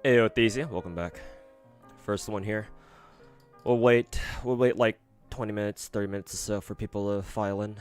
Ayo Thesia, welcome back. First one here. We'll wait like 20 minutes, 30 minutes or so for people to file in.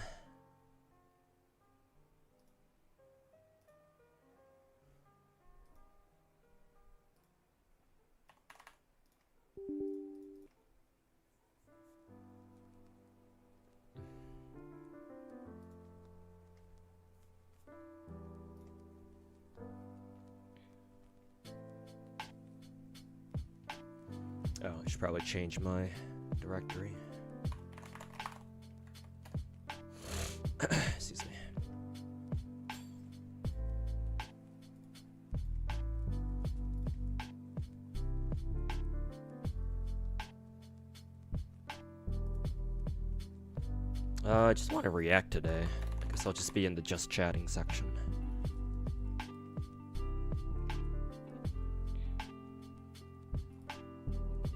Oh, I should probably change my directory. Excuse me. I just want to react today. I guess I'll just be in the just chatting section.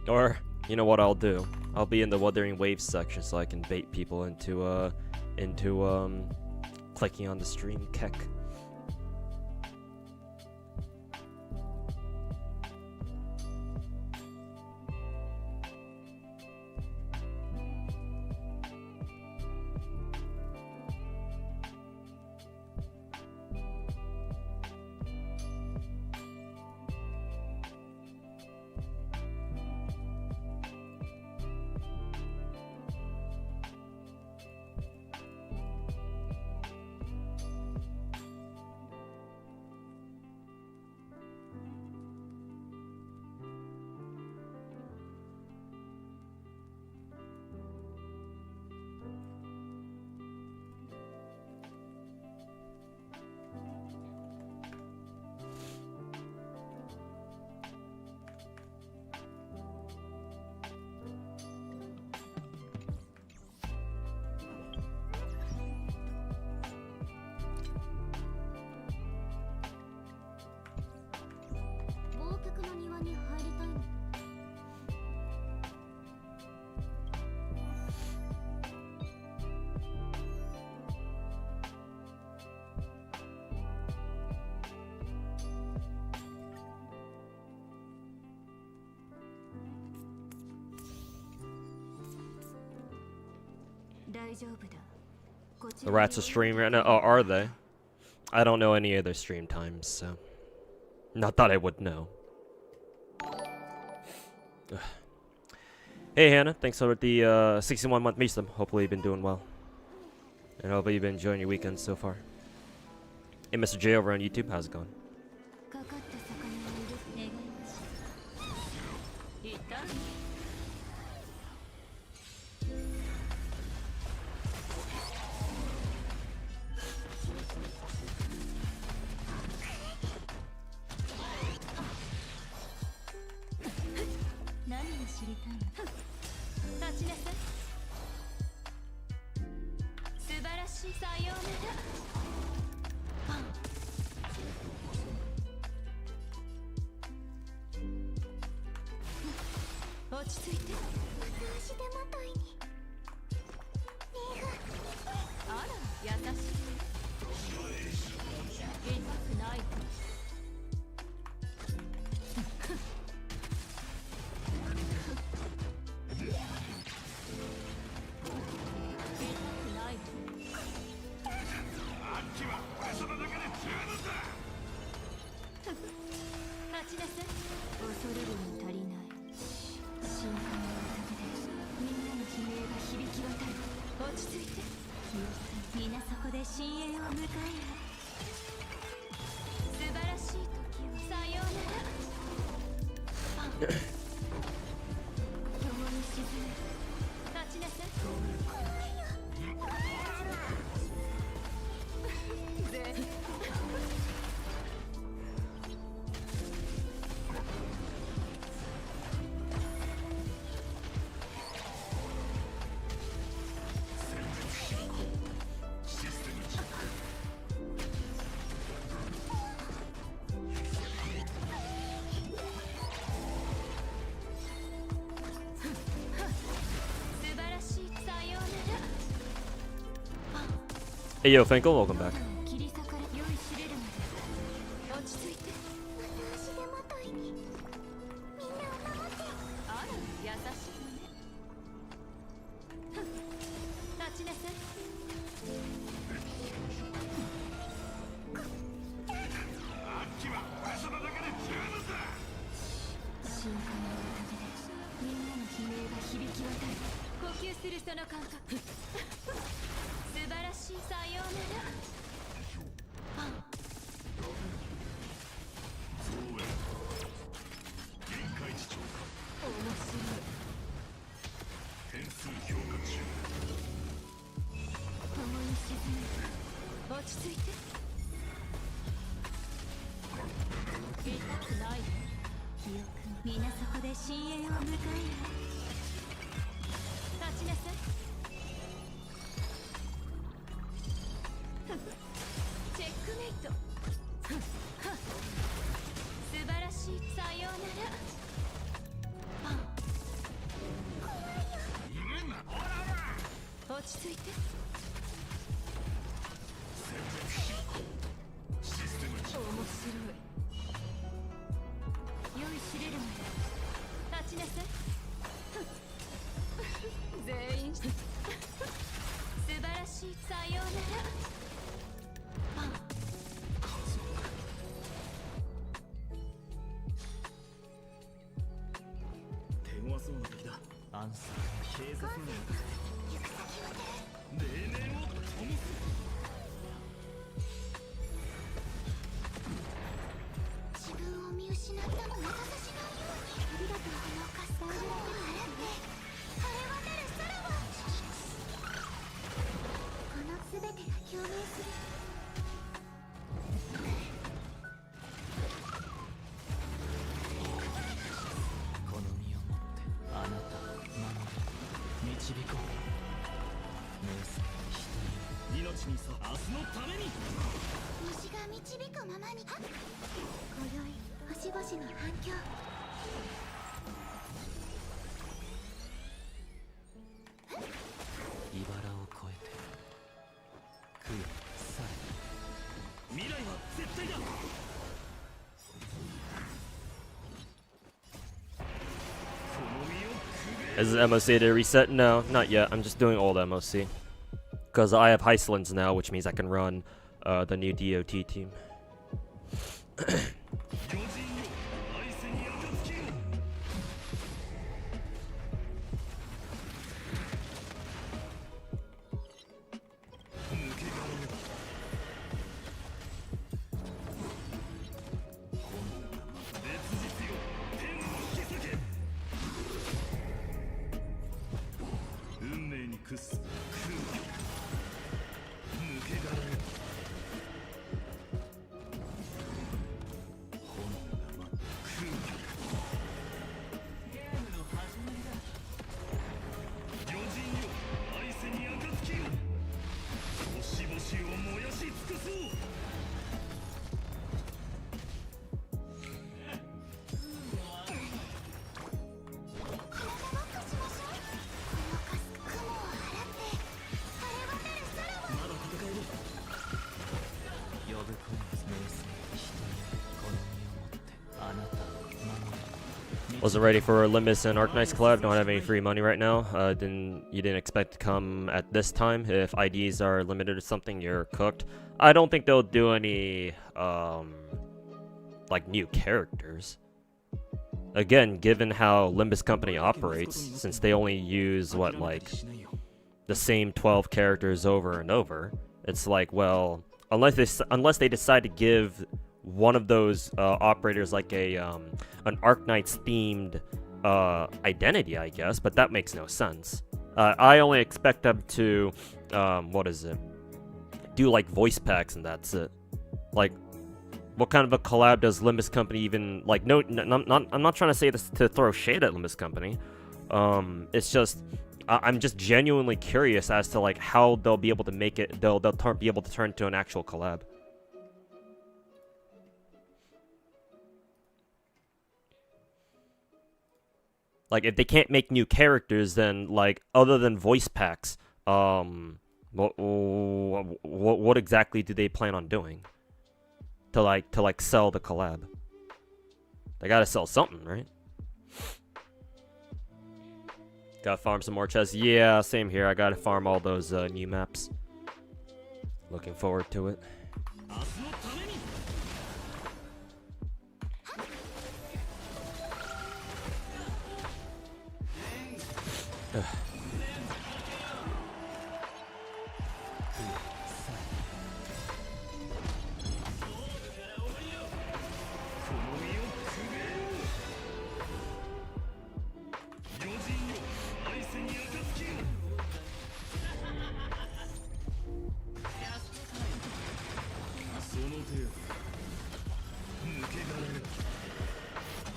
Or, you know what I'll do? I'll be in the Wuthering Waves section so I can bait people into clicking on the stream kick. The rats are streaming right now. Oh, are they? I don't know any of their stream times, so not that I would know. Ugh. Hey Hannah, thanks for the 61-month wisdom. Hopefully you've been doing well, and hopefully you've been enjoying your weekend so far. Hey Mr. J over on YouTube, how's it going? Hey yo, Finkel, welcome back. するその感覚素晴らしいさようなら限界値超過面白い点数評価中共に沈め落ち着いて痛くないの記憶皆そこで深淵を迎える立ちなさいチェックメイト素晴らしいさようなら落ち着いてシステム面白い酔いしれるまで立ちなさい全員素晴らしいさようなら手強そうな敵だアンサー警察の命令を灯す自分を見失ったのをまたさしないようにありがとうこのカスタードライブ払って晴れ渡る空をこの全てが共鳴するこの身をもってあなたを守り導こう名声人命にさ明日のために虫が導くままに今宵星々に反響茨を越えて空さえ未来は絶対だ Is the MOC to reset? No, not yet. I'm just doing old MOC. Because I have Heislands now, which means I can run the new DOT team. Wasn't ready for a Limbus and Arknights collab. Don't have any free money right now. You didn't expect to come at this time. If IDs are limited or something, you're cooked. I don't think they'll do any like new characters. Again, given how Limbus Company operates, since they only use what, like the same 12 characters over and over, it's like, well, unless they decide to give one of those operators like a an Arknights themed identity, I guess, but that makes no sense. I only expect them to do like voice packs and that's it. Like, what kind of a collab does Limbus Company even like? No, I'm not trying to say this to throw shade at Limbus Company. It's just I'm just genuinely curious as to like how they'll be able to make it. They'll be able to turn to an actual collab. Like, if they can't make new characters, then, like, other than voice packs, what exactly do they plan on doing? To sell the collab? They gotta sell something, right? Gotta farm some more chests. Yeah, same here. I gotta farm all those new maps. Looking forward to it. 手よ抜け殻よ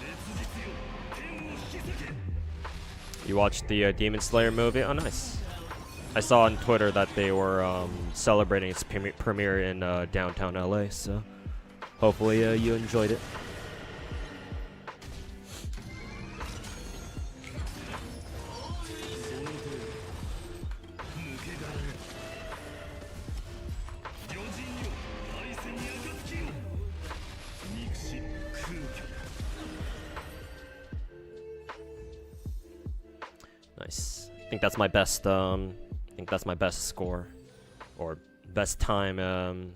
別日よ天を引き裂け You watched the Demon Slayer movie? Oh, nice. I saw on Twitter that they were celebrating its premiere in downtown LA, so hopefully you enjoyed it. Nice. I think that's my best. I think that's my best score, or best time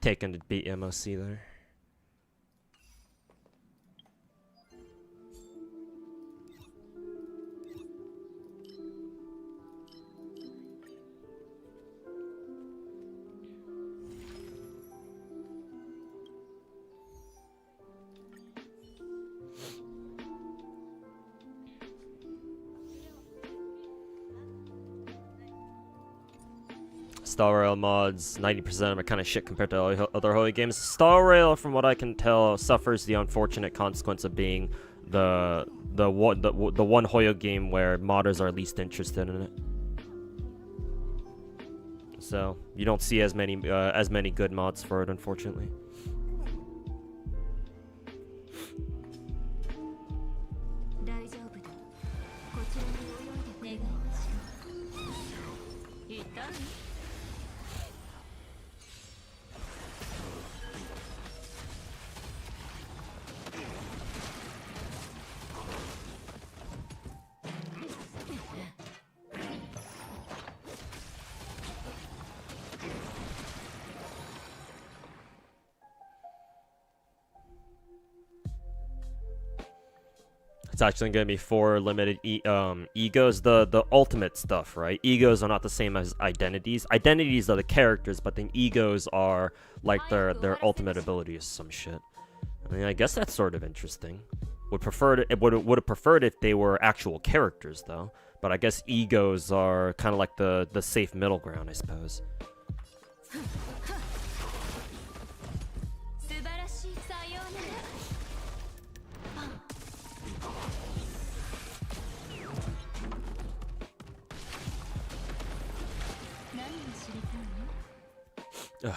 taken to beat MOC there. Star Rail mods, 90% of them are kind of shit compared to other Holy games. Star Rail, from what I can tell, suffers the unfortunate consequence of being the one Hoyo game where modders are least interested in it. So you don't see as many good mods for it, unfortunately. It's actually going to be 4 limited egos. The ultimate stuff, right? Egos are not the same as identities. Identities are the characters, but then egos are like their ultimate abilities, some shit. I mean, I guess that's sort of interesting. Would have preferred if they were actual characters, though. But I guess egos are kind of like the safe middle ground, I suppose. Ugh.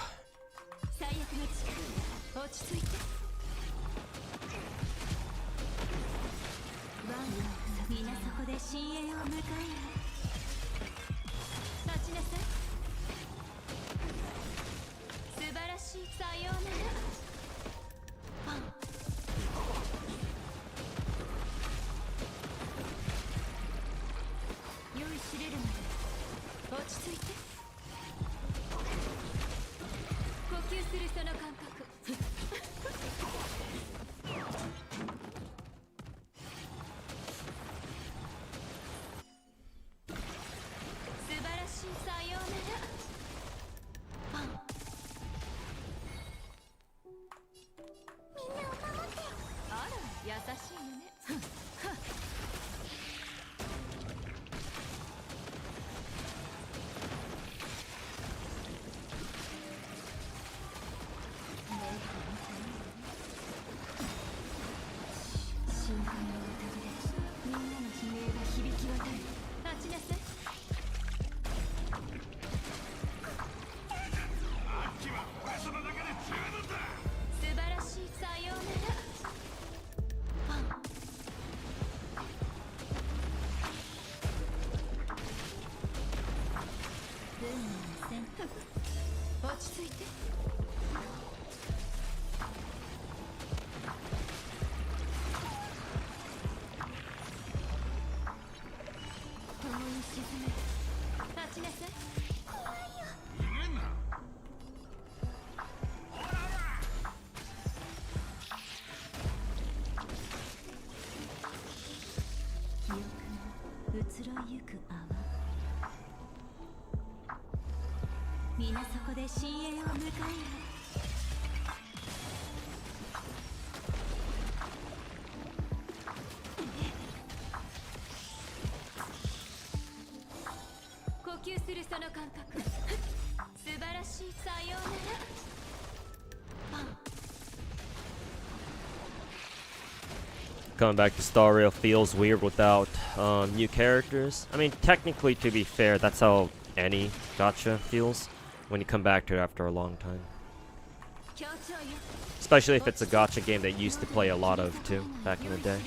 Coming back to Star Rail feels weird without new characters. I mean, technically, to be fair, that's how any gacha feels when you come back to it after a long time. Especially if it's a gacha game that you used to play a lot of too, back in the day.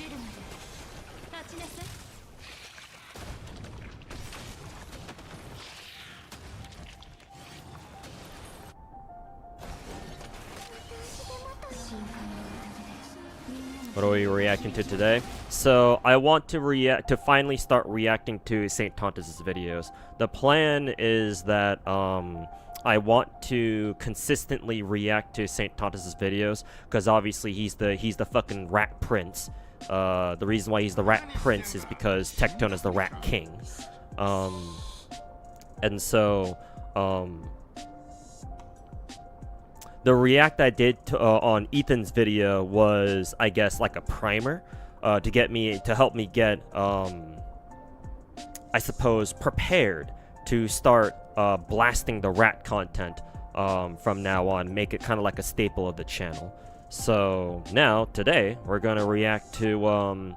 What are we reacting to today? So I want to finally start reacting to Saint Tantis' videos. The plan is that I want to consistently react to Saint Tantis' videos because obviously he's the fucking rat prince. The reason why he's the rat prince is because Tectone is the rat king. And so the react I did to, on Ethan's video was, I guess, like a primer to help me get, I suppose, prepared to start blasting the rat content from now on, make it kind of like a staple of the channel. So now, today, we're going to react to one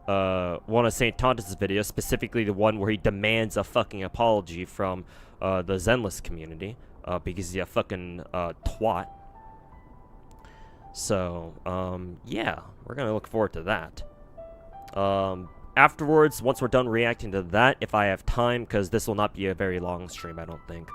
of Saint Tantis' videos, specifically the one where he demands a fucking apology from the Zenless community. Because he's a fucking twat. So, yeah, we're gonna look forward to that. Afterwards, once we're done reacting to that, if I have time, because this will not be a very long stream, I don't think.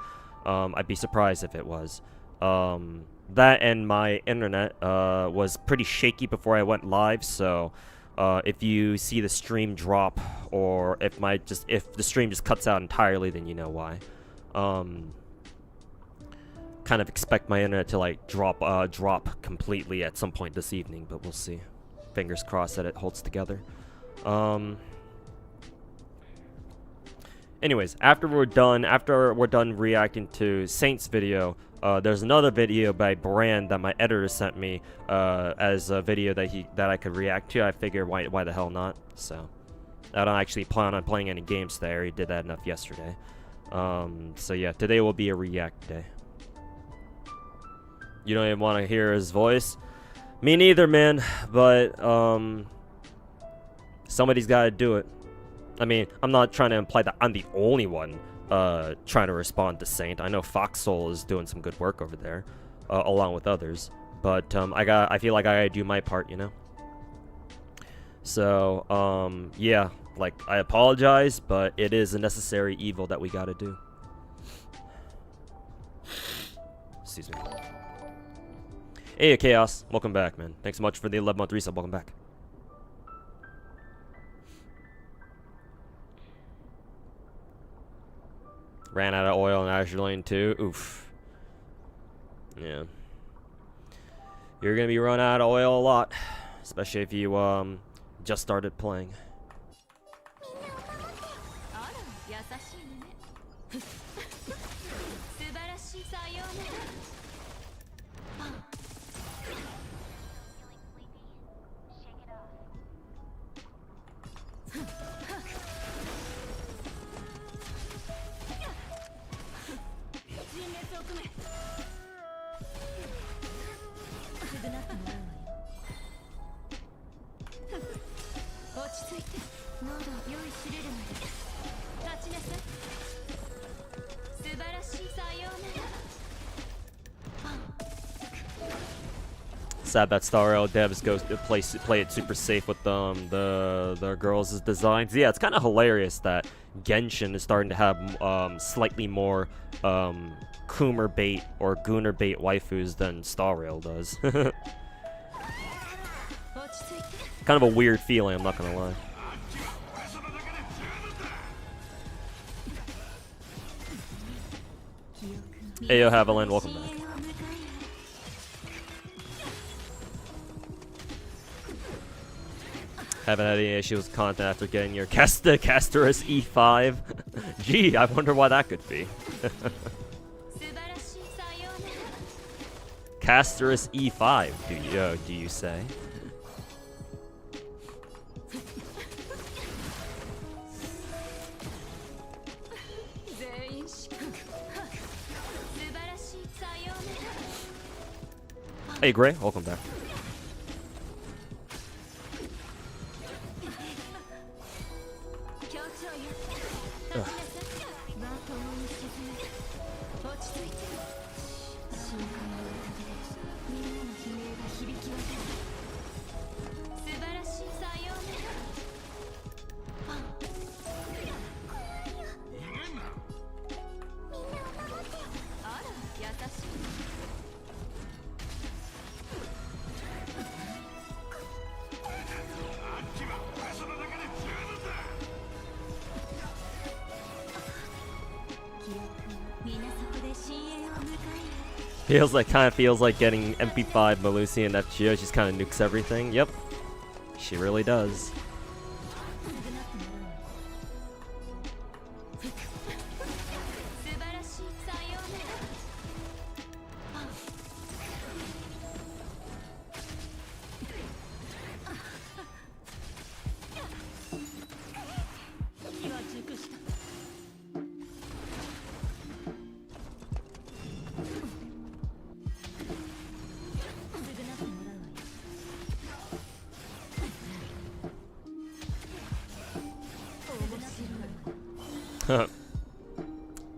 I'd be surprised if it was. That and my internet was pretty shaky before I went live, so if you see the stream drop, or if the stream just cuts out entirely, then you know why. Kind of expect my internet to like drop completely at some point this evening, but we'll see. Fingers crossed that it holds together. Anyways, after we're done reacting to Saint's video, there's another video by Bran that my editor sent me as a video that I could react to. I figured why the hell not? So I don't actually plan on playing any games today. I already did that enough yesterday. So yeah, today will be a react day. You don't even want to hear his voice? Me neither, man. But, somebody's got to do it. I mean, I'm not trying to imply that I'm the only one trying to respond to Saint. I know Foxsoul is doing some good work over there, along with others. But, I feel like I gotta do my part, you know? So, yeah. Like, I apologize, but it is a necessary evil that we gotta do. Excuse me. Hey, Chaos. Welcome back, man. Thanks so much for the 11-month resub. Welcome back. Ran out of oil in Azure Lane 2. Oof. Yeah. You're gonna be running out of oil a lot. Especially if you, just started playing. Sad that Star Rail devs go play it super safe with the girls' designs. Yeah, it's kind of hilarious that Genshin is starting to have slightly more Coomer bait or Gooner bait waifus than Star Rail does. Kind of a weird feeling, I'm not gonna lie. Ayo Haviland, welcome back. Haven't had any issues with content after getting your Castorus E5. Gee, I wonder why that could be. Castorus E5, do you say? Hey Gray, welcome back. Kind of feels like getting MP5 Melusi and FGO. She just kind of nukes everything. Yep, she really does.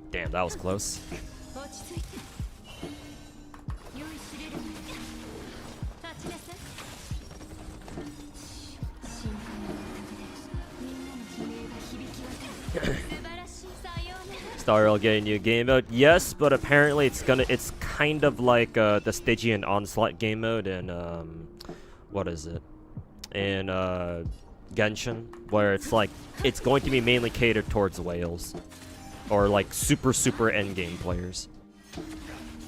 Damn, that was close. Star Rail getting new game mode, yes, but apparently it's kind of like the Stygian Onslaught game mode in what is it? In Genshin, where it's like it's going to be mainly catered towards whales or like super endgame players.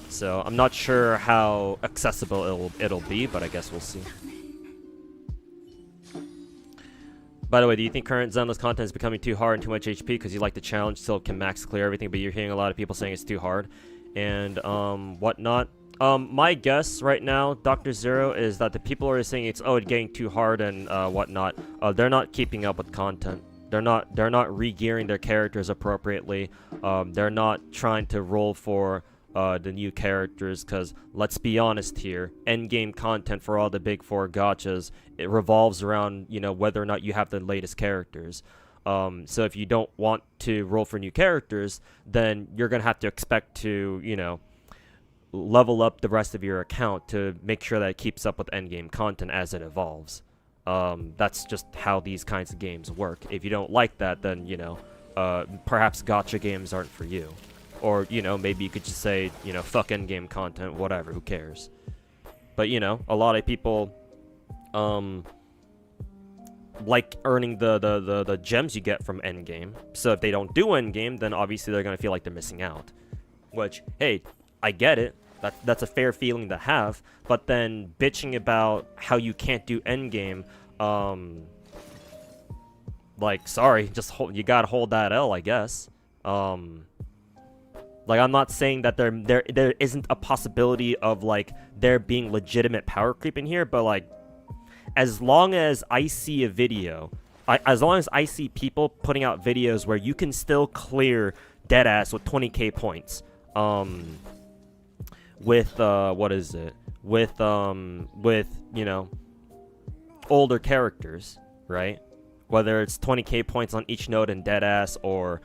So I'm not sure how accessible it'll be, but I guess we'll see. By the way, do you think current Zenless content is becoming too hard and too much HP because you like the challenge so it can max clear everything, but you're hearing a lot of people saying it's too hard and whatnot? My guess right now, Dr. Zero, is that the people are saying it's getting too hard and whatnot. They're not keeping up with content. They're not re-gearing their characters appropriately. They're not trying to roll for the new characters, because let's be honest here, endgame content for all the big four gachas, it revolves around, you know, whether or not you have the latest characters. So if you don't want to roll for new characters, then you're gonna have to expect to, you know, level up the rest of your account to make sure that it keeps up with endgame content as it evolves. That's just how these kinds of games work. If you don't like that, then, you know, perhaps gacha games aren't for you. Or, you know, maybe you could just say, you know, fuck endgame content, whatever, who cares. But, you know, a lot of people, like earning the gems you get from endgame. So if they don't do endgame, then obviously they're going to feel like they're missing out. Which, hey, I get it. That's a fair feeling to have. But then bitching about how you can't do endgame, like, sorry, you gotta hold that L, I guess. Like, I'm not saying that there isn't a possibility of, like, there being legitimate power creep in here, but, like, as long as I see a video, as long as I see people putting out videos where you can still clear deadass with 20k points, with, what is it? With, you know, older characters, right? Whether it's 20k points on each node in deadass or,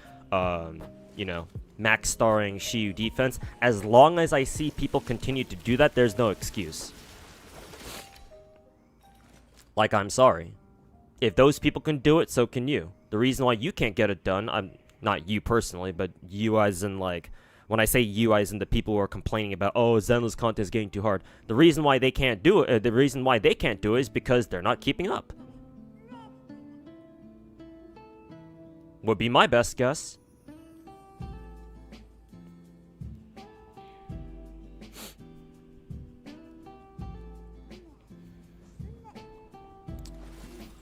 you know, max starring Shiyu defense, as long as I see people continue to do that, there's no excuse. Like, I'm sorry. If those people can do it, so can you. The reason why you can't get it done, I'm not you personally, but you as in, like, when I say you as in the people who are complaining about, oh, Zenless content is getting too hard, the reason why they can't do it, is because they're not keeping up. Would be my best guess.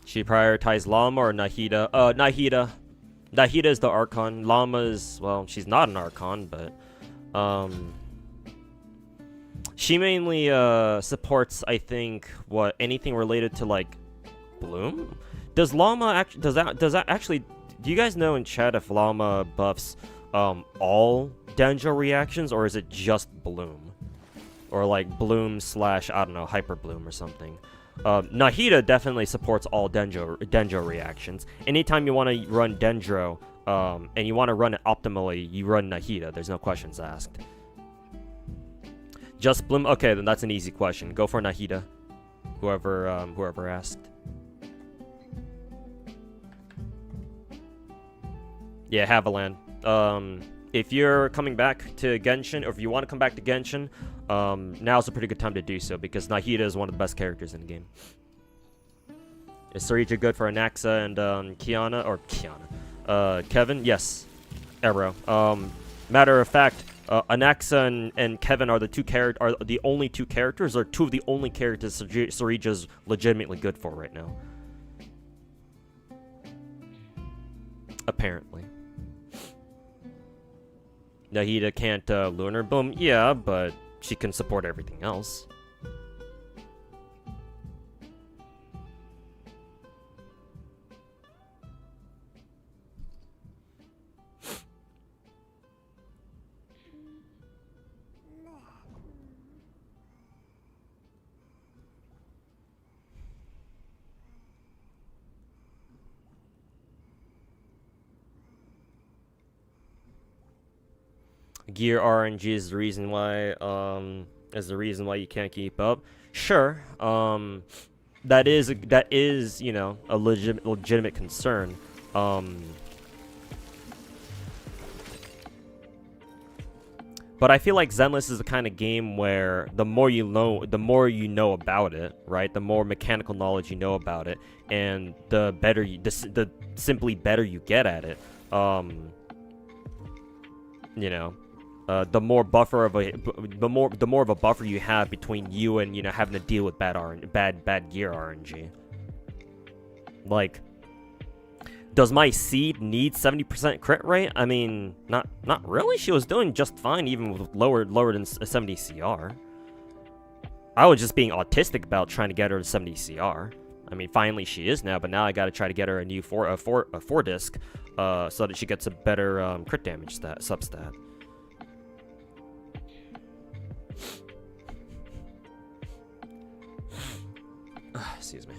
She prioritized Llama or Nahida? Nahida. Nahida is the Archon. Llama is, well, she's not an Archon, but she mainly supports, I think, what, anything related to, like, Bloom? Does Llama does that actually, do you guys know in chat if Llama buffs all Denjo reactions, or is it just Bloom? Or like Bloom slash, I don't know, Hyper Bloom or something. Nahida definitely supports all Denjo reactions. Anytime you want to run Dendro, and you want to run it optimally, you run Nahida. There's no questions asked. Just Bloom? Okay, then that's an easy question. Go for Nahida. Whoever asked. Yeah, Haviland. If you're coming back to Genshin, or if you want to come back to Genshin, now's a pretty good time to do so, because Nahida is one of the best characters in the game. Is Sarija good for Anaxa and Kevin? Yes. Arrow. Matter of fact, Anaxa and Kevin are the only two characters, or two of the only characters Sarija's legitimately good for right now. Apparently. Nahida can't lunar boom, yeah, but she can support everything else. Gear RNG is the reason why you can't keep up. Sure, that is you know, a legitimate concern. But I feel like Zenless is the kind of game where the more you know about it, right? The more mechanical knowledge you know about it, and the better the simply better you get at it. You know. The more of a buffer you have between you and, you know, having to deal with bad gear RNG. Like, does my seed need 70% crit rate? I mean, not really. She was doing just fine even with lower than 70 CR. I was just being autistic about trying to get her to 70 CR. I mean, finally she is now, but now I got to try to get her a new 4 disc, so that she gets a better crit damage substat. Excuse me.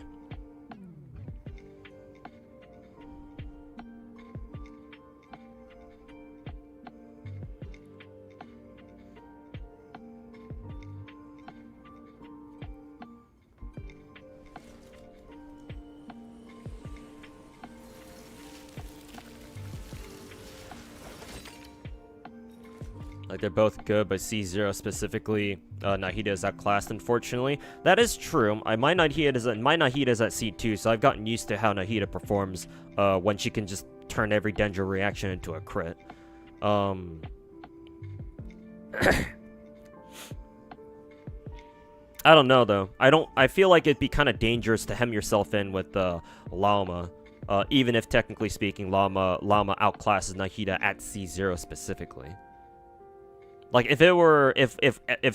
Like, they're both good, but C0 specifically, Nahida is outclassed, unfortunately. That is true. My Nahida is at C2, so I've gotten used to how Nahida performs when she can just turn every Dendro reaction into a crit. I don't know, though. I feel like it'd be kind of dangerous to hem yourself in with Llama. Even if, technically speaking, Llama outclasses Nahida at C0 specifically. Like, if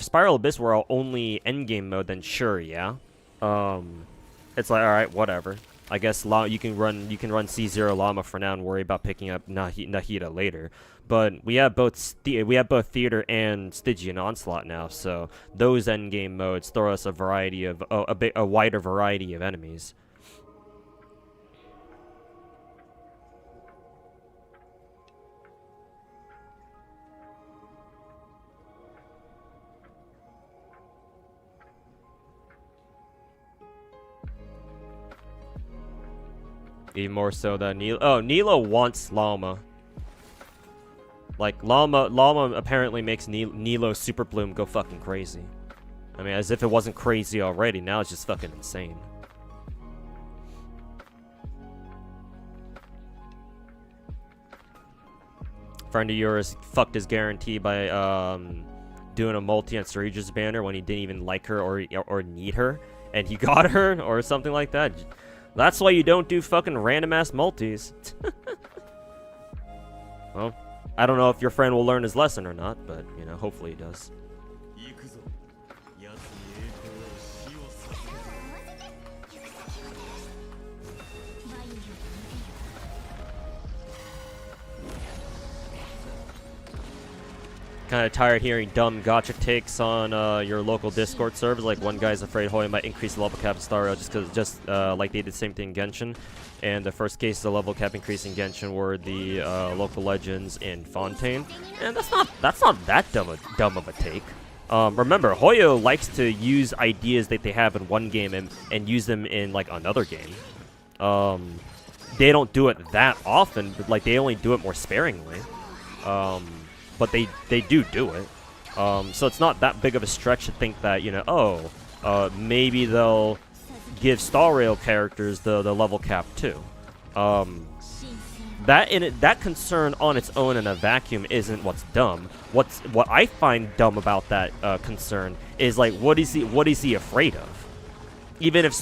Spiral Abyss were our only endgame mode, then sure, yeah. It's like, alright, whatever. I guess you can run C0 Llama for now and worry about picking up Nahida later. But we have both Theater and Stygian Onslaught now, so those endgame modes throw us a wider variety of enemies. Even more so than Nilo. Oh, Nilo wants Llama. Like, Llama apparently makes Nilo Super Bloom go fucking crazy. I mean, as if it wasn't crazy already, now it's just fucking insane. Friend of yours fucked his guarantee by doing a multi on Sarija's banner when he didn't even like her or need her, and he got her or something like that. That's why you don't do fucking random ass multis. Well, I don't know if your friend will learn his lesson or not, but, you know, hopefully he does. Kind of tired hearing dumb gacha takes on your local Discord servers. Like, one guy's afraid Hoya might increase the level cap in Star Rail just like they did the same thing in Genshin. And the first case of the level cap increase in Genshin were the local legends in Fontaine. And that's not that dumb of a take. Remember, Hoyo likes to use ideas that they have in one game and use them in, like, another game. They don't do it that often, but, like, they only do it more sparingly. But they do it. So it's not that big of a stretch to think that, you know, maybe they'll give Star Rail characters the level cap too. that concern on its own in a vacuum isn't what's dumb. What I find dumb about that concern is like, what is he afraid of? Even if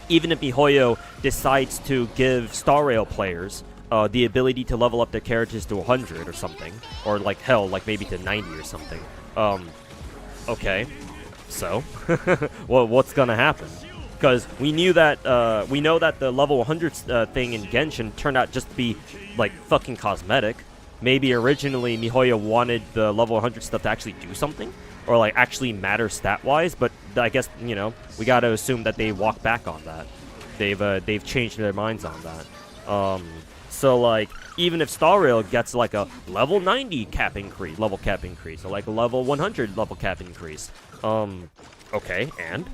MiHoYo decides to give Star Rail players the ability to level up their characters to 100 or something, or like hell, like maybe to 90 or something. Okay, so well, what's gonna happen? Because we know that the level 100 thing in Genshin turned out just to be like fucking cosmetic. Maybe originally MiHoYo wanted the level 100 stuff to actually do something, or like actually matter stat-wise. But I guess, you know, we got to assume that they walk back on that. They've changed their minds on that. So like, even if Star Rail gets like a level 90 level cap increase, or like a level 100 level cap increase, okay, and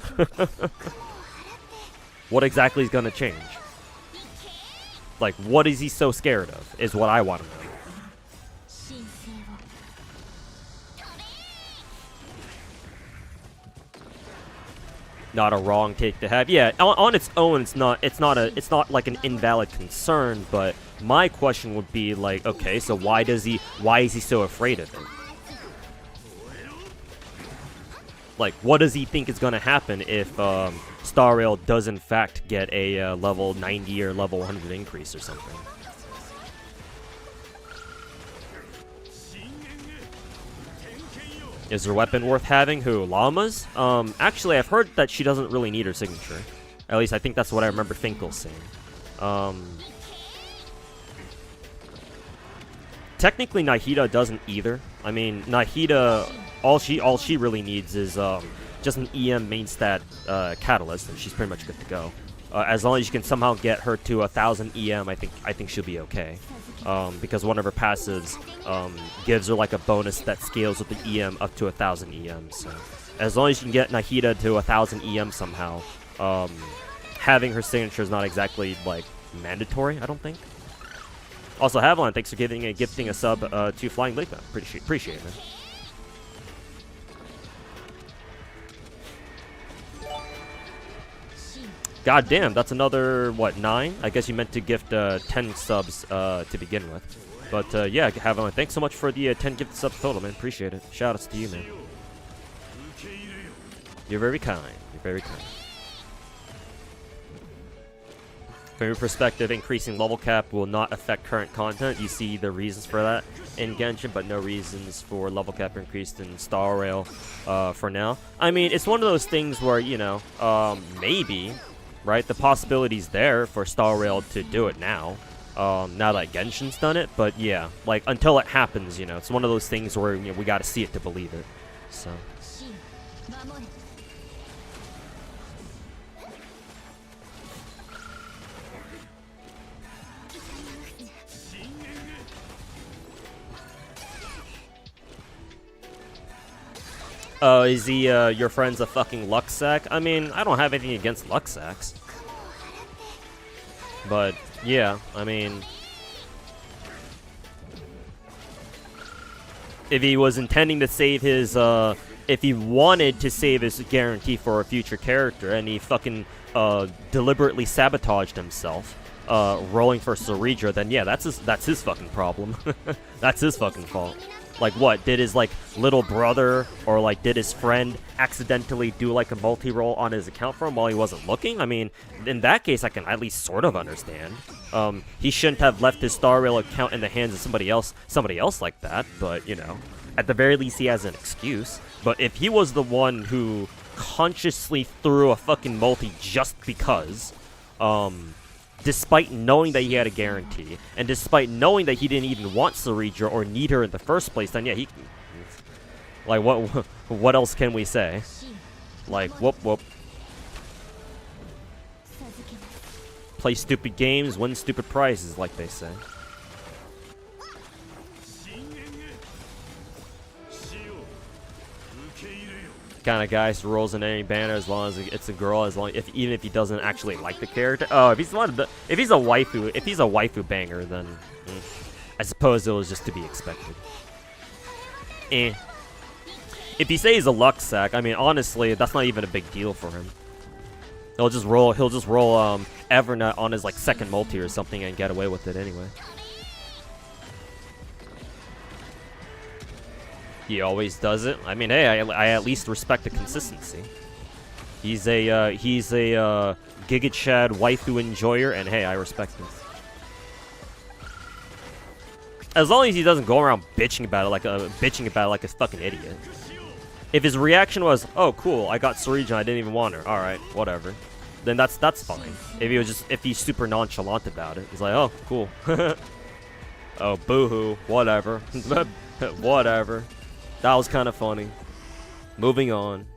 what exactly is gonna change? Like, what is he so scared of? Is what I want to know. Not a wrong take to have. Yeah, on its own, it's not like an invalid concern. But my question would be like, okay, so why is he so afraid of it? Like, what does he think is gonna happen if Star Rail does in fact get a level 90 or level 100 increase or something? Is her weapon worth having? Who? Llama's? Actually, I've heard that she doesn't really need her signature. At least I think that's what I remember Finkel saying. Technically, Nahida doesn't either. I mean, Nahida, all she really needs is just an EM main stat catalyst, and she's pretty much good to go. As long as you can somehow get her to 1,000 EM, I think she'll be okay. Because one of her passives gives her like a bonus that scales with the EM up to 1,000 EM. So as long as you can get Nahida to 1,000 EM somehow, having her signature is not exactly like mandatory, I don't think. Also, Havilon, thanks for gifting a sub to Flying Lake. Appreciate it, man. God damn, that's another, what, 9? I guess you meant to gift 10 subs to begin with. But yeah, Havilon, thanks so much for the 10 gifted subs total, man. Appreciate it. Shoutouts to you, man. You're very kind. You're very kind. From your perspective, increasing level cap will not affect current content. You see the reasons for that in Genshin, but no reasons for level cap increased in Star Rail for now. I mean, it's one of those things where, you know, maybe, right, the possibility's there for Star Rail to do it now, now that Genshin's done it. But yeah, like, until it happens, you know, it's one of those things where, you know, we gotta see it to believe it. So. Is he, your friend's a fucking luck sack? I mean, I don't have anything against luck sacks. But, yeah, I mean... if he was intending to save his, if he wanted to save his guarantee for a future character, and he fucking, deliberately sabotaged himself, rolling for Saridra, then yeah, that's his fucking problem. That's his fucking fault. Like, what? Did his, like, little brother or, like, did his friend accidentally do, like, a multi-roll on his account for him while he wasn't looking? I mean, in that case, I can at least sort of understand. He shouldn't have left his Star Rail account in the hands of somebody else like that, but, you know, at the very least, he has an excuse. But if he was the one who consciously threw a fucking multi just because, despite knowing that he had a guarantee, and despite knowing that he didn't even want Saridra or need her in the first place, then yeah, he... like, what else can we say? Like, whoop. Play stupid games, win stupid prizes, like they say. Kind of guy who rolls in any banner as long as it's a girl, even if he doesn't actually like the character. Oh, if he's a waifu banger, then I suppose it was just to be expected. If you say he's a luck sack, I mean, honestly, that's not even a big deal for him. He'll just roll Evernet on his like second multi or something and get away with it anyway. He always does it. I mean, hey, I at least respect the consistency. He's a Giga Chad waifu enjoyer, and hey, I respect him. As long as he doesn't go around bitching about it like a fucking idiot. If his reaction was, "Oh, cool, I got Sarija, I didn't even want her. All right, whatever," then that's fine. If he's super nonchalant about it, he's like, "Oh, cool." Oh, boohoo, whatever, whatever. That was kind of funny. Moving on.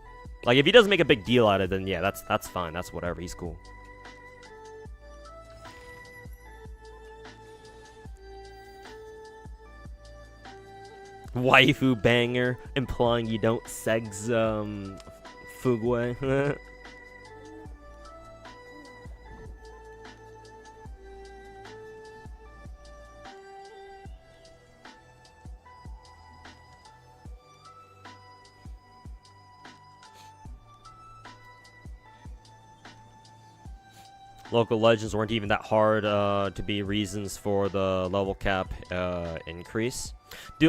Like, if he doesn't make a big deal out of it, then yeah, that's fine. That's whatever. He's cool. Waifu banger, implying you don't segs Fugwe. Local legends weren't even that hard to be reasons for the level cap increase.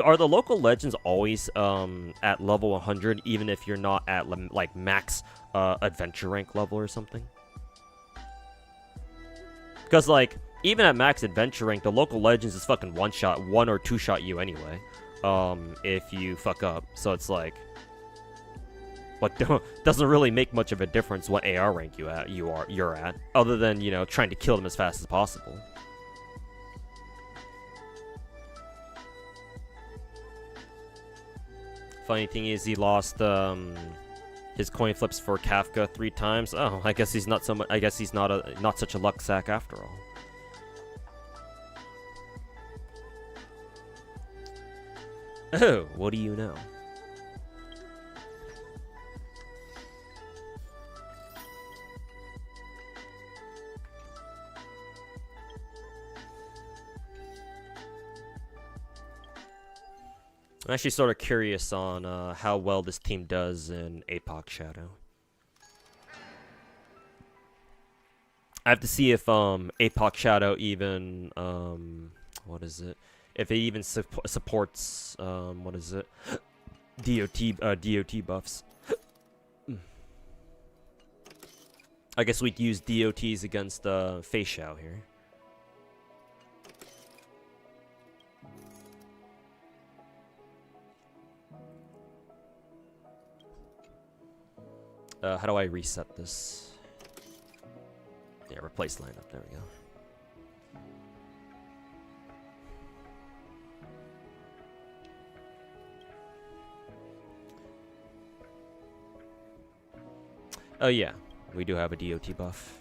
Are the local legends always at level 100, even if you're not at like max adventure rank level or something? Because like even at max adventure rank, the local legends is fucking one or two shot you anyway. If you fuck up, so it's like, what doesn't really make much of a difference what AR rank you're at, other than, you know, trying to kill them as fast as possible. Funny thing is, he lost his coin flips for Kafka 3 times. Oh, I guess he's not so much. I guess he's not such a luck sack after all. Oh, what do you know? I'm actually sort of curious on how well this team does in APOC Shadow. I have to see if APOC Shadow even what is it? If it even supports what is it? DOT buffs. I guess we'd use DOTs against Fei Xiao here. How do I reset this? Yeah, replace lineup. There we go. Oh yeah, we do have a DOT buff.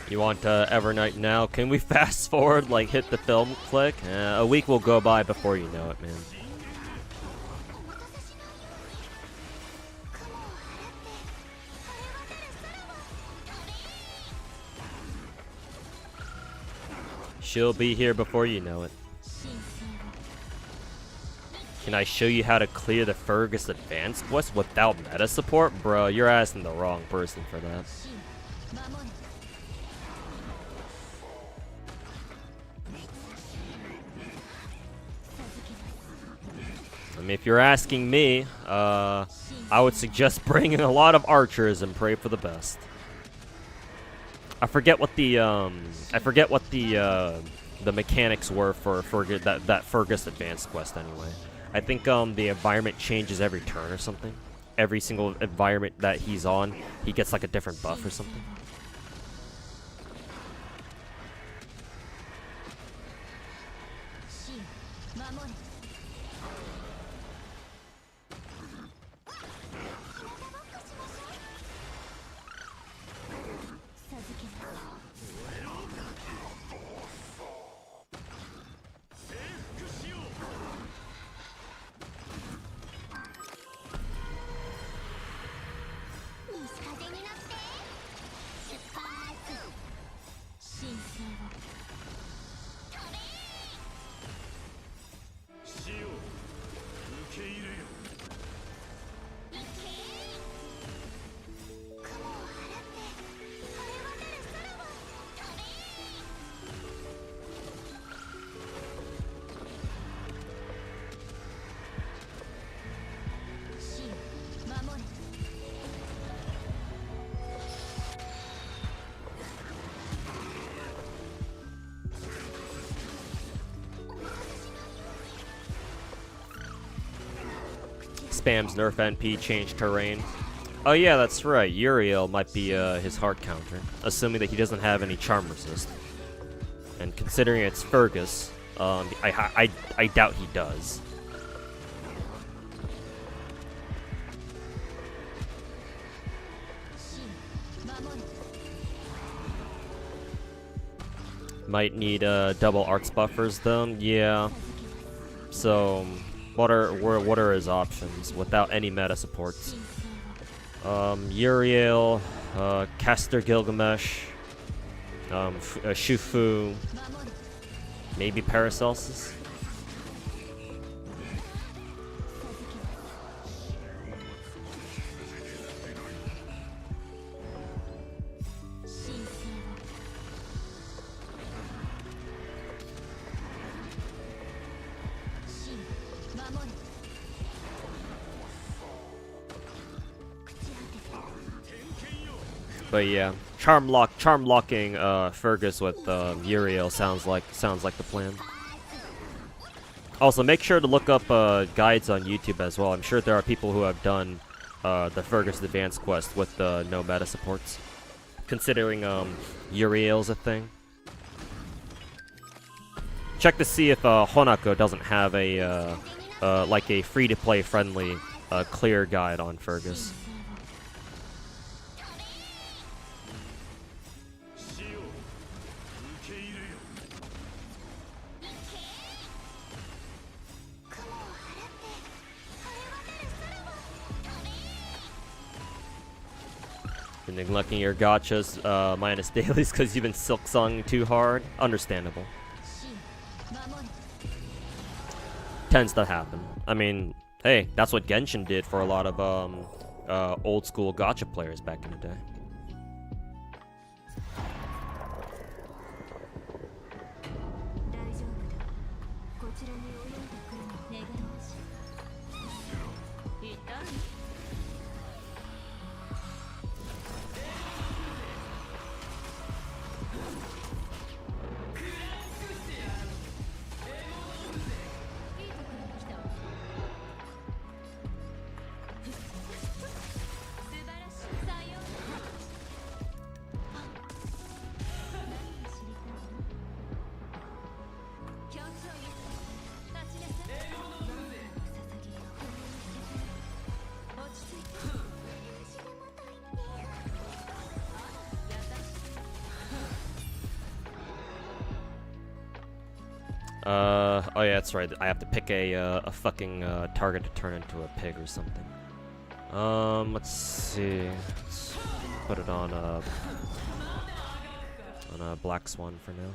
You want Evernight now? Can we fast forward, like hit the film click? A week will go by before you know it, man. She'll be here before you know it. Can I show you how to clear the Fergus Advanced Quest without meta support? Bro, you're asking the wrong person for that. I mean, if you're asking me, I would suggest bringing a lot of archers and pray for the best. I forget what the mechanics were for that Fergus Advanced Quest anyway. I think the environment changes every turn or something. every single environment that he's on, he gets like a different buff or something. Spams nerf NP, change terrain. Oh yeah, that's right. Uriel might be his hard counter, assuming that he doesn't have any charm resist. And considering it's Fergus, I doubt he does. Might need double arts buffers though. Yeah. So what are his options without any meta supports? Uriel, Caster Gilgamesh, Shufu, maybe Paracelsus. But yeah, charm locking Fergus with Uriel sounds like the plan. Also, make sure to look up guides on YouTube as well. I'm sure there are people who have done the Fergus Advanced Quest with no meta supports, considering Uriel's a thing. Check to see if Honako doesn't have a like a free-to-play friendly clear guide on Fergus. Been neglecting your gachas minus dailies because you've been silksonging too hard. Understandable. Tends to happen. I mean, hey, that's what Genshin did for a lot of old school gacha players back in the day. Oh yeah, that's right. I have to pick a fucking target to turn into a pig or something. Let's see. Let's put it on a Black Swan for now.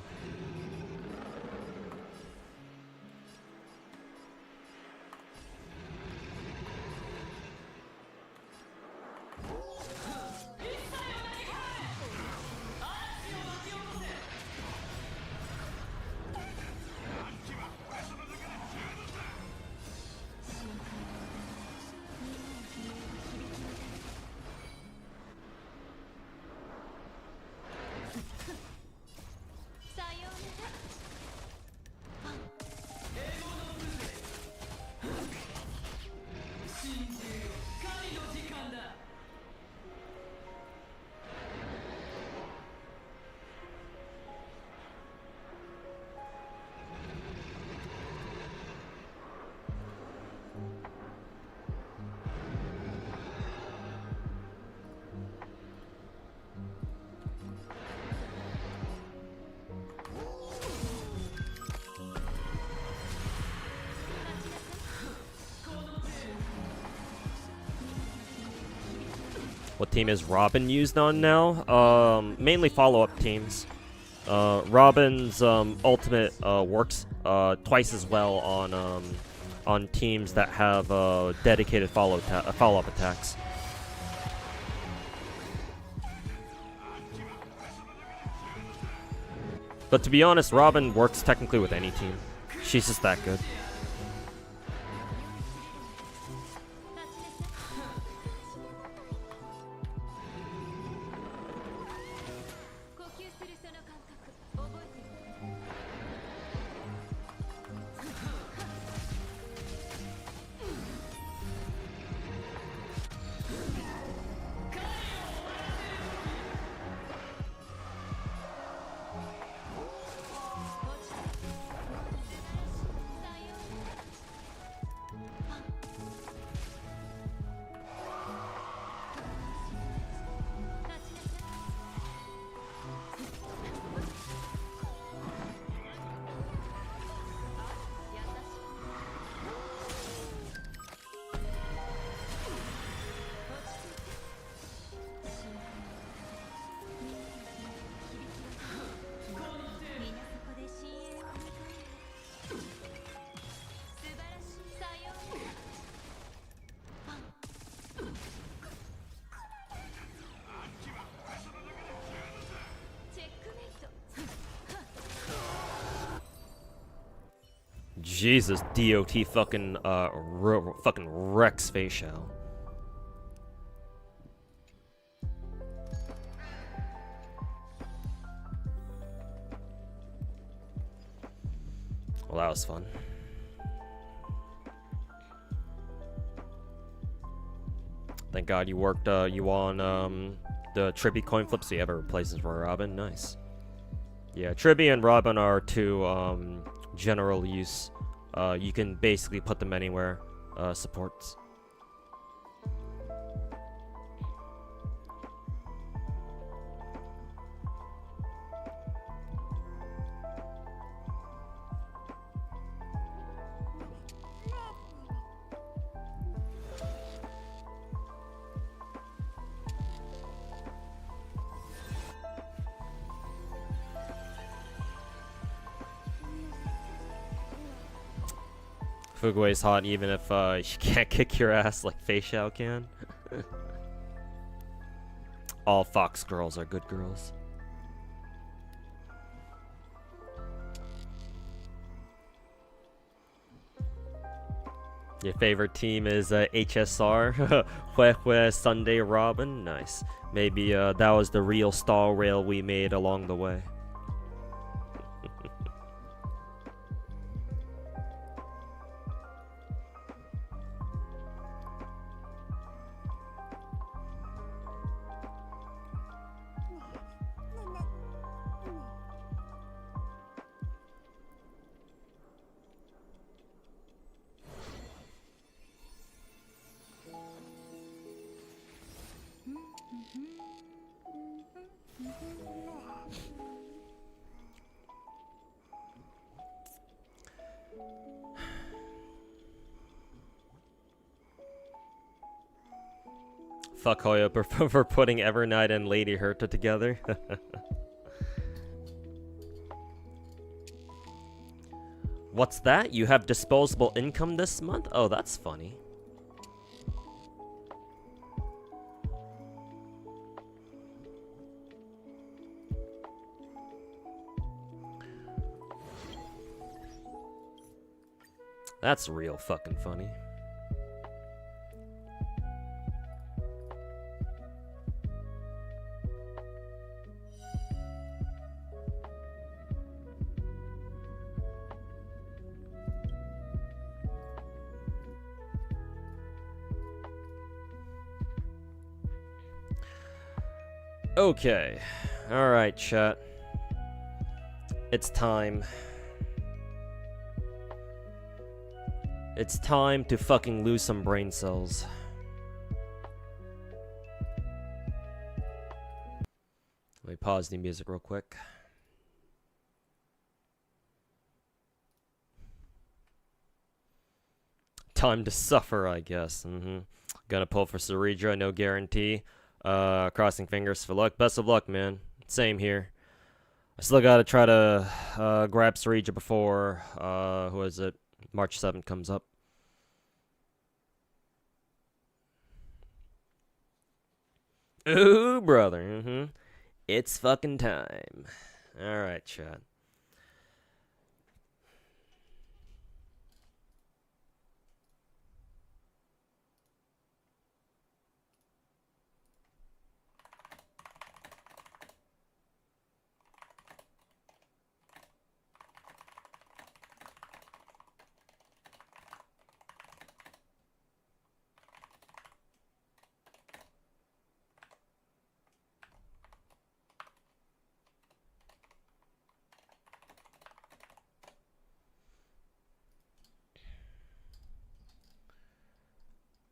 What team is Robin used on now? Mainly follow-up teams. Robin's ultimate works twice as well on teams that have dedicated follow-up attacks. But to be honest, Robin works technically with any team. She's just that good. Jesus, DOT fucking fucking wrecks facial. Well, that was fun. Thank God you worked you on the Tribby coin flip, so you have a replacement for Robin. Nice. Yeah, Tribby and Robin are two general use. You can basically put them anywhere. Supports. Fugue's hot even if she can't kick your ass like Fei Xiao can. All Fox girls are good girls. Your favorite team is HSR, Hue Sunday Robin. Nice. Maybe that was the real Star Rail we made along the way. Fuck Hoya for putting Evernight and Lady Herta together. What's that? You have disposable income this month? Oh, that's funny. That's real fucking funny. Okay. Alright, chat. It's time. It's time to fucking lose some brain cells. Let me pause the music real quick. Time to suffer, I guess. Gonna pull for Ceredra, no guarantee. Crossing fingers for luck. Best of luck, man. Same here. I still gotta try to grab Sarija before, who is it? March 7th comes up. Ooh, brother. It's fucking time. Alright, chat.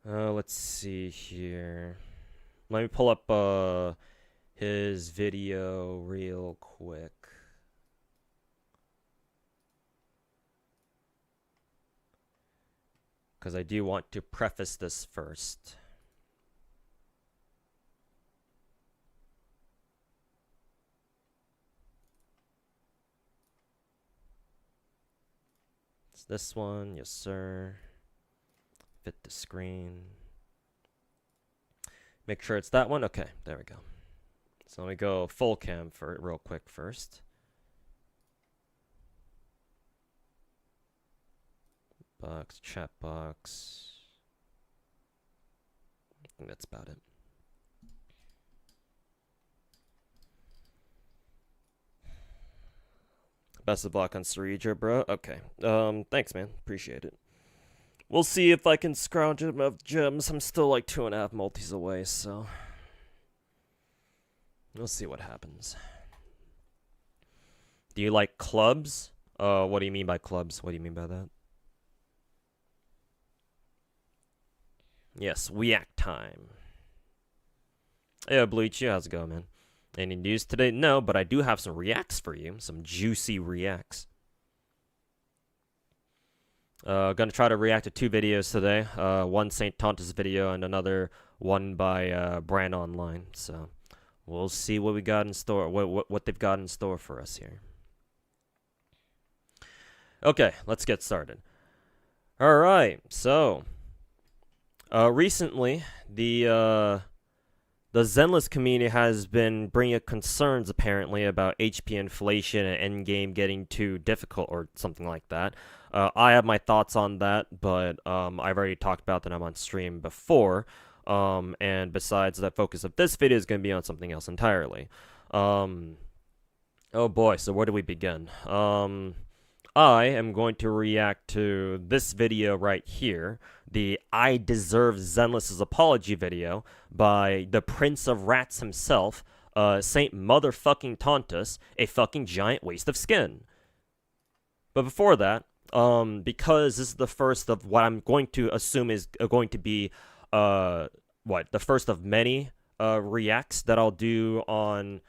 Let's see here. Let me pull up his video real quick. Because I do want to preface this first. It's this one, yes sir. Fit the screen. Make sure it's that one. Okay, there we go. So let me go full cam for it real quick first. Box, chat box. I think that's about it. Best of luck on Sarija, bro. Okay. Thanks, man. Appreciate it. We'll see if I can scrounge enough gems. I'm still like 2.5 multis away, so we'll see what happens. Do you like clubs? What do you mean by clubs? What do you mean by that? Yes, react time. Hey, Bleach, how's it going, man? Any news today? No, but I do have some reacts for you. Some juicy reacts. Gonna try to react to 2 videos today. One St. Tantis video and another one by Bran online. So we'll see what we got in store. What they've got in store for us here. Okay, let's get started. All right. So recently the Zenless community has been bringing up concerns apparently about HP inflation and endgame getting too difficult or something like that. I have my thoughts on that, but I've already talked about that I'm on stream before. And besides, the focus of this video is going to be on something else entirely. Oh boy, so where do we begin? I am going to react to this video right here, the I Deserve Zenless's Apology video by the Prince of Rats himself, Saint Motherfucking Tantis, a fucking giant waste of skin. But before that, because this is the first of what I'm going to assume is going to be, the first of many reacts that I'll do on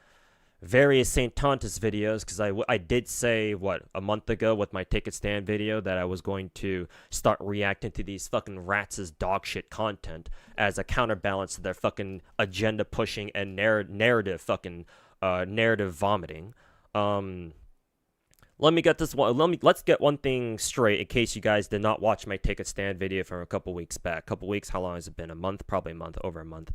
various St. Tantis videos, because I did say, a month ago with my ticket stand video that I was going to start reacting to these fucking rats' dogshit content as a counterbalance to their fucking agenda pushing and narrative fucking, narrative vomiting. Let's get one thing straight in case you guys did not watch my ticket stand video from a couple weeks back. Couple weeks, how long has it been? A month? Probably a month, over a month.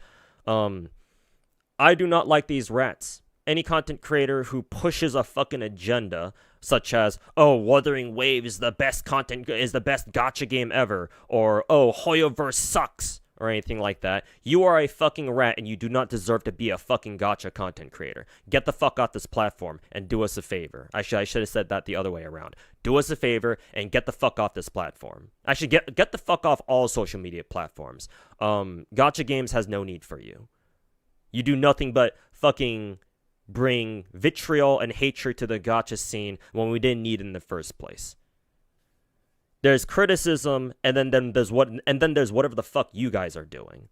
I do not like these rats. Any content creator who pushes a fucking agenda, such as, oh, Wuthering Waves is the best gacha game ever, or, oh, Hoyoverse sucks, or anything like that, you are a fucking rat and you do not deserve to be a fucking gacha content creator. Get the fuck off this platform and do us a favor. I should have said that the other way around. Do us a favor and get the fuck off this platform. Actually, get the fuck off all social media platforms. Gacha Games has no need for you. You do nothing but fucking bring vitriol and hatred to the gacha scene when we didn't need it in the first place. There's criticism, and then there's whatever the fuck you guys are doing.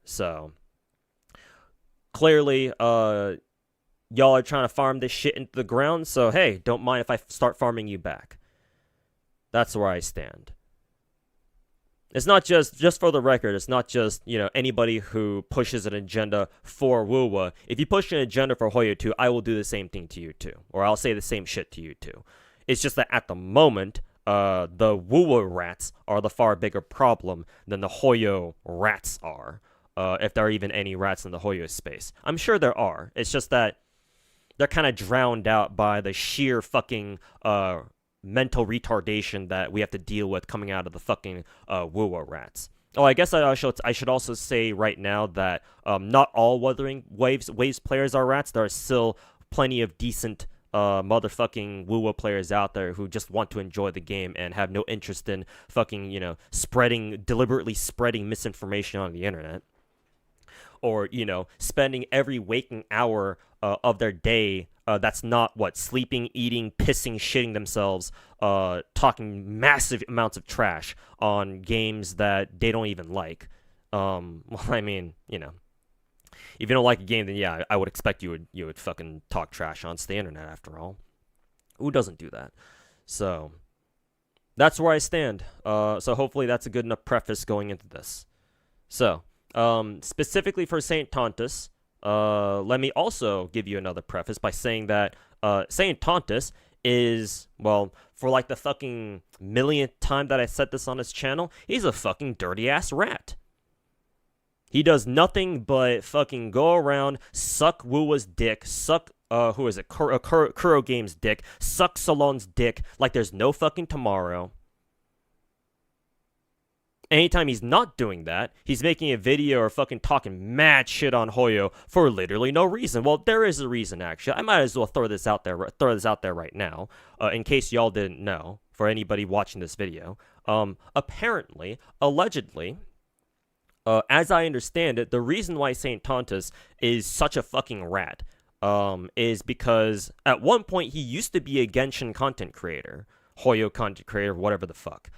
So clearly, y'all are trying to farm this shit into the ground. So hey, don't mind if I start farming you back. That's where I stand. It's not just for the record, it's not just, you know, anybody who pushes an agenda for Wuwa. If you push an agenda for Hoyo too, I will do the same thing to you too. Or I'll say the same shit to you too. It's just that at the moment, the Wuwa rats are the far bigger problem than the Hoyo rats are. If there are even any rats in the Hoyo space. I'm sure there are. It's just that they're kind of drowned out by the sheer fucking mental retardation that we have to deal with coming out of the fucking Wuwa rats. Oh, I guess I should also say right now that not all Wuthering Waves players are rats. There are still plenty of decent motherfucking Wuwa players out there who just want to enjoy the game and have no interest in fucking, you know, deliberately spreading misinformation on the internet. Or, you know, spending every waking hour of their day that's not sleeping, eating, pissing, shitting themselves, talking massive amounts of trash on games that they don't even like. Well, I mean, you know, if you don't like a game, then yeah, I would expect you would fucking talk trash on the internet after all. Who doesn't do that? So that's where I stand. So hopefully that's a good enough preface going into this. So specifically for Saint Tantis, let me also give you another preface by saying that Saint Tantis is, well, for like the fucking millionth time that I said this on his channel, he's a fucking dirty ass rat. He does nothing but fucking go around, suck Wuwa's dick, suck, who is it, Kuro Game's dick, suck Salon's dick like there's no fucking tomorrow. Anytime he's not doing that, he's making a video or fucking talking mad shit on Hoyo for literally no reason. Well, there is a reason, actually. I might as well throw this out there right now, in case y'all didn't know, for anybody watching this video. Apparently, allegedly, as I understand it, the reason why Saint Tantis is such a fucking rat is because at one point he used to be a Genshin content creator, Hoyo content creator, whatever the fuck.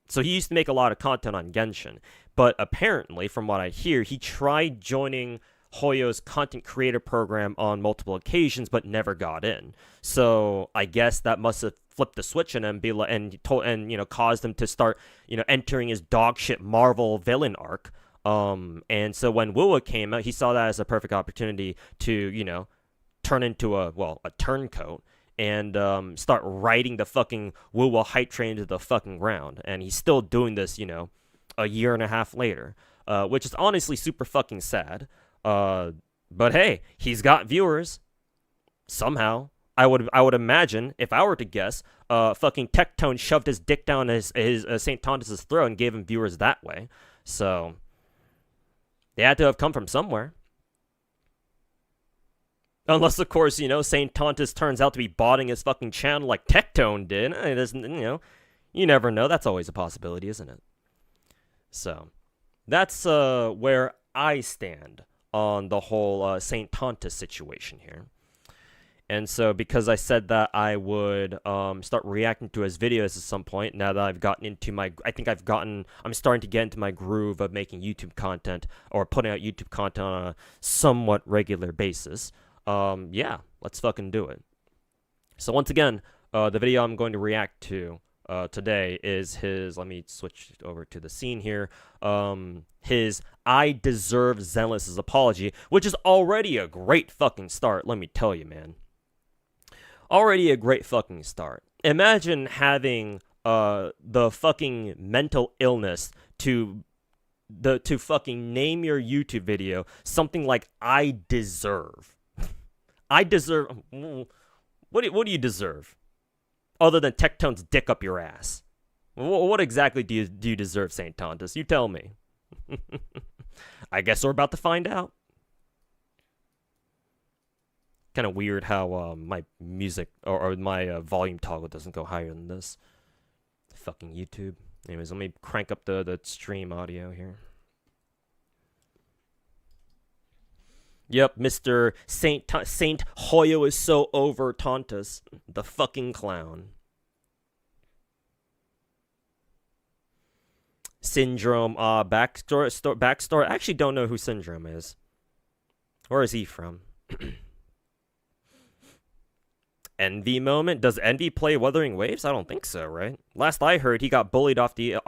So he used to make a lot of content on Genshin, but apparently, from what I hear, he tried joining Hoyo's content creator program on multiple occasions, but never got in. So I guess that must have flipped the switch in him, and you know, caused him to start, you know, entering his dogshit Marvel villain arc. And so when Wuwa came out, he saw that as a perfect opportunity to, you know, turn into a turncoat. And start riding the fucking Wuwa hype train to the fucking ground. And he's still doing this, you know, a year and a half later. Which is honestly super fucking sad. But hey, he's got viewers. Somehow. I would imagine, if I were to guess, fucking Tectone shoved his dick down his St. Tantis' throat and gave him viewers that way. So, they had to have come from somewhere. Unless, of course, you know, Saint Tantis turns out to be botting his fucking channel like Tectone did. It isn't, you know, you never know. That's always a possibility, isn't it? So, that's where I stand on the whole Saint Tantis situation here. And so, because I said that I would start reacting to his videos at some point, now that I've gotten into I'm starting to get into my groove of making YouTube content, or putting out YouTube content on a somewhat regular basis. Yeah, let's fucking do it. So once again, the video I'm going to react to today is his, let me switch over to the scene here, his I Deserve Zenless's apology, which is already a great fucking start, let me tell you, man. Already a great fucking start. Imagine having the fucking mental illness to fucking name your YouTube video something like I deserve. I deserve. What do you deserve, other than Tectone's dick up your ass? What exactly do you deserve, Saint Tantis? You tell me. I guess we're about to find out. Kind of weird how my music or my volume toggle doesn't go higher than this. Fucking YouTube. Anyways, let me crank up the stream audio here. Yep, Mr. Saint Hoyo is so over Tantis, the fucking clown. Syndrome, backstory. I actually don't know who Syndrome is. Where is he from? Envy moment? Does Envy play Wuthering Waves? I don't think so, right? Last I heard, he got bullied off the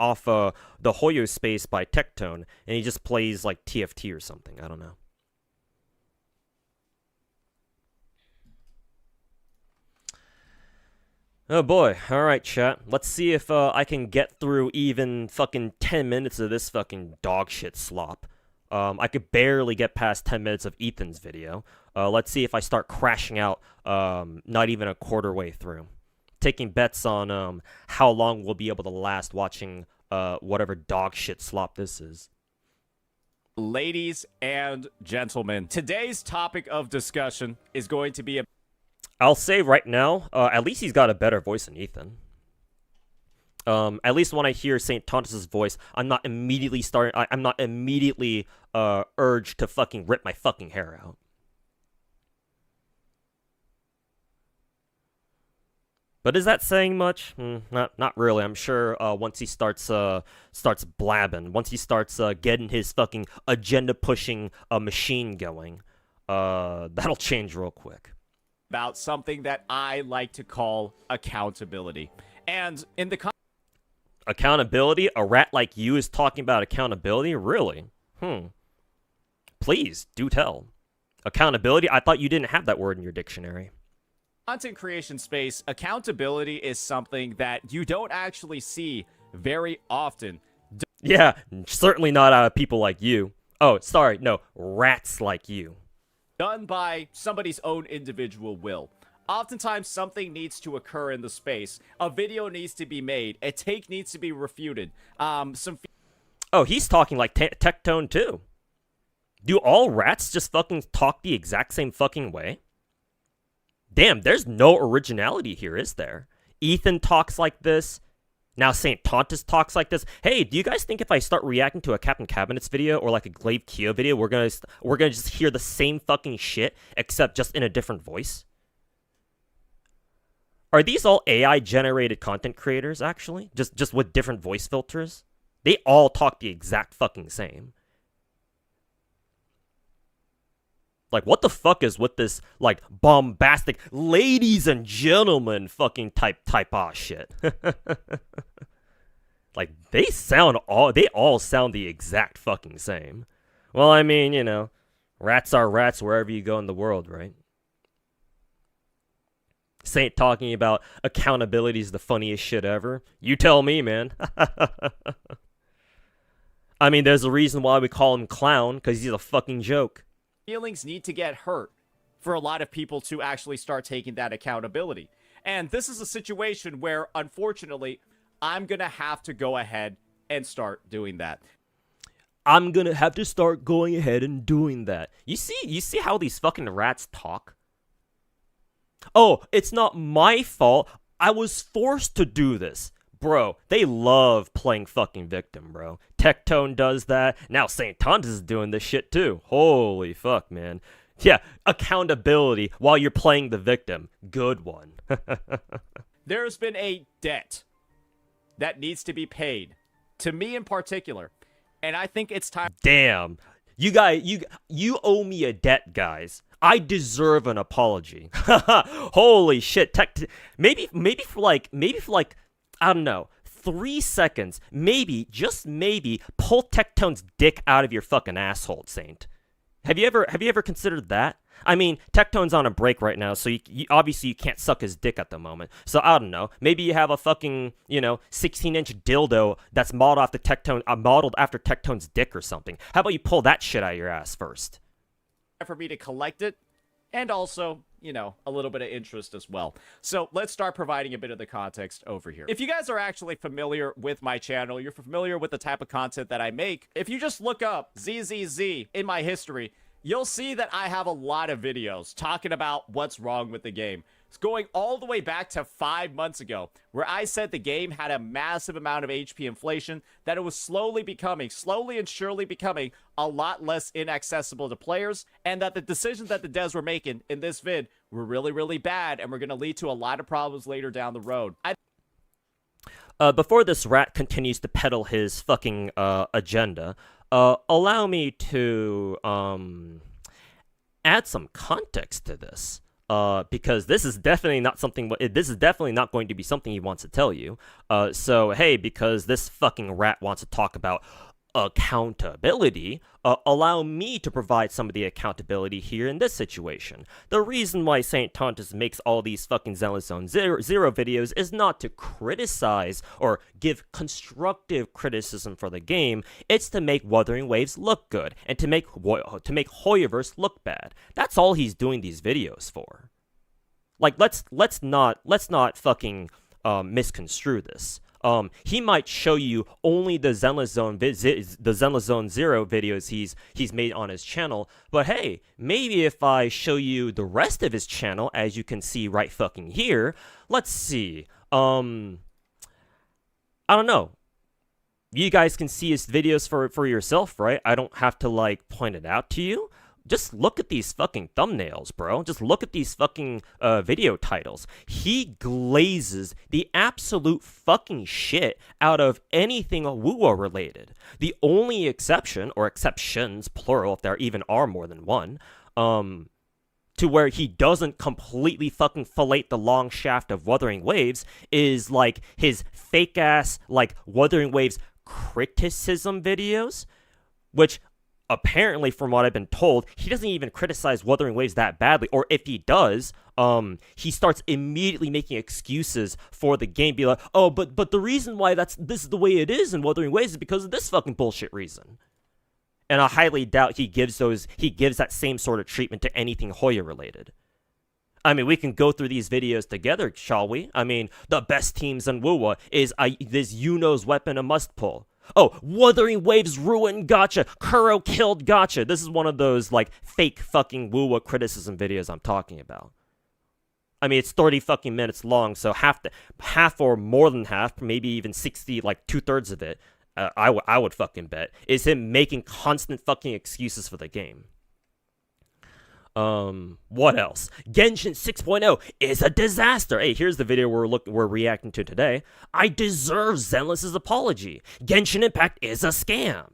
Hoyo space by Tectone, and he just plays like TFT or something. I don't know. Oh boy. Alright, chat. Let's see if I can get through even fucking 10 minutes of this fucking dog shit slop. I could barely get past 10 minutes of Ethan's video. Let's see if I start crashing out not even a quarter way through. Taking bets on how long we'll be able to last watching whatever dog shit slop this is. Ladies and gentlemen, today's topic of discussion is going to be I'll say right now, at least he's got a better voice than Ethan. At least when I hear St. Tantis' voice, I'm not immediately urged to fucking rip my fucking hair out. But is that saying much? Not really. I'm sure once he starts blabbing, once he starts getting his fucking agenda pushing machine going, that'll change real quick. About something that I like to call accountability. And in the accountability? A rat like you is talking about accountability? Really? Please, do tell. Accountability? I thought you didn't have that word in your dictionary. Content creation space, accountability is something that you don't actually see very often. Yeah, certainly not out of people like you. Oh, sorry, no, rats like you. Done by somebody's own individual will. Oftentimes, something needs to occur in the space. A video needs to be made. A take needs to be refuted. Oh, he's talking like Tectone too. Do all rats just fucking talk the exact same fucking way? Damn, there's no originality here, is there? Ethan talks like this. Now St. Tantis talks like this. Hey, do you guys think if I start reacting to a Captain Cabinets video or like a Glaive Kyo video, we're gonna just hear the same fucking shit except just in a different voice? Are these all AI generated content creators actually? Just with different voice filters? They all talk the exact fucking same. Like, what the fuck is with this, like, bombastic, ladies and gentlemen fucking type ass shit? Like, they all sound the exact fucking same. Well, I mean, you know, rats are rats wherever you go in the world, right? Saint talking about accountability is the funniest shit ever. You tell me, man. I mean, there's a reason why we call him Clown, because he's a fucking joke. Feelings need to get hurt for a lot of people to actually start taking that accountability. And this is a situation where, unfortunately, I'm going to have to go ahead and start doing that. I'm going to have to start going ahead and doing that. You see how these fucking rats talk? Oh, it's not my fault. I was forced to do this. Bro, they love playing fucking victim, bro. Tectone does that. Now St. Tantis is doing this shit too. Holy fuck, man. Yeah, accountability while you're playing the victim. Good one. There's been a debt that needs to be paid. To me in particular. And I think it's time. Damn. You owe me a debt, guys. I deserve an apology. Holy shit. Maybe for like I don't know, 3 seconds, maybe, just maybe, pull Tectone's dick out of your fucking asshole, Saint. Have you ever considered that? I mean, Tectone's on a break right now, so you obviously you can't suck his dick at the moment. So I don't know, maybe you have a fucking, 16-inch dildo that's modeled after Tectone's dick or something. How about you pull that shit out of your ass first? For me to collect it, and also, a little bit of interest as well. So let's start providing a bit of the context over here. If you guys are actually familiar with my channel, you're familiar with the type of content that I make, if you just look up ZZZ in my history, you'll see that I have a lot of videos talking about what's wrong with the game. It's going all the way back to 5 months ago, where I said the game had a massive amount of HP inflation, that it was slowly and surely becoming a lot less inaccessible to players, and that the decisions that the devs were making in this vid were really, really bad, and were going to lead to a lot of problems later down the road. Before this rat continues to peddle his fucking agenda, allow me to add some context to this. because this is definitely not something. This is definitely not going to be something he wants to tell you. So hey, because this fucking rat wants to talk about accountability, allow me to provide some of the accountability here in this situation. The reason why St. Tantis makes all these fucking Zenless Zone Zero videos is not to criticize or give constructive criticism for the game. It's to make Wuthering Waves look good and to make Hoyoverse look bad. That's all he's doing these videos for. Like, let's not fucking misconstrue this. He might show you only the Zenless Zone Zero videos he's made on his channel, but hey, maybe if I show you the rest of his channel, as you can see right fucking here, let's see. I don't know. You guys can see his videos for yourself, right? I don't have to like point it out to you. Just look at these fucking thumbnails, bro. Just look at these fucking video titles. He glazes the absolute fucking shit out of anything Wuwa related. The only exception, or exceptions, plural, if there even are more than one, to where he doesn't completely fucking fillet the long shaft of Wuthering Waves is like his fake ass, like, Wuthering Waves criticism videos, which apparently, from what I've been told, he doesn't even criticize Wuthering Waves that badly. Or if he does, he starts immediately making excuses for the game. Be like, oh, but the reason why this is the way it is in Wuthering Waves is because of this fucking bullshit reason. And I highly doubt he gives that same sort of treatment to anything Hoya related. I mean, we can go through these videos together, shall we? I mean, the best teams in WoWa is this Yuno's weapon a must pull. Oh, Wuthering Waves ruined Gacha. Kuro killed Gacha. This is one of those, like, fake fucking Wuwa criticism videos I'm talking about. I mean, it's 30 fucking minutes long, so half or more than half, maybe even 60, like 2/3 of it, I would fucking bet, is him making constant fucking excuses for the game. What else? Genshin 6.0 is a disaster. Hey, here's the video we're reacting to today. I deserve Zenless's apology. Genshin Impact is a scam.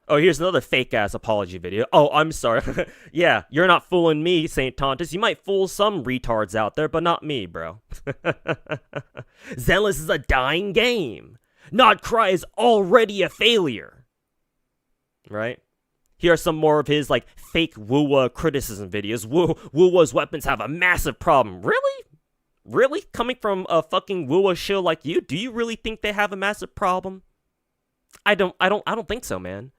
Oh, here's another fake-ass apology video. Oh, I'm sorry. Yeah, you're not fooling me, St. Tantis. You might fool some retards out there, but not me, bro. Zenless is a dying game. Nodcry is already a failure. Right? Here are some more of his, like, fake Wuwa criticism videos. Wuwa's weapons have a massive problem. Really? Really? Coming from a fucking Wuwa shill like you, do you really think they have a massive problem? I don't think so, man.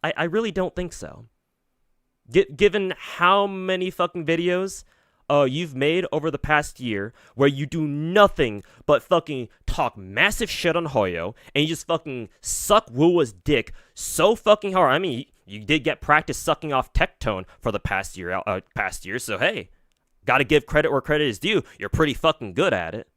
I really don't think so. Given how many fucking videos you've made over the past year where you do nothing but fucking talk massive shit on Hoyo and you just fucking suck Wuwa's dick so fucking hard. I mean, you did get practice sucking off Tectone for the past year, so hey, gotta give credit where credit is due. You're pretty fucking good at it.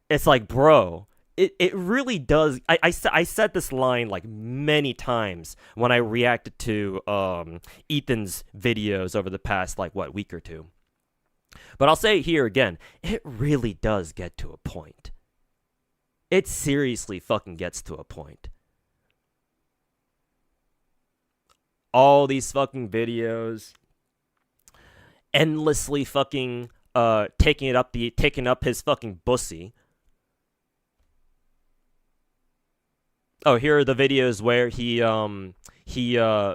It's like, bro, it really does. I said this line like many times when I reacted to Ethan's videos over the past, like, what, week or two. But I'll say it here again. It really does get to a point. It seriously fucking gets to a point. All these fucking videos, endlessly fucking taking up his fucking bussy. Oh, here are the videos where he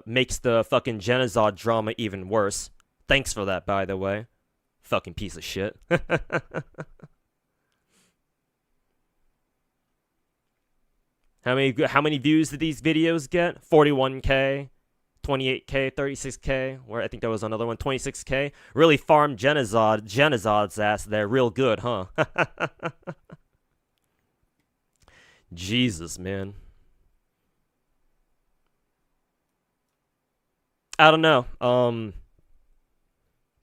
makes the fucking Genozod drama even worse. Thanks for that, by the way. Fucking piece of shit. How many views did these videos get? 41k, 28k, 36k. Where I think there was another one, 26k. Really farmed Genozod's ass there, real good, huh? Jesus, man. I don't know.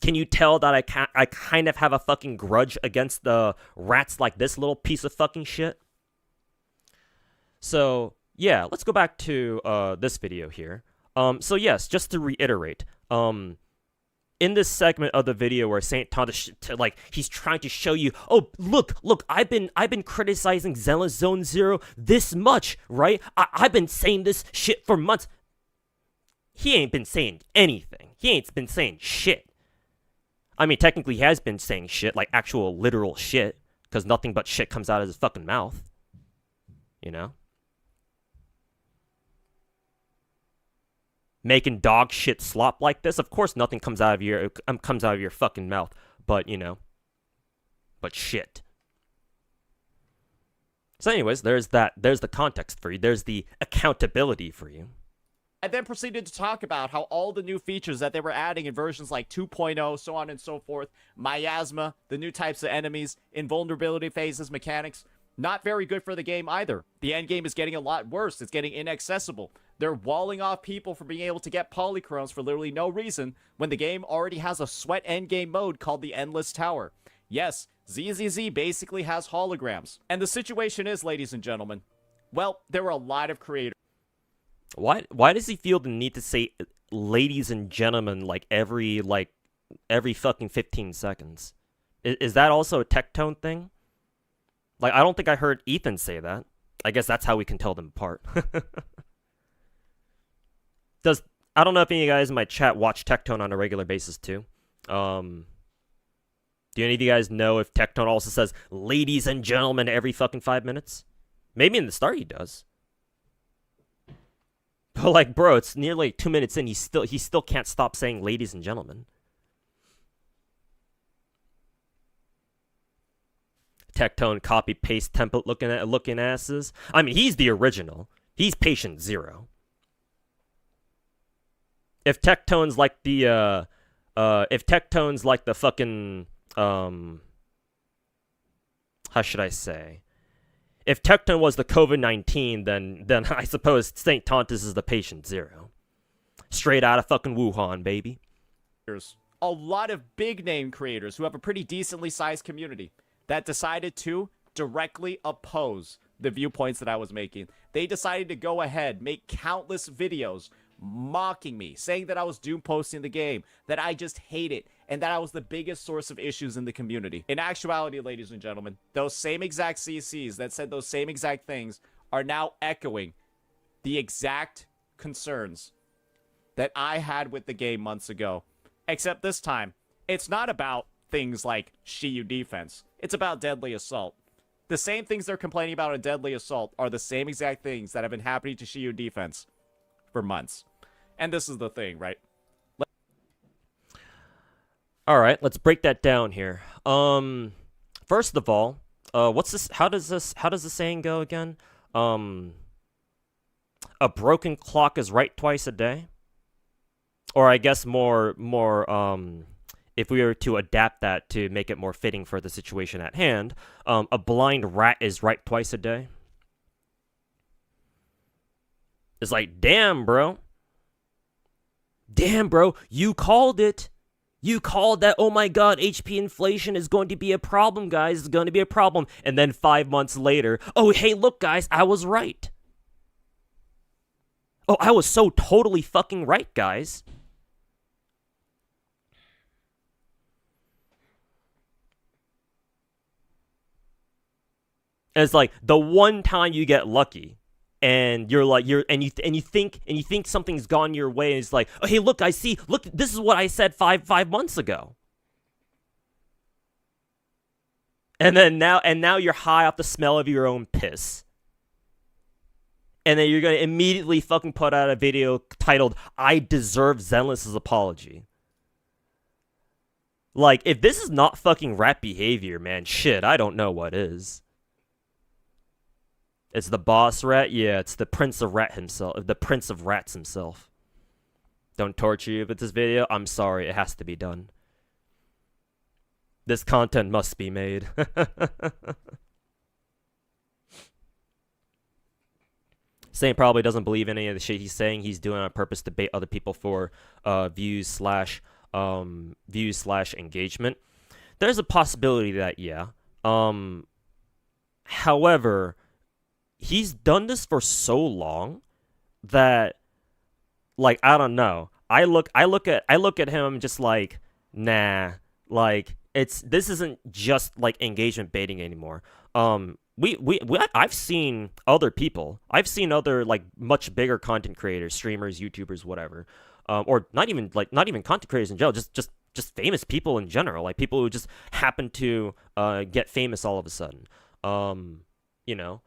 Can you tell that I kind of have a fucking grudge against the rats like this little piece of fucking shit? So, yeah, let's go back to this video here. So yes, just to reiterate, in this segment of the video where St. Tantis, like, he's trying to show you, oh, look, I've been criticizing Zenless Zone Zero this much, right? I've been saying this shit for months. he ain't been saying anything. He ain't been saying shit. I mean, technically he has been saying shit, like actual literal shit, because nothing but shit comes out of his fucking mouth. You know? Making dog shit slop like this, of course nothing comes out of your fucking mouth, but you know, but shit. So anyways, there's the context for you, there's the accountability for you. I then proceeded to talk about how all the new features that they were adding in versions like 2.0, so on and so forth, miasma, the new types of enemies, invulnerability phases, mechanics, not very good for the game either. The end game is getting a lot worse. It's getting inaccessible. They're walling off people from being able to get polychromes for literally no reason when the game already has a sweat endgame mode called the Endless Tower. Yes, ZZZ basically has holograms. And the situation is, ladies and gentlemen, well, there were a lot of creators. Why does he feel the need to say ladies and gentlemen like every fucking 15 seconds? Is that also a Tectone thing? Like, I don't think I heard Ethan say that. I guess that's how we can tell them apart. I don't know if any of you guys in my chat watch Tectone on a regular basis too. Do any of you guys know if Tectone also says ladies and gentlemen every fucking 5 minutes? Maybe in the start he does. But like, bro, it's nearly 2 minutes in, he still can't stop saying ladies and gentlemen. Tectone copy paste template looking asses. I mean, he's the original. He's patient zero. If Tectone's like the fucking how should I say? If Tectone was the COVID-19, then I suppose St. Tantis is the patient zero. Straight out of fucking Wuhan, baby. There's a lot of big name creators who have a pretty decently sized community that decided to directly oppose the viewpoints that I was making. They decided to go ahead, make countless videos mocking me, saying that I was doom posting the game, that I just hate it, and that I was the biggest source of issues in the community. In actuality, ladies and gentlemen, those same exact CCs that said those same exact things are now echoing the exact concerns that I had with the game months ago. Except this time, it's not about things like Shiyu defense. It's about deadly assault. The same things they're complaining about in deadly assault are the same exact things that have been happening to Shiyu defense for months. And this is the thing, right? All right, let's break that down here. First of all, what's this? How does the saying go again? A broken clock is right twice a day. Or I guess more if we were to adapt that to make it more fitting for the situation at hand, a blind rat is right twice a day. It's like, damn, bro. Damn, bro, you called it. You called that, oh my god, HP inflation is going to be a problem, guys. It's going to be a problem. And then 5 months later, oh, hey, look, guys, I was right. Oh, I was so totally fucking right, guys. And it's like the one time you get lucky, and you think something's gone your way, and it's like, oh, hey, look, look, this is what I said five months ago. And now you're high off the smell of your own piss. And then you're gonna immediately fucking put out a video titled, I deserve Zenless's apology. Like, if this is not fucking rat behavior, man, shit, I don't know what is. It's the boss rat? Yeah, it's the Prince of Rat himself. The Prince of Rats himself. Don't torture you with this video. I'm sorry, it has to be done. This content must be made. Saint probably doesn't believe any of the shit he's saying. He's doing it on purpose to bait other people for views slash engagement. There's a possibility that, yeah. However, he's done this for so long that, like, I don't know. I look at him just like, nah, like, this isn't just like engagement baiting anymore. I've seen other people. I've seen other, like, much bigger content creators, streamers, YouTubers, whatever, or not even content creators in general, just famous people in general, like people who just happen to get famous all of a sudden. You know,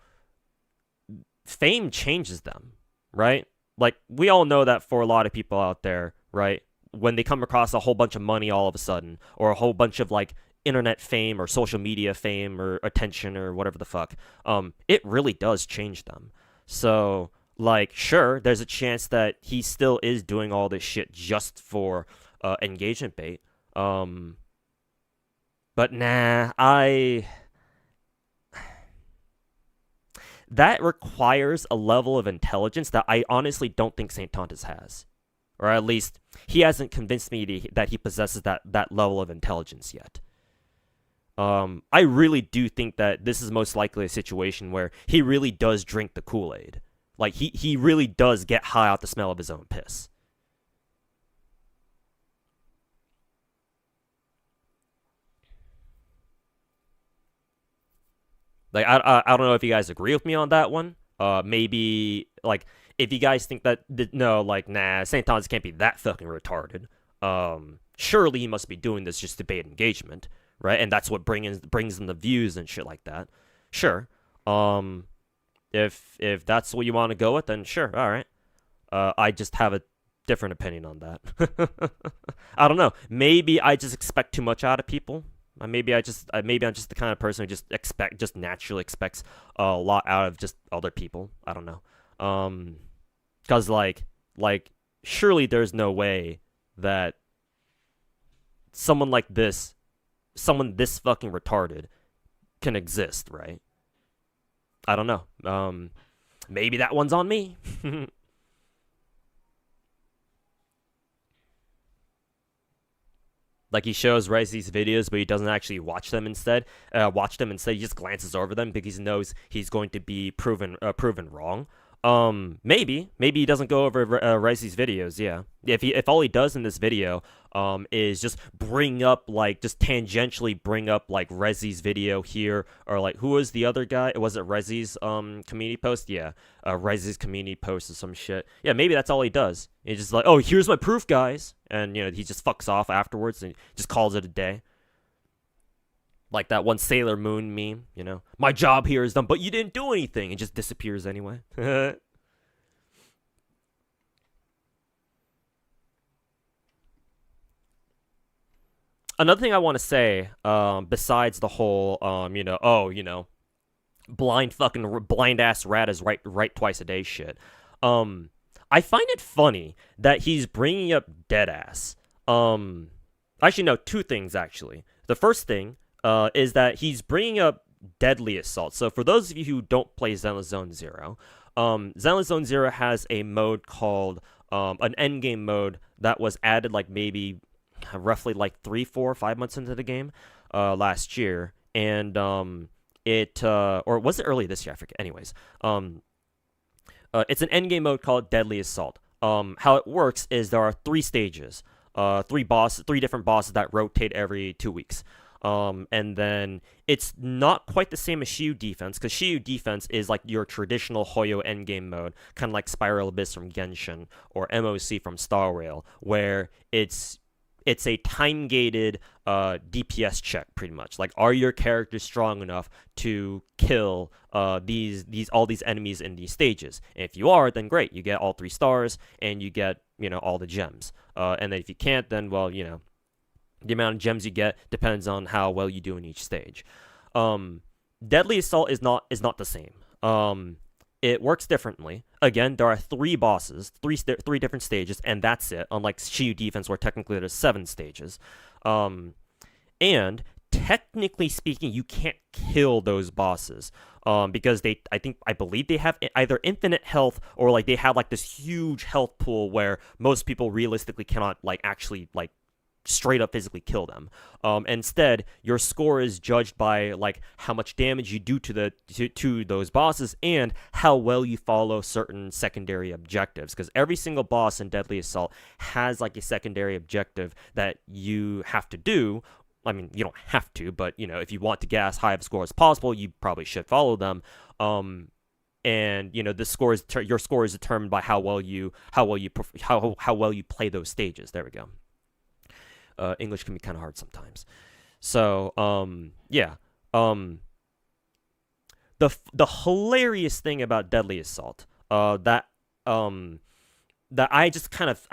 fame changes them, right? Like, we all know that for a lot of people out there, right? When they come across a whole bunch of money all of a sudden, or a whole bunch of, like, internet fame or social media fame or attention or whatever the fuck, it really does change them. So, like, sure, there's a chance that he still is doing all this shit just for engagement bait. But nah, that requires a level of intelligence that I honestly don't think St. Tantis has. Or at least, he hasn't convinced me that he possesses that level of intelligence yet. I really do think that this is most likely a situation where he really does drink the Kool-Aid. Like, he really does get high off the smell of his own piss. Like, I don't know if you guys agree with me on that one. Maybe, like, if you guys think that, no, like, nah, St. Thomas can't be that fucking retarded. Surely he must be doing this just to bait engagement, right? And that's what brings in the views and shit like that. Sure. If that's what you want to go with, then sure, all right. I just have a different opinion on that. I don't know. Maybe I just expect too much out of people. Maybe I'm just the kind of person who just naturally expects a lot out of just other people. I don't know. Cause like surely there's no way that someone this fucking retarded can exist, right? I don't know. Maybe that one's on me. Like, he shows Rice these videos, but he doesn't actually watch them instead. He just glances over them because he knows he's going to be proven wrong. Maybe he doesn't go over Rice's videos. Yeah, if all he does in this video is just tangentially bring up like Rezi's video here, or like, who was the other guy? Was it Rezi's community post? Yeah, Rezi's community post or some shit. Yeah, maybe that's all he does. He's just like, oh, here's my proof, guys, and he just fucks off afterwards and just calls it a day. Like that one Sailor Moon meme, my job here is done, but you didn't do anything. It just disappears anyway. Another thing I want to say, besides the whole, blind ass rat is right twice a day shit. I find it funny that he's bringing up Deadass. Actually, no, two things actually. The first thing is that he's bringing up Deadly Assault. So for those of you who don't play Zenless Zone Zero, Zenless Zone Zero has a mode called an endgame mode that was added like maybe roughly like 3, 4, 5 months into the game last year, and or was it early this year? I forget. Anyways, it's an endgame mode called Deadly Assault. How it works is there are 3 stages, 3 different bosses that rotate every 2 weeks. And then it's not quite the same as Shiyu Defense, because Shiyu Defense is like your traditional Hoyo endgame mode, kind of like Spiral Abyss from Genshin or MOC from Star Rail, where it's a time-gated DPS check, pretty much. Like, are your characters strong enough to kill all these enemies in these stages? And if you are, then great, you get all 3 stars and you get all the gems. And then if you can't, then well, the amount of gems you get depends on how well you do in each stage. Deadly Assault is not the same. It works differently. Again, there are 3 bosses, 3 different stages, and that's it. Unlike Shiyu Defense, where technically there's 7 stages. And technically speaking, you can't kill those bosses. Because I believe they have either infinite health, or like they have like this huge health pool where most people realistically cannot like actually like straight up physically kill them. Instead, your score is judged by like how much damage you do to those bosses and how well you follow certain secondary objectives. Because every single boss in Deadly Assault has like a secondary objective that you have to do. I mean, you don't have to, but if you want to get as high of a score as possible, you probably should follow them. and the score is your score is determined by how well you play those stages. There we go. English can be kind of hard sometimes. So yeah. The hilarious thing about Deadly Assault, that I just kind of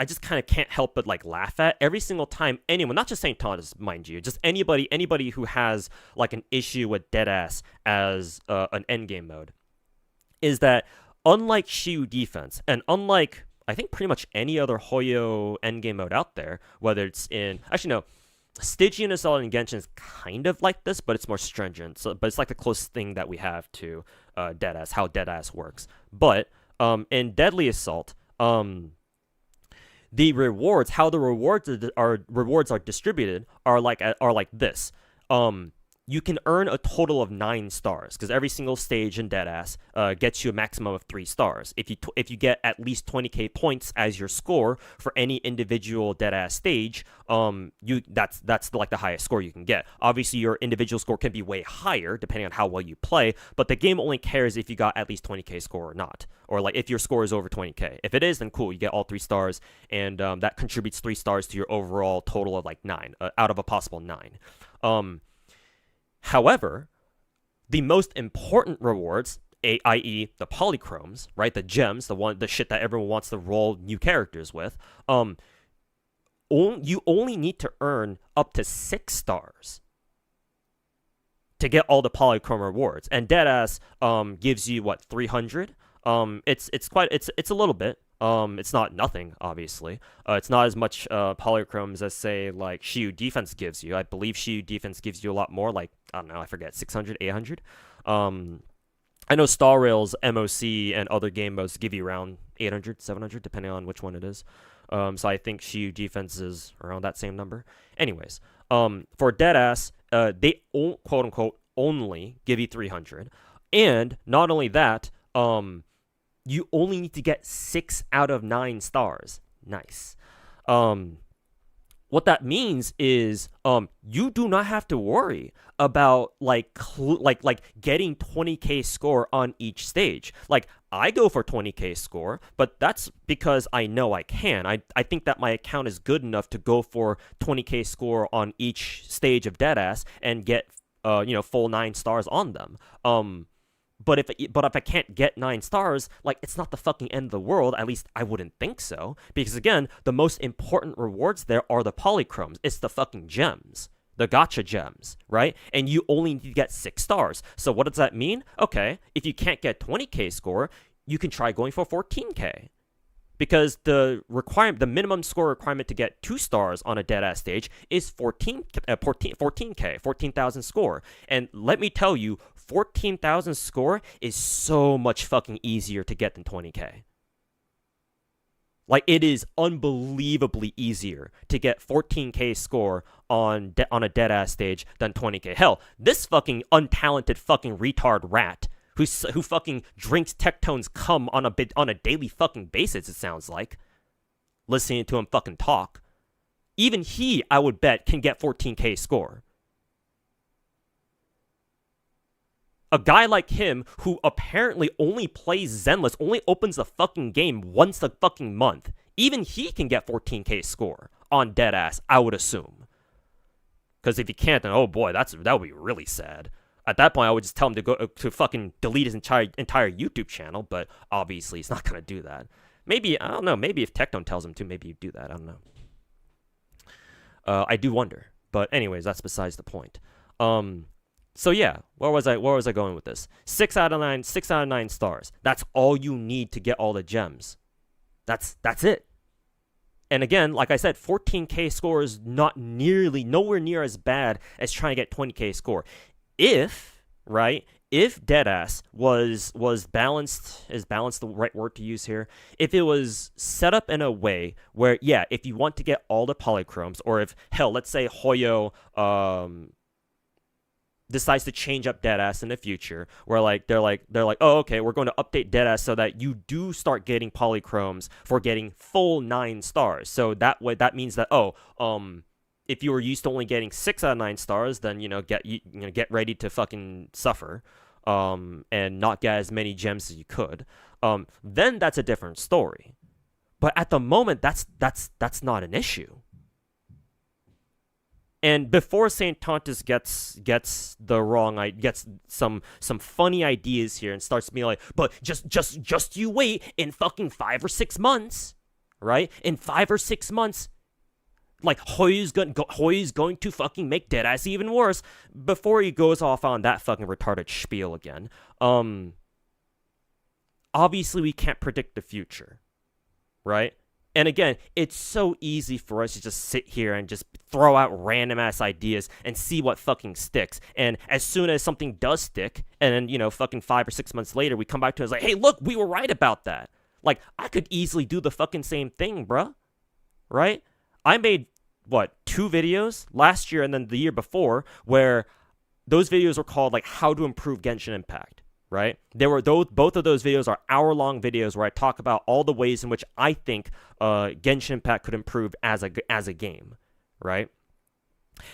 can't help but like laugh at every single time anyone, not just Saint Tantis, mind you, just anybody who has like an issue with Deadass as an endgame mode, is that unlike Shiu defense and unlike I think pretty much any other Hoyo endgame mode out there, whether it's in actually no. Stygian Assault in Genshin is kind of like this, but it's more stringent. So, but it's like the closest thing that we have to Deadass, how Deadass works. But in Deadly Assault, the rewards, how the rewards are distributed, are like this. You can earn a total of 9 stars because every single stage in Deadass gets you a maximum of 3 stars. If you get at least 20k points as your score for any individual Deadass stage, that's like the highest score you can get. Obviously, your individual score can be way higher depending on how well you play, but the game only cares if you got at least 20k score or not, or like if your score is over 20k. If it is, then cool, you get all 3 stars, and that contributes 3 stars to your overall total of like 9 out of a possible 9. However, the most important rewards, i.e. the polychromes, right, the gems, the shit that everyone wants to roll new characters with, you only need to earn up to 6 stars to get all the polychrome rewards. And Deadass gives you what, 300? It's a little bit. It's not nothing, obviously. It's not as much polychromes as, say, like Shiu defense gives you. I believe Shiu defense gives you a lot more, like, I don't know, I forget, 600, 800? I know Star Rail's MOC and other game modes give you around 800, 700, depending on which one it is. So I think Shiu defense is around that same number. Anyways, for Deadass, they quote-unquote only give you 300. And not only that, you only need to get 6 out of 9 stars. Nice. What that means is you do not have to worry about like getting 20k score on each stage. Like, I go for 20k score, but that's because I know I can. I think that my account is good enough to go for 20k score on each stage of Deadass and get full 9 stars on them. But if I can't get 9 stars, like, it's not the fucking end of the world. At least I wouldn't think so. Because again, the most important rewards there are the polychromes. It's the fucking gems. The gacha gems, right? And you only need to get 6 stars. So what does that mean? Okay, if you can't get 20k score, you can try going for 14k. Because the minimum score requirement to get 2 stars on a Deadass stage is 14k, 14,000 score. And let me tell you, 14,000 score is so much fucking easier to get than 20k. Like, it is unbelievably easier to get 14k score on a Deadass stage than 20k. Hell, this fucking untalented fucking retard rat who fucking drinks Tectone's cum on a daily fucking basis, it sounds like, listening to him fucking talk. Even he, I would bet, can get 14k score. A guy like him, who apparently only plays Zenless, only opens the fucking game once a fucking month, even he can get 14k score on Deadass, I would assume. Because if he can't, then oh boy, that would be really sad. At that point, I would just tell him to go to fucking delete his entire YouTube channel, but obviously he's not gonna do that. Maybe, I don't know, maybe if Tectone tells him to, maybe he'd do that, I don't know. I do wonder. But anyways, that's besides the point. So yeah, where was I going with this? 6 out of 9 stars. That's all you need to get all the gems. That's it. And again, like I said, 14k score is nowhere near as bad as trying to get 20k score. If Deadass was balanced, is balanced the right word to use here? If it was set up in a way where, yeah, if you want to get all the polychromes, or if, hell, let's say Hoyo decides to change up Deadass in the future, where they're like, oh, okay, we're going to update Deadass so that you do start getting polychromes for getting full 9 stars. So that means that, if you were used to only getting 6 out of 9 stars, then get ready to fucking suffer. and not get as many gems as you could, then that's a different story. But at the moment, that's not an issue. And before Saint Tantis gets some funny ideas here and starts being like, but just you wait, in fucking 5 or 6 months, right? In 5 or 6 months, like Hoyu's going to fucking make Deadass even worse. Before he goes off on that fucking retarded spiel again, obviously we can't predict the future, right? And again, it's so easy for us to just sit here and just throw out random ass ideas and see what fucking sticks. And as soon as something does stick, and then, you know, fucking 5 or 6 months later, we come back to it and it's like, hey, look, we were right about that. Like, I could easily do the fucking same thing, bruh. Right? I made, 2 videos last year and then the year before, where those videos were called, like, How to Improve Genshin Impact. Right? Both of those videos are hour-long videos where I talk about all the ways in which I think Genshin Impact could improve as a game, right?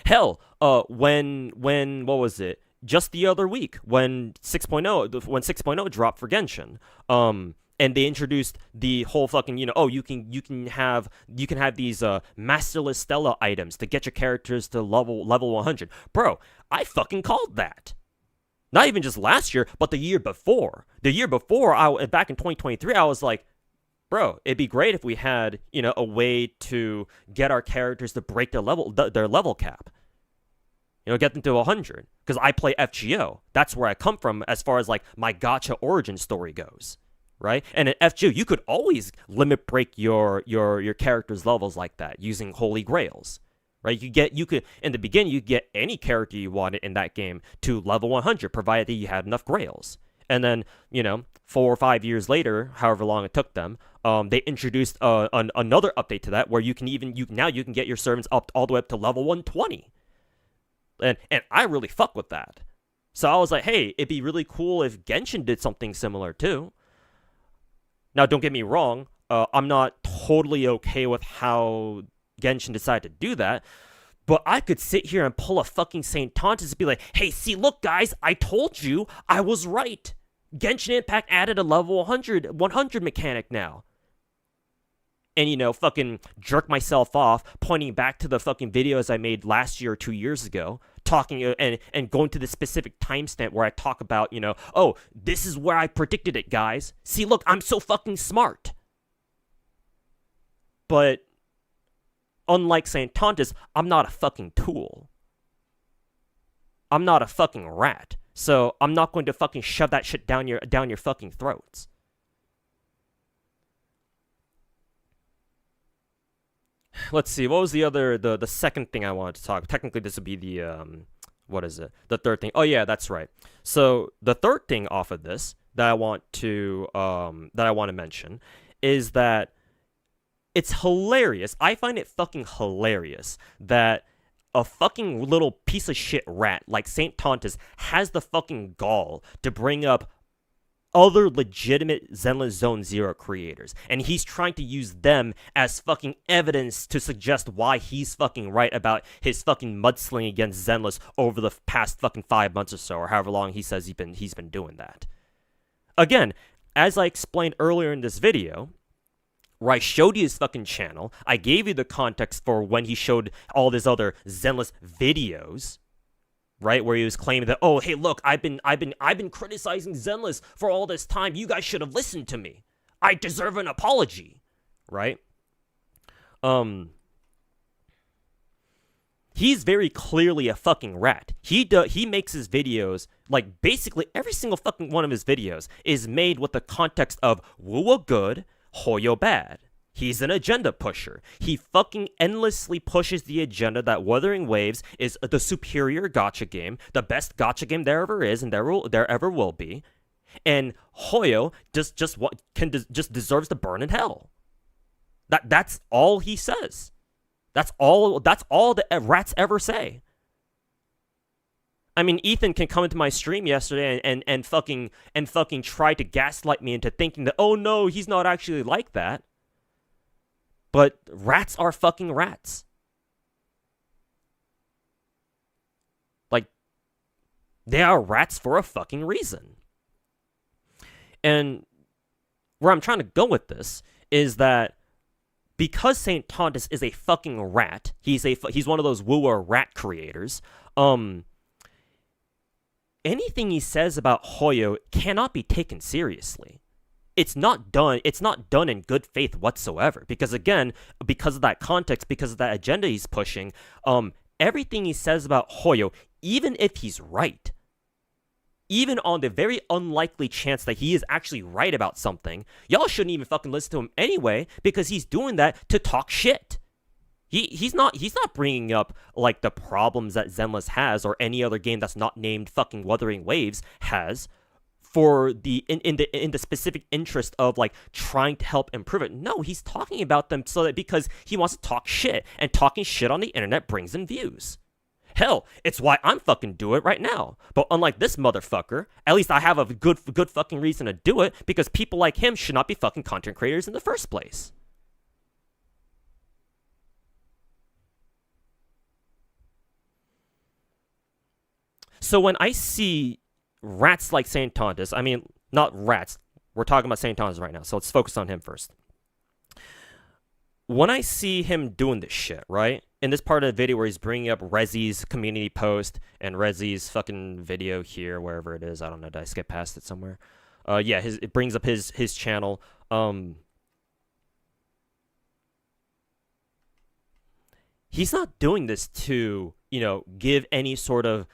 Hell, when what was it? Just the other week when 6.0 dropped for Genshin, and they introduced the whole fucking, you know, you can have these masterless Stella items to get your characters to level 100. Bro, I fucking called that. Not even just last year, but the year before. The year before, back in 2023, I was like, bro, it'd be great if we had, you know, a way to get our characters to break their level cap. You know, get them to 100. Because I play FGO. That's where I come from as far as, like, my gacha origin story goes. Right? And in FGO, you could always limit break your character's levels like that using holy grails. Right, you could in the beginning you get any character you wanted in that game to level 100, provided that you had enough grails. And then, you know, 4 or 5 years later, however long it took them, they introduced another update to that where you can get your servants up all the way up to level 120. And I really fuck with that. So I was like, hey, it'd be really cool if Genshin did something similar too. Now, don't get me wrong, I'm not totally okay with how Genshin decided to do that, but I could sit here and pull a fucking Saint Tantis and be like, hey, see, look, guys, I told you I was right. Genshin Impact added a level 100 mechanic now. And, you know, fucking jerk myself off, pointing back to the fucking videos I made last year or 2 years ago, talking and going to the specific timestamp where I talk about, you know, oh, this is where I predicted it, guys. See, look, I'm so fucking smart. But unlike Saint Tantis, I'm not a fucking tool. I'm not a fucking rat. So I'm not going to fucking shove that shit down your fucking throats. Let's see, what was the second thing I wanted to talk? Technically, this would be the, what is it? The third thing. Oh yeah, that's right. So the third thing off of this that I want to mention is that it's hilarious. I find it fucking hilarious that a fucking little piece of shit rat like Saint Tantis has the fucking gall to bring up other legitimate Zenless Zone Zero creators, and he's trying to use them as fucking evidence to suggest why he's fucking right about his fucking mudslinging against Zenless over the past fucking 5 months or so, or however long he says he's been doing that. Again, as I explained earlier in this video, where I showed you his fucking channel, I gave you the context for when he showed all these other Zenless videos, right, where he was claiming that, oh, hey, look, I've been criticizing Zenless for all this time. You guys should have listened to me. I deserve an apology, right? He's very clearly a fucking rat. He makes his videos, like, basically every single fucking one of his videos is made with the context of Wuwa good, Hoyo bad. He's an agenda pusher. He fucking endlessly pushes the agenda that Wuthering Waves is the superior gacha game, the best gacha game there ever is and there ever will be, and Hoyo just deserves to burn in hell. That's all he says. That's all the rats ever say. I mean, Ethan can come into my stream yesterday and fucking try to gaslight me into thinking that, oh no, he's not actually like that. But rats are fucking rats. Like, They are rats for a fucking reason. And where I'm trying to go with this is that because Saint Tantis is a fucking rat, he's one of those wooer rat creators. Anything he says about Hoyo cannot be taken seriously. It's not done in good faith whatsoever. Because again, because of that context, because of that agenda he's pushing, everything he says about Hoyo, even if he's right, even on the very unlikely chance that he is actually right about something, y'all shouldn't even fucking listen to him anyway, because he's doing that to talk shit. He's not bringing up like the problems that Zenless has or any other game that's not named fucking Wuthering Waves has for the in the specific interest of like trying to help improve it. No, he's talking about them so that because he wants to talk shit, and talking shit on the internet brings in views. Hell, it's why I'm fucking doing it right now. But unlike this motherfucker, at least I have a good fucking reason to do it, because people like him should not be fucking content creators in the first place. So when I see rats like Saint Tantis, I mean, not rats, we're talking about Saint Tantis right now, so let's focus on him first. When I see him doing this shit, right? In this part of the video where he's bringing up Rezi's community post and Rezi's fucking video here, wherever it is, I don't know, did I skip past it somewhere? Yeah, it brings up his channel. He's not doing this to, give any sort of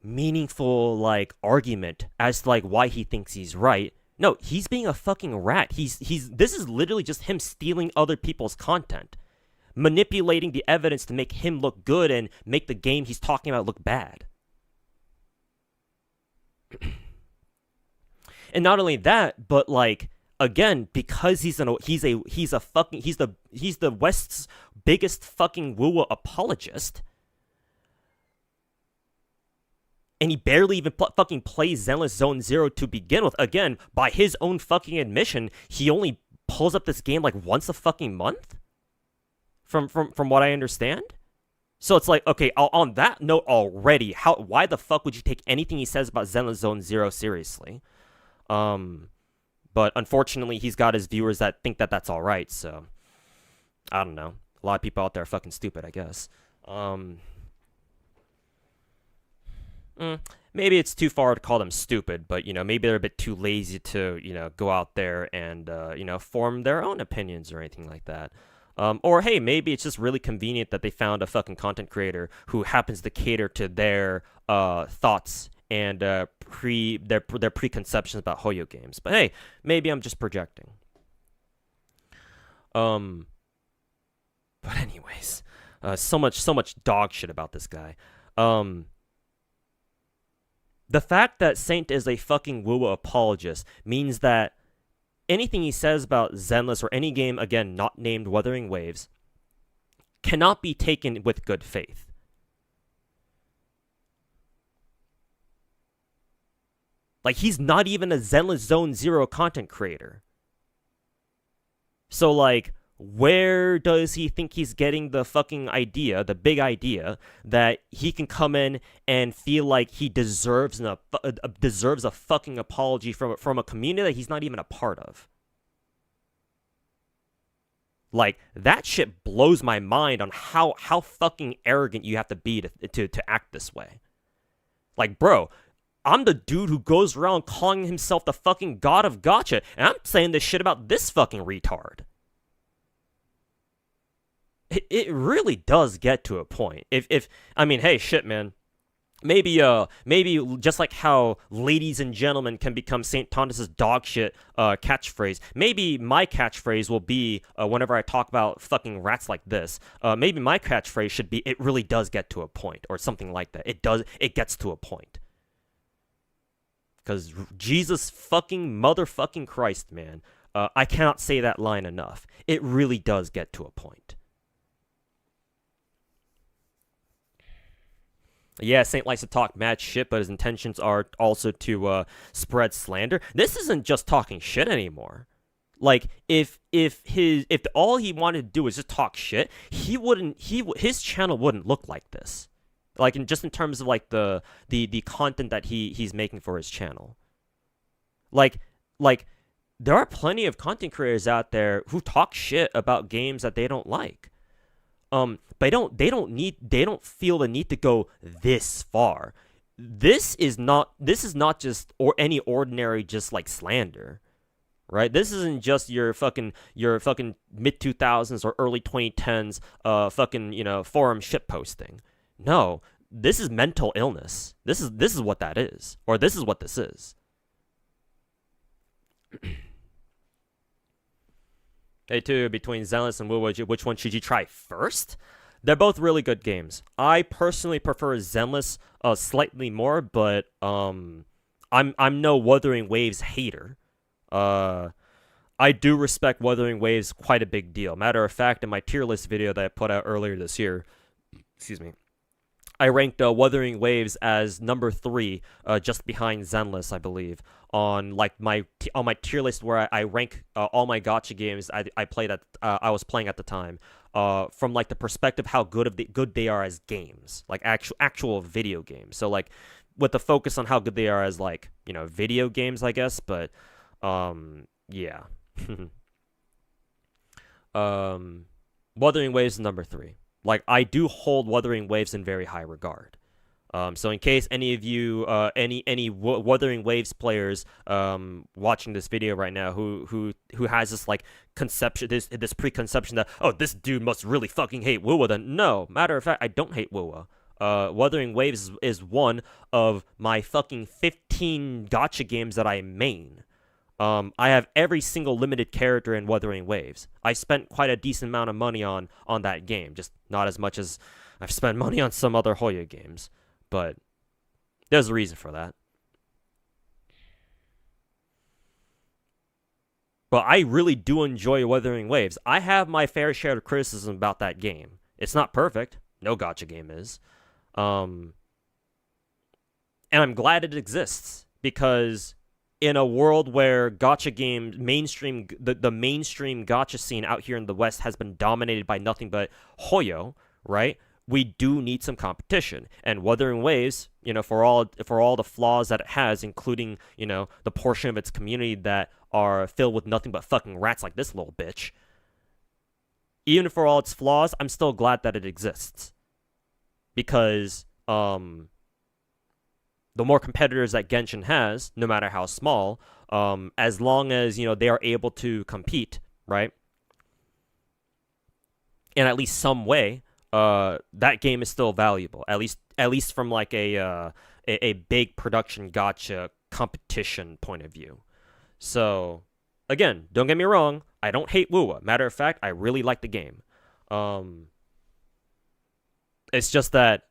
meaningful, like, argument as to, like, why he thinks he's right. No, he's being a fucking rat. This is literally just him stealing other people's content, manipulating the evidence to make him look good and make the game he's talking about look bad. And not only that, but like again, because he's the West's biggest fucking woo apologist, and he barely even fucking plays Zenless Zone Zero to begin with. Again, by his own fucking admission, he only pulls up this game like once a fucking month, from what I understand. So it's like, okay, on that note already, why the fuck would you take anything he says about Zenless Zone Zero seriously? But unfortunately, he's got his viewers that think that that's all right. So I don't know. A lot of people out there are fucking stupid, I guess. Maybe it's too far to call them stupid, but, maybe they're a bit too lazy to, go out there and, form their own opinions or anything like that. Or, hey, maybe it's just really convenient that they found a fucking content creator who happens to cater to their thoughts and their preconceptions about Hoyo games. But, hey, maybe I'm just projecting. But anyways, so much dog shit about this guy. The fact that Saint is a fucking woo apologist means that anything he says about Zenless or any game, again, not named Wuthering Waves, cannot be taken with good faith. Like, he's not even a Zenless Zone Zero content creator. So, like, where does he think he's getting the fucking idea, the big idea, that he can come in and feel like he deserves a fucking apology from a community that he's not even a part of? Like, that shit blows my mind on how fucking arrogant you have to be to act this way. Like, bro, I'm the dude who goes around calling himself the fucking god of gacha, and I'm saying this shit about this fucking retard. It really does get to a point. I mean, hey, shit, man. Maybe just like how ladies and gentlemen can become Saint Tantis' dog shit catchphrase, maybe my catchphrase will be, whenever I talk about fucking rats like this, maybe my catchphrase should be, it really does get to a point, or something like that. It gets to a point. Because Jesus fucking motherfucking Christ, man. I cannot say that line enough. It really does get to a point. Yeah, Saint likes to talk mad shit, but his intentions are also to spread slander. This isn't just talking shit anymore. Like, if all he wanted to do was just talk shit, his channel wouldn't look like this. Like in terms of like the content that he's making for his channel. Like there are plenty of content creators out there who talk shit about games that they don't like. But they don't feel the need to go this far. This is not just any ordinary just like slander. Right? This isn't just your fucking mid 2000s or early 2010s forum shit posting. No, this is mental illness. This is what that is, or this is what this is. Hey, too, between Zenless and WoW, which one should you try first? They're both really good games. I personally prefer Zenless slightly more, but I'm no Wuthering Waves hater. I do respect Wuthering Waves quite a big deal. Matter of fact, in my tier list video that I put out earlier this year, excuse me, I ranked Wuthering Waves as number 3, just behind Zenless, I believe, on like my tier list where I rank all my gacha games I was playing at the time, from like the perspective how good they are as games, like actual video games. So like with the focus on how good they are as like video games, I guess, but yeah. Wuthering Waves is number 3. Like, I do hold Wuthering Waves in very high regard. So in case any of you, any Wuthering Waves players watching this video right now who has this like conception, this preconception that, oh, this dude must really fucking hate WoW, then no. Matter of fact, I don't hate WoW. Wuthering Waves is one of my fucking 15 gacha games that I main. I have every single limited character in Wuthering Waves. I spent quite a decent amount of money on that game, just not as much as I've spent money on some other Hoyo games. But there's a reason for that. But I really do enjoy Wuthering Waves. I have my fair share of criticism about that game. It's not perfect. No gacha game is. And I'm glad it exists, because in a world where gacha games, the mainstream gacha scene out here in the West has been dominated by nothing but Hoyo, right? We do need some competition. And Wuthering Waves, for all the flaws that it has, including, the portion of its community that are filled with nothing but fucking rats like this little bitch, even for all its flaws, I'm still glad that it exists. Because, the more competitors that Genshin has, no matter how small, as long as, they are able to compete, right? In at least some way, that game is still valuable. At least from like a big production gacha competition point of view. So, again, don't get me wrong, I don't hate WoW. Matter of fact, I really like the game. It's just that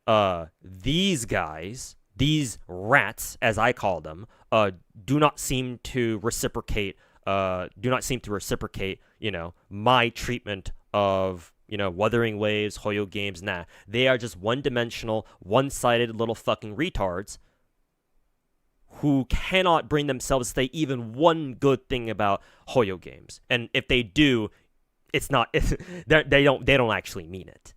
these guys, these rats, as I call them, do not seem to reciprocate. My treatment of Wuthering Waves, Hoyo games. Nah, they are just one-dimensional, one-sided little fucking retards who cannot bring themselves to say even one good thing about Hoyo games. And if they do, it's not. They don't actually mean it.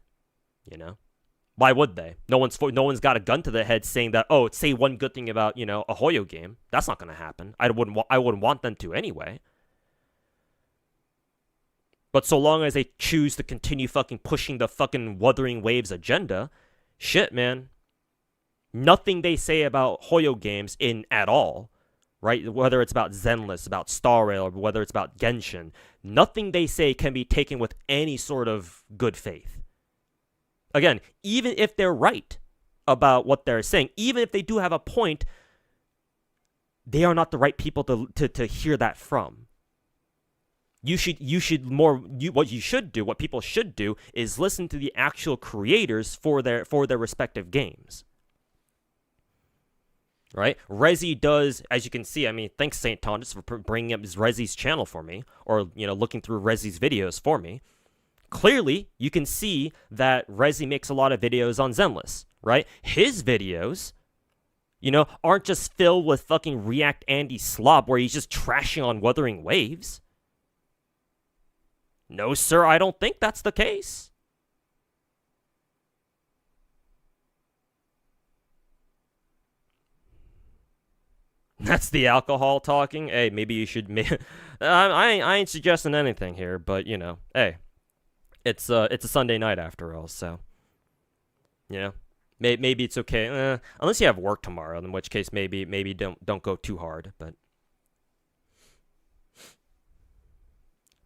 Why would they? No one's got a gun to their head saying that, oh, say one good thing about, a Hoyo game. That's not going to happen. I wouldn't want them to anyway. But so long as they choose to continue fucking pushing the fucking Wuthering Waves agenda, shit, man. Nothing they say about Hoyo games at all, right? Whether it's about Zenless, about Star Rail, or whether it's about Genshin, nothing they say can be taken with any sort of good faith. Again, even if they're right about what they're saying, even if they do have a point, they are not the right people to hear that from. What people should do is listen to the actual creators for their respective games. Right? Rezi does, as you can see, I mean, thanks St. Tantis for bringing up Rezi's channel for me, or, looking through Rezi's videos for me. Clearly, you can see that Rezi makes a lot of videos on Zenless, right? His videos, aren't just filled with fucking React Andy slop where he's just trashing on Wuthering Waves. No, sir, I don't think that's the case. That's the alcohol talking. Hey, maybe you should. I ain't suggesting anything here, but you know, hey, it's a Sunday night after all, so you know, maybe it's okay. Unless you have work tomorrow, in which case maybe don't go too hard.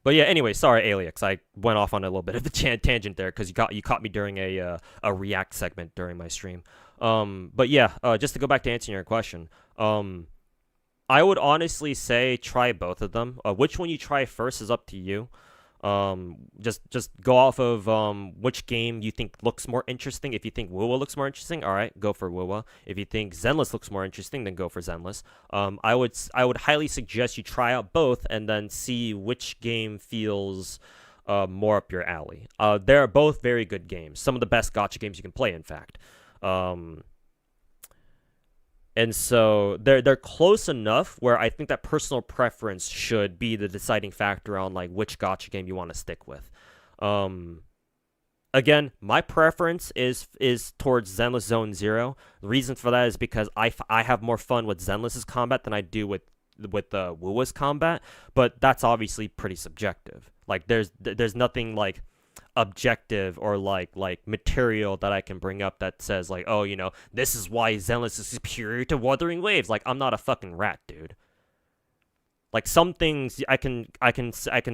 But yeah. Anyway, sorry, Alix. I went off on a little bit of a tangent there because you caught me during a React segment during my stream. But yeah, just to go back to answering your question. I would honestly say try both of them. Which one you try first is up to you. Just go off of which game you think looks more interesting. If you think WoWa looks more interesting, all right, go for WoWa. If you think Zenless looks more interesting, then go for Zenless. I would highly suggest you try out both and then see which game feels more up your alley. They're both very good games. Some of the best gacha games you can play, in fact. And so they're close enough where I think that personal preference should be the deciding factor on like which gacha game you want to stick with. Again, my preference is towards Zenless Zone Zero. The reason for that is because I have more fun with Zenless's combat than I do with WoWa's combat, but that's obviously pretty subjective. Like there's nothing like objective or like material that I can bring up that says like, oh, you know, this is why Zenless is superior to Wuthering Waves. Like, I'm not a fucking rat, dude. Like, some things I can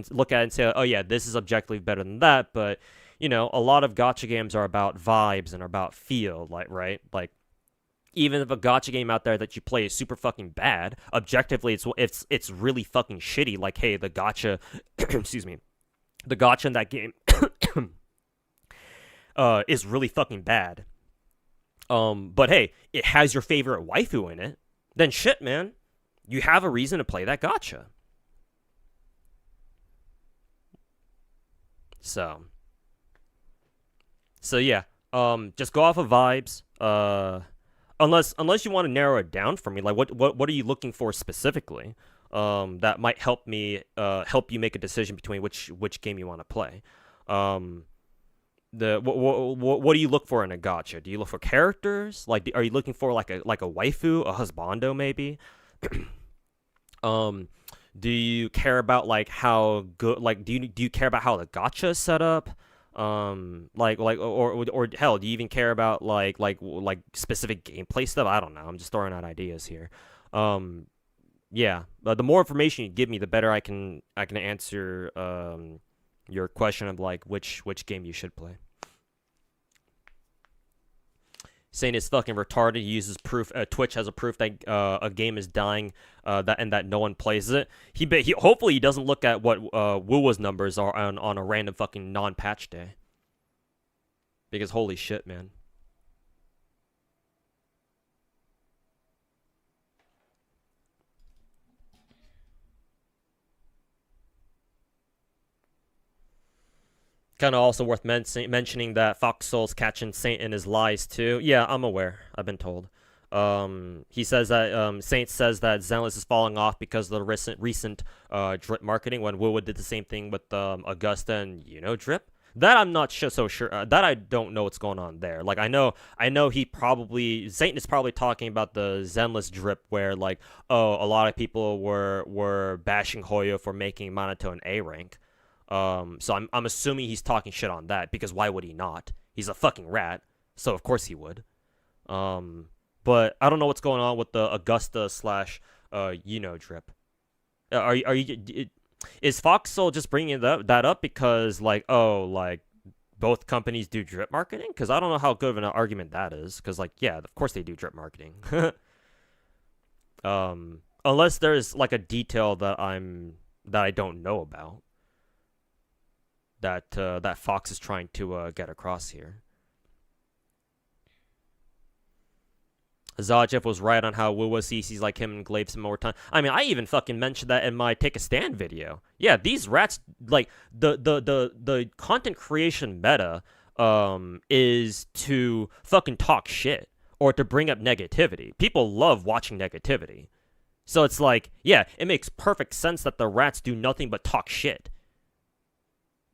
look at and say, oh yeah, this is objectively better than that, but you know, a lot of gacha games are about vibes and are about feel, like, right? Like, even if a gacha game out there that you play is super fucking bad, objectively it's really fucking shitty. Like, hey, the gacha excuse me, the gacha in that game is really fucking bad. But hey, it has your favorite waifu in it. Then shit, man, you have a reason to play that gacha. So yeah, just go off of vibes. Unless you want to narrow it down for me, like what are you looking for specifically? That might help you make a decision between which game you want to play. What do you look for in a gacha? Do you look for characters? Like, are you looking for like a waifu, a husbando maybe? Do you care about like how good? Like, do you care about how the gacha is set up? Or hell, do you even care about like specific gameplay stuff? I don't know. I'm just throwing out ideas here. Yeah, the more information you give me, the better I can answer your question of like which game you should play. Saying it's fucking retarded. He uses proof. Twitch has a proof that a game is dying. That no one plays it. He hopefully he doesn't look at what WoWa's numbers are on a random fucking non-patch day. Because holy shit, man. Kind of also worth mentioning that Fox Soul's catching Saint in his lies too. Yeah, I'm aware. I've been told. He says that Saint says that Zenless is falling off because of the recent drip marketing. When WoWa did the same thing with Augusta and drip. That I'm not so sure. That I don't know what's going on there. Like I know Saint is probably talking about the Zenless drip where like, oh, a lot of people were bashing Hoyo for making Monotone A rank. So I'm assuming he's talking shit on that because why would he not? He's a fucking rat, so of course he would. But I don't know what's going on with the Augusta / drip. Is Fox Soul just bringing that up because like, oh, like both companies do drip marketing? Because I don't know how good of an argument that is. Because like, yeah, of course they do drip marketing. Unless there's like a detail that I don't know about. That Fox is trying to get across here. Zajev was right on how WoWa CCs like him and Glaive some more time. I mean, I even fucking mentioned that in my Take a Stand video. Yeah, these rats, like, the content creation meta is to fucking talk shit or to bring up negativity. People love watching negativity. So it's like, yeah, it makes perfect sense that the rats do nothing but talk shit.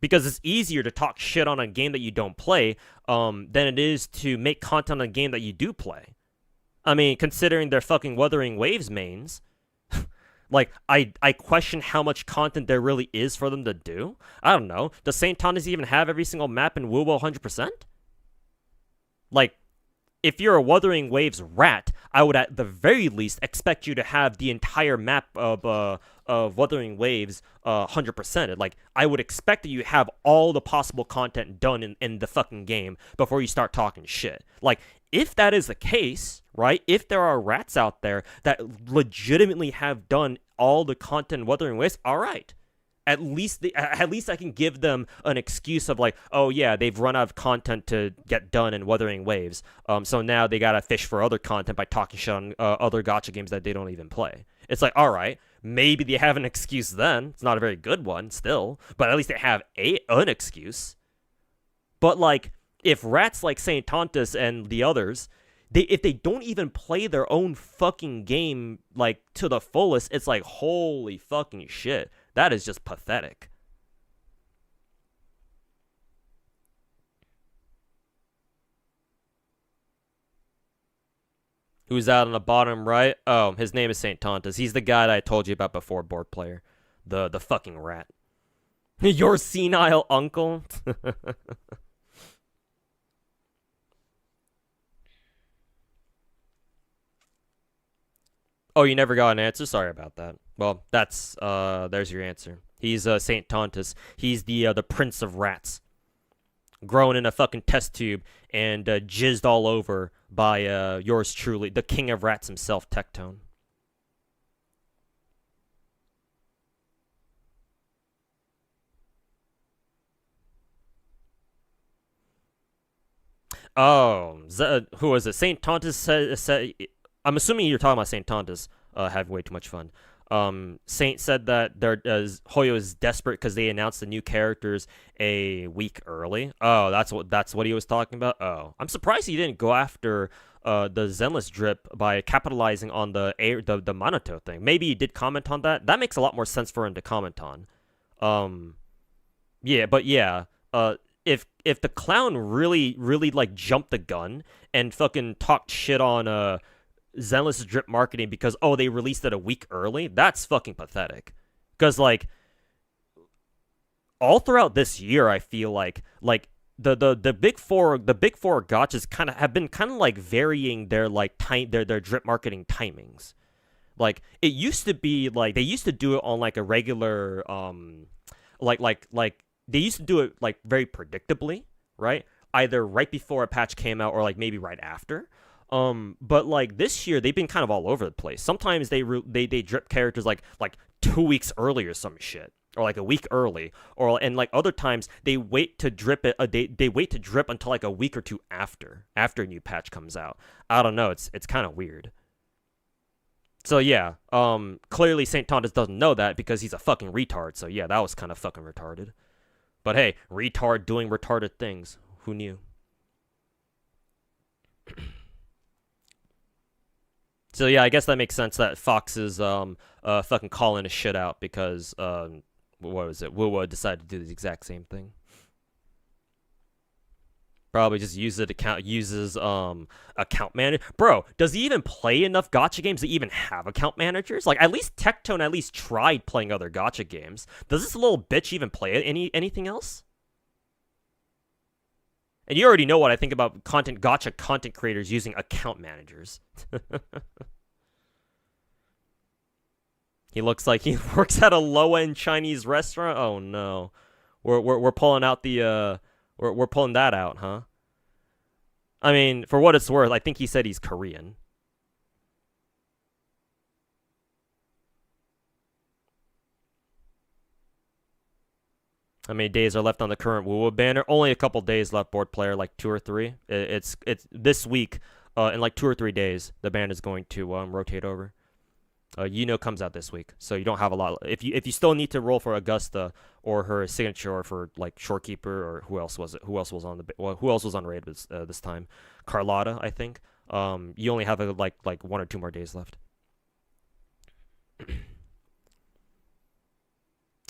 Because it's easier to talk shit on a game that you don't play than it is to make content on a game that you do play. I mean, considering their fucking Wuthering Waves mains, like, I question how much content there really is for them to do. I don't know. Does St. Tantis even have every single map in WoW 100%? Like, if you're a Wuthering Waves rat, I would at the very least expect you to have the entire map of Wuthering Waves 100%. Like, I would expect that you have all the possible content done in the fucking game before you start talking shit. Like, if that is the case, right? If there are rats out there that legitimately have done all the content in Wuthering Waves, all right. At least I can give them an excuse of like, oh yeah, they've run out of content to get done in Wuthering Waves. So now they gotta fish for other content by talking shit on other gacha games that they don't even play. It's like, all right, maybe they have an excuse then. It's not a very good one still, but at least they have an excuse. But like, if rats like Saint Tantis and the others, if they don't even play their own fucking game like to the fullest, it's like, holy fucking shit. That is just pathetic. Who's out on the bottom right? Oh, his name is Saint Tantis. He's the guy that I told you about before, board player. The fucking rat. Your senile uncle? Oh, you never got an answer? Sorry about that. Well, that's, there's your answer. He's, Saint Tantis. He's the prince of rats. Grown in a fucking test tube and, jizzed all over by, yours truly, the king of rats himself, Tectone. Oh, who was it? Saint Tantis said I'm assuming you're talking about Saint Tantis having way too much fun. Saint said that Hoyo is desperate because they announced the new characters a week early. Oh, that's what he was talking about. Oh, I'm surprised he didn't go after the Zenless drip by capitalizing on the Manato thing. Maybe he did comment on that. That makes a lot more sense for him to comment on. Yeah, but yeah. If the clown really like jumped the gun and fucking talked shit on Zenless drip marketing because, oh, they released it a week early, that's fucking pathetic. Because, like, all throughout this year, I feel like the big four gachas have been like varying their like their drip marketing timings. Like, it used to be like they used to do it on like a regular like they used to do it like very predictably, right? Either right before a patch came out or like maybe right after. But like this year they've been kind of all over the place. Sometimes they drip characters like 2 weeks early or some shit, or like a week early, and like other times they wait to drip it. They wait to drip until like a week or two after a new patch comes out. I don't know. It's kind of weird. So yeah, clearly Saint Tantis doesn't know that because he's a fucking retard. So yeah, that was kind of fucking retarded. But hey, retard doing retarded things. Who knew? So yeah, I guess that makes sense that Fox is fucking calling his shit out because what was it? Wuwa decided to do the exact same thing. Probably just uses account manager. Bro, does he even play enough gacha games to even have account managers? Like, at least Tectone at least tried playing other gacha games. Does this little bitch even play anything else? And you already know what I think about gacha content creators using account managers. He looks like he works at a low-end Chinese restaurant. Oh no, we're pulling out the we're pulling that out, huh? I mean, for what it's worth, I think he said he's Korean. How many days are left on the current Wuwa banner? Only a couple days left, board player, like 2 or 3. It's this week, in like 2 or 3 days, the banner is going to rotate over. Comes out this week, so you don't have a lot. If you still need to roll for Augusta or her signature, or for like Shorekeeper, or who else was it? Who else was on raid this time? Carlotta, I think. You only have like 1 or 2 more days left.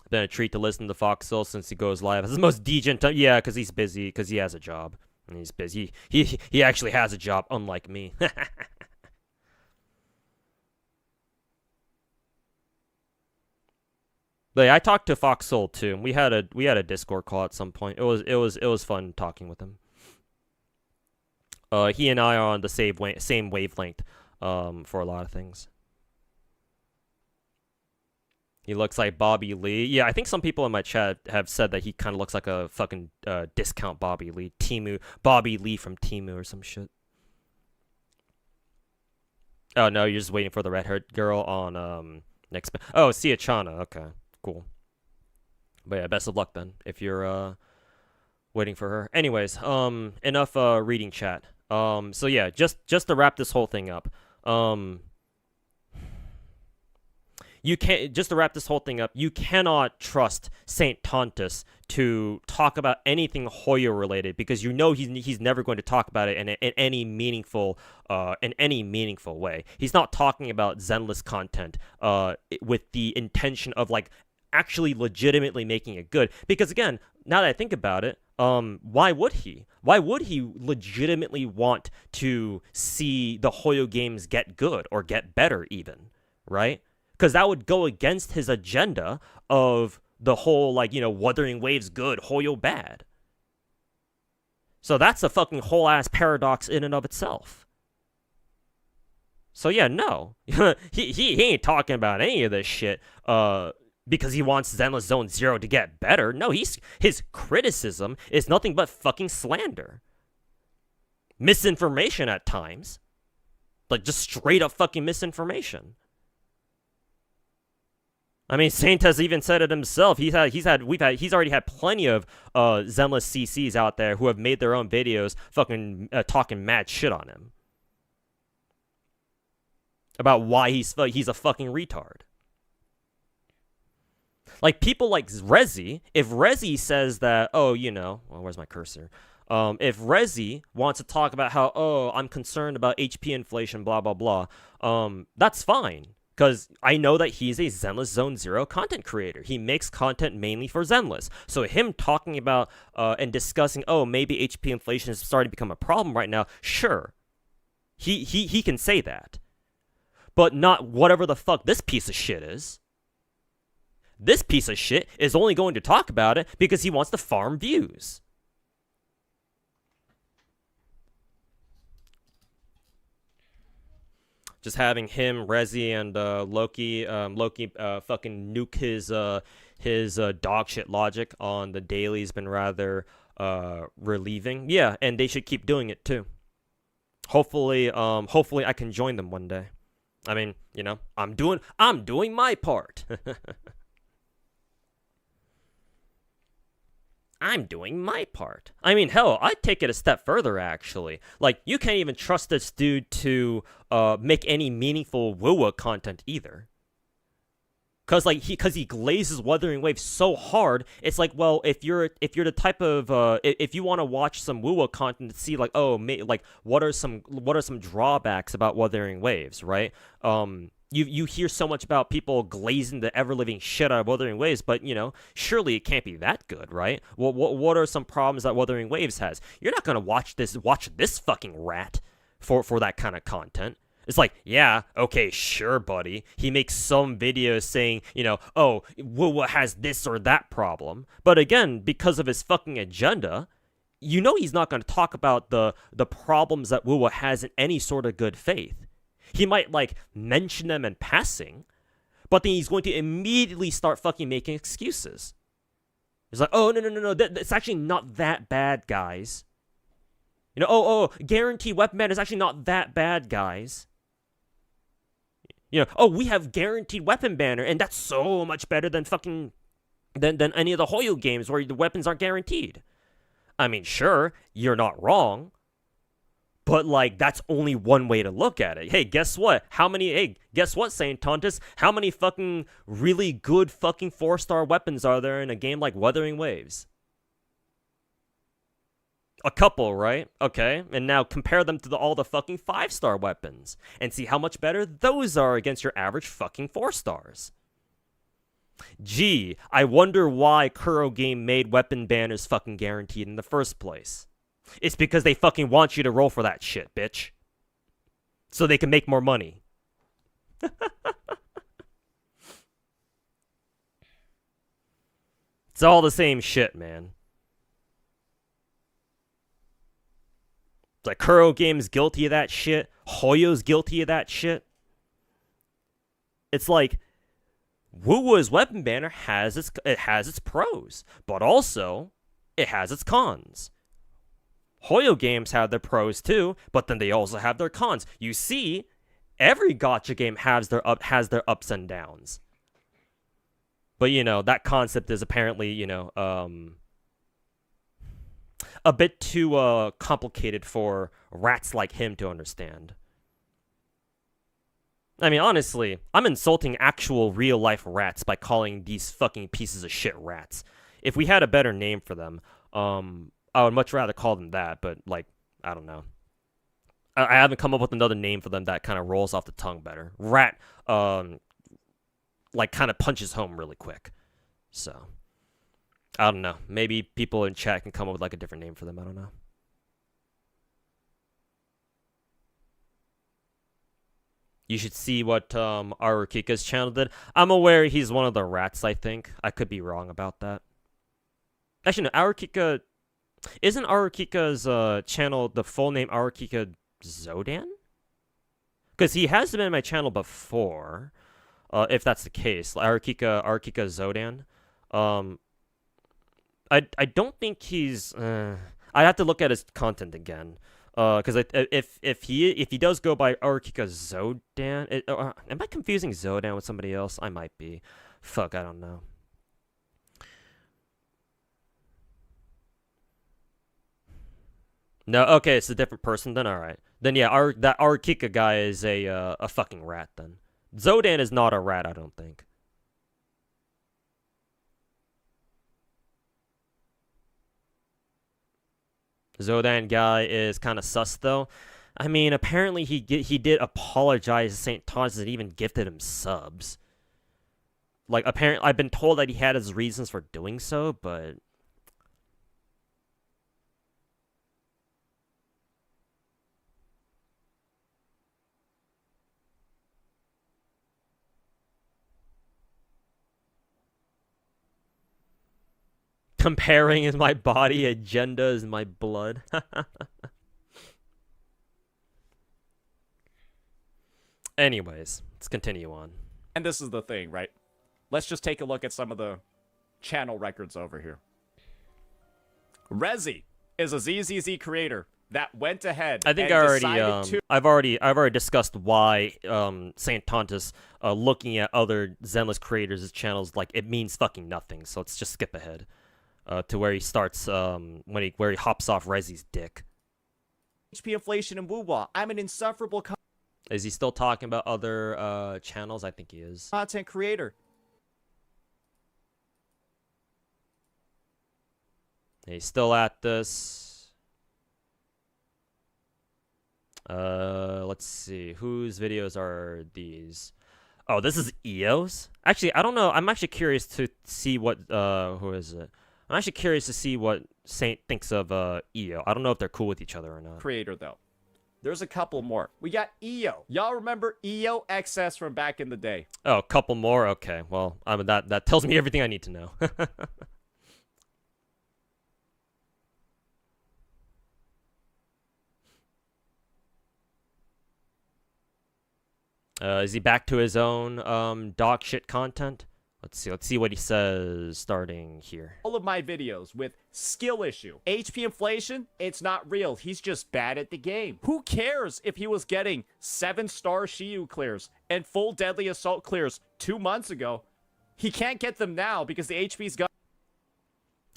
Been a treat to listen to Foxhill since he goes live. It's the most decent time. Yeah, because he's busy, because he has a job. And he's busy. He actually has a job, unlike me. But yeah, I talked to Foxhole too. We had a Discord call at some point. It was fun talking with him. He and I are on the same wavelength for a lot of things. He looks like Bobby Lee. Yeah, I think some people in my chat have said that he kind of looks like a fucking discount Bobby Lee. Bobby Lee from Temu or some shit. Oh, no, you're just waiting for the red-haired girl on next... Oh, Sia Chana. Okay, cool. But yeah, best of luck then, if you're waiting for her. Anyways, enough reading chat. So yeah, just to wrap this whole thing up. You cannot trust Saint Tantis to talk about anything Hoyo related, because you know he's never going to talk about it in any meaningful way. He's not talking about Zenless content with the intention of like actually legitimately making it good. Because again, now that I think about it, why would he? Why would he legitimately want to see the Hoyo games get good or get better even, right? Because that would go against his agenda of the whole, like, you know, Wuthering Waves good, Hoyo bad. So that's a fucking whole ass paradox in and of itself. So yeah, no. he ain't talking about any of this shit because he wants Zenless Zone Zero to get better. No, his criticism is nothing but fucking slander. Misinformation at times. Like, just straight up fucking misinformation. I mean, Saint has even said it himself. He's already had plenty of Zenless CCs out there who have made their own videos fucking talking mad shit on him about why he's a fucking retard. Like, people like Rezi, if Rezi says that, oh, you know, well, where's my cursor? If Rezi wants to talk about how, oh, I'm concerned about HP inflation, blah, blah, blah, that's fine. Because I know that he's a Zenless Zone Zero content creator. He makes content mainly for Zenless. So him talking about and discussing, oh, maybe HP inflation is starting to become a problem right now, sure. He can say that. But not whatever the fuck this piece of shit is. This piece of shit is only going to talk about it because he wants to farm views. Just having him, Rezi, and Loki fucking nuke his dog shit logic on the daily has been rather relieving. Yeah, and they should keep doing it too. Hopefully I can join them one day. I mean, you know, I'm doing my part. I'm doing my part. I mean, hell, I'd take it a step further, actually. Like, you can't even trust this dude to make any meaningful WoWa content either. Cause he glazes Wuthering Waves so hard, it's like, well, if you're the type of if you want to watch some WoWa content to see like, oh, like what are some drawbacks about Wuthering Waves, right? You hear so much about people glazing the ever-living shit out of Wuthering Waves, but, you know, surely it can't be that good, right? What are some problems that Wuthering Waves has? You're not going to watch this fucking rat for that kind of content. It's like, yeah, okay, sure, buddy. He makes some videos saying, you know, oh, WoWa has this or that problem. But again, because of his fucking agenda, you know he's not going to talk about the problems that WoWa has in any sort of good faith. He might, like, mention them in passing, but then he's going to immediately start fucking making excuses. He's like, oh, no, it's actually not that bad, guys. You know, oh, guaranteed weapon ban is actually not that bad, guys. You know, oh, we have guaranteed weapon banner, and that's so much better than fucking, than any of the Hoyo games where the weapons aren't guaranteed. I mean, sure, you're not wrong. But, like, that's only one way to look at it. Hey, guess what? Guess what, Saint Tantis? How many fucking really good fucking 4-star weapons are there in a game like Wuthering Waves? A couple, right? Okay, and now compare them to all the fucking 5-star weapons and see how much better those are against your average fucking 4 stars. Gee, I wonder why Kuro Game made weapon banners fucking guaranteed in the first place. It's because they fucking want you to roll for that shit, bitch. So they can make more money. It's all the same shit, man. It's like Kuro Game's guilty of that shit. Hoyo's guilty of that shit. It's like Wuwa's weapon banner has its pros, but also it has its cons. Hoyo games have their pros too, but then they also have their cons. You see, every gacha game has their ups and downs. But you know, that concept is apparently, you know, a bit too complicated for rats like him to understand. I mean, honestly, I'm insulting actual real-life rats by calling these fucking pieces of shit rats. If we had a better name for them, I would much rather call them that, but, like, I don't know. I haven't come up with another name for them that kind of rolls off the tongue better. Rat, like, kind of punches home really quick. So, I don't know. Maybe people in chat can come up with, like, a different name for them. I don't know. You should see what Arukika's channel did. I'm aware he's one of the rats, I think. I could be wrong about that. Actually, no, Arukika... Isn't Arukika's channel the full name Arukika Zodan? Because he has been in my channel before, if that's the case. Arukika Zodan. I don't think he's... I'd have to look at his content again. Because if he does go by Arukika Zodan, am I confusing Zodan with somebody else? I might be. Fuck, I don't know. No, okay, it's a different person then. All right, then yeah, that Arukika guy is a fucking rat. Then Zodan is not a rat, I don't think. Zodan guy is kind of sus though. I mean, apparently he did apologize to St. Tantis and even gifted him subs. Like, apparently, I've been told that he had his reasons for doing so, but... Comparing is my body, agenda is my blood. Anyways, let's continue on. And this is the thing, right? Let's just take a look at some of the channel records over here. Rezi is a ZZZ creator that went ahead. I think and I've already discussed why Saint Tantis looking at other Zenless creators' channels like it means fucking nothing. So let's just skip ahead to where he starts where he hops off Rezi's dick. HP inflation and woo-wah. I'm an insufferable Is he still talking about other channels? I think he is. Content creator. He's still at this. Let's see. Whose videos are these? Oh, this is EO's? Actually, I don't know. I'm actually curious to see what, who is it? I'm actually curious to see what Saint thinks of EO. I don't know if they're cool with each other or not. Creator, though. There's a couple more. We got EO. Y'all remember EO XS from back in the day? Oh, a couple more? Okay. Well, that tells me everything I need to know. Is he back to his own dog shit content? Let's see what he says starting here. All of my videos with skill issue. HP inflation, it's not real. He's just bad at the game. Who cares if he was getting 7-star Shiyu clears and full deadly assault clears 2 months ago? He can't get them now because the HP's got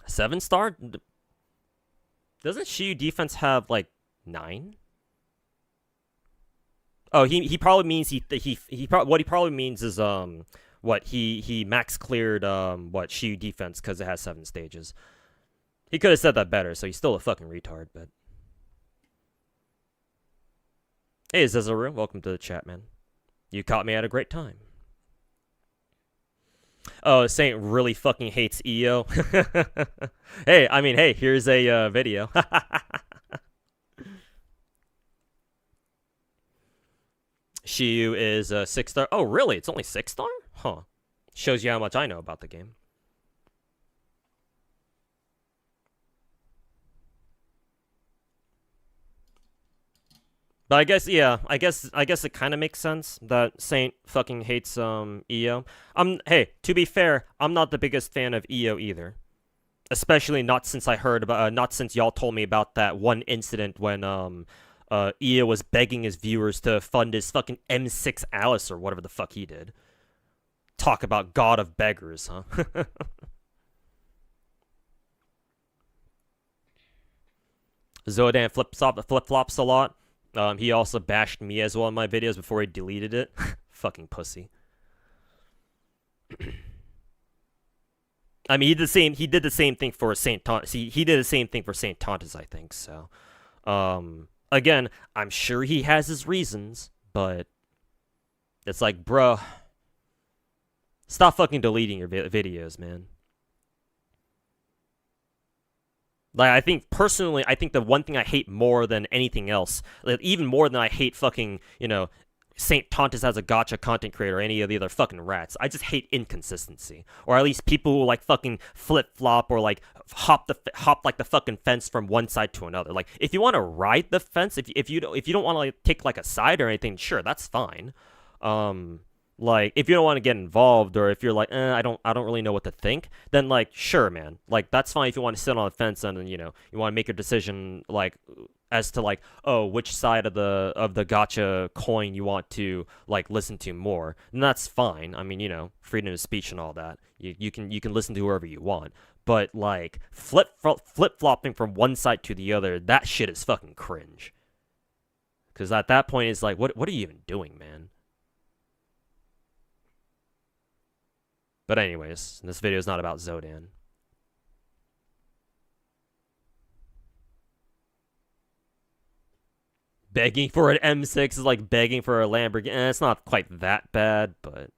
7-star? Doesn't Shiyu defense have like 9? Oh, he probably means what he probably means is what he max cleared what Shiyu defense because it has 7 stages. He could have said that better, so he's still a fucking retard, but hey, Zezaru, welcome to the chat, man. You caught me at a great time. Oh, Saint really fucking hates EO. Hey, I mean, hey, here's a video. Shiyu is a 6-star. Oh, really? It's only 6-star? Huh. Shows you how much I know about the game. But I guess, yeah, I guess it kind of makes sense that Saint fucking hates EO. Hey, to be fair, I'm not the biggest fan of EO either. Especially not since I heard about, not since y'all told me about that one incident when EO was begging his viewers to fund his fucking M6 Alice or whatever the fuck he did. Talk about God of beggars, huh? Zodan flip-flops a lot. He also bashed me as well in my videos before he deleted it. Fucking pussy. I mean, he did the same thing for Saint Tantis. He did the same thing for Saint Tantis, I think. So, again, I'm sure he has his reasons, but it's like, bruh, stop fucking deleting your videos, man. Like, I think, personally, I think the one thing I hate more than anything else, like, even more than I hate fucking, you know, Saint Tantis as a gacha content creator or any of the other fucking rats, I just hate inconsistency. Or at least people who, like, fucking flip-flop or, like, hop like, the fucking fence from one side to another. Like, if you want to ride the fence, if you don't want to, like, take, like, a side or anything, sure, that's fine. Like, if you don't want to get involved, or if you're like, I don't really know what to think, then, like, sure, man. Like, that's fine if you want to sit on the fence and, you know, you want to make your decision, like, as to, like, oh, which side of the gacha coin you want to, like, listen to more. And that's fine. I mean, you know, freedom of speech and all that. You can listen to whoever you want. But, like, flip-flopping from one side to the other, that shit is fucking cringe. Because at that point, it's like, what are you even doing, man? But anyways, this video is not about Zodan. Begging for an M6 is like begging for a Lamborghini. It's not quite that bad, but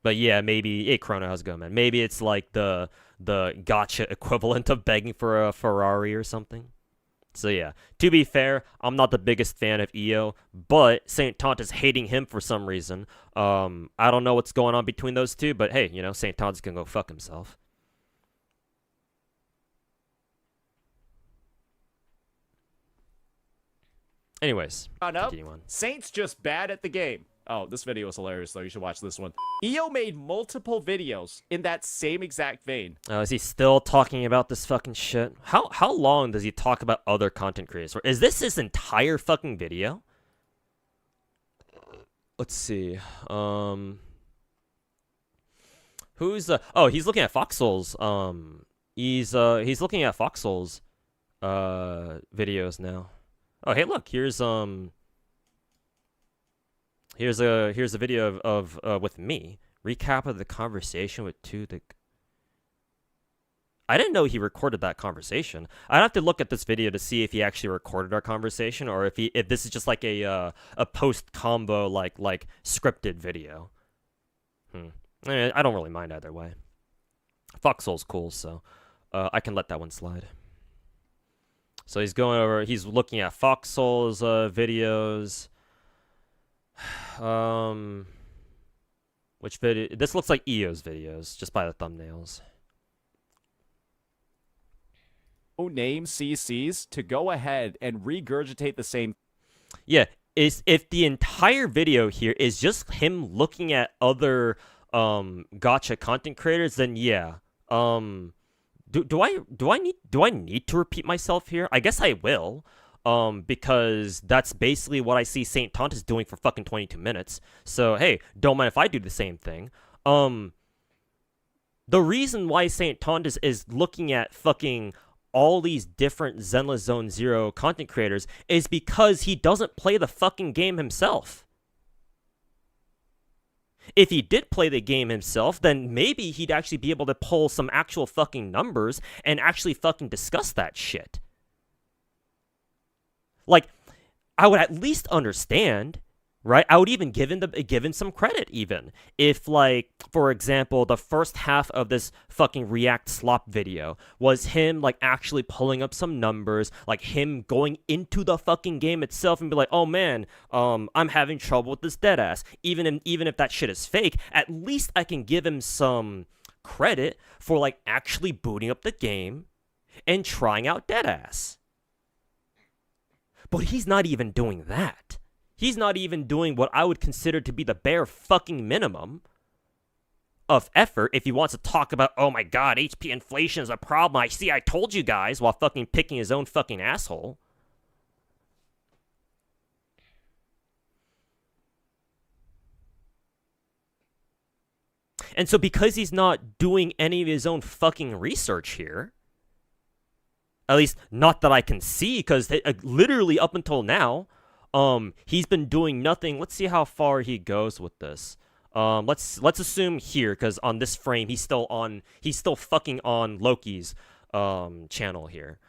yeah, maybe. Hey, Chrono, how's it going, man? Maybe it's like the gacha equivalent of begging for a Ferrari or something. So yeah, to be fair, I'm not the biggest fan of EO, but Saint Tantis hating him for some reason. I don't know what's going on between those two, but hey, you know, Saint Tantis can go fuck himself. Anyways, continue on. Saint's just bad at the game. Oh, this video is hilarious, though. You should watch this one. EO made multiple videos in that same exact vein. Is he still talking about this fucking shit? How long does he talk about other content creators? Or is this his entire fucking video? Let's see. Who's oh, he's looking at Foxhole's he's looking at Foxhole's videos now. Oh, hey, look, here's a video of with me. Recap of the conversation with I didn't know he recorded that conversation. I'd have to look at this video to see if he actually recorded our conversation, or if this is just like a post combo like scripted video. I don't really mind either way. Foxhole's cool, so I can let that one slide. So he's looking at Foxhole's videos. Which video? This looks like EO's videos, just by the thumbnails. Name CCs to go ahead and regurgitate the same. Yeah, if the entire video here is just him looking at other gacha content creators, then yeah. Do I need to repeat myself here? I guess I will. Because that's basically what I see Saint Tantis doing for fucking 22 minutes. So, hey, don't mind if I do the same thing. The reason why Saint Tantis is looking at fucking all these different Zenless Zone Zero content creators is because he doesn't play the fucking game himself. If he did play the game himself, then maybe he'd actually be able to pull some actual fucking numbers and actually fucking discuss that shit. Like, I would at least understand, right? I would even give him some credit, even if, like, for example, the first half of this fucking React slop video was him, like, actually pulling up some numbers, like him going into the fucking game itself and be like, oh man, I'm having trouble with this deadass. Even if that shit is fake, at least I can give him some credit for, like, actually booting up the game and trying out deadass. But he's not even doing that. He's not even doing what I would consider to be the bare fucking minimum of effort if he wants to talk about, oh my god, HP inflation is a problem. I told you guys, while fucking picking his own fucking asshole. And so because he's not doing any of his own fucking research here, at least not that I can see, because literally up until now, he's been doing nothing. Let's see how far he goes with this. Let's assume here, because on this frame he's still fucking on Loki's channel here.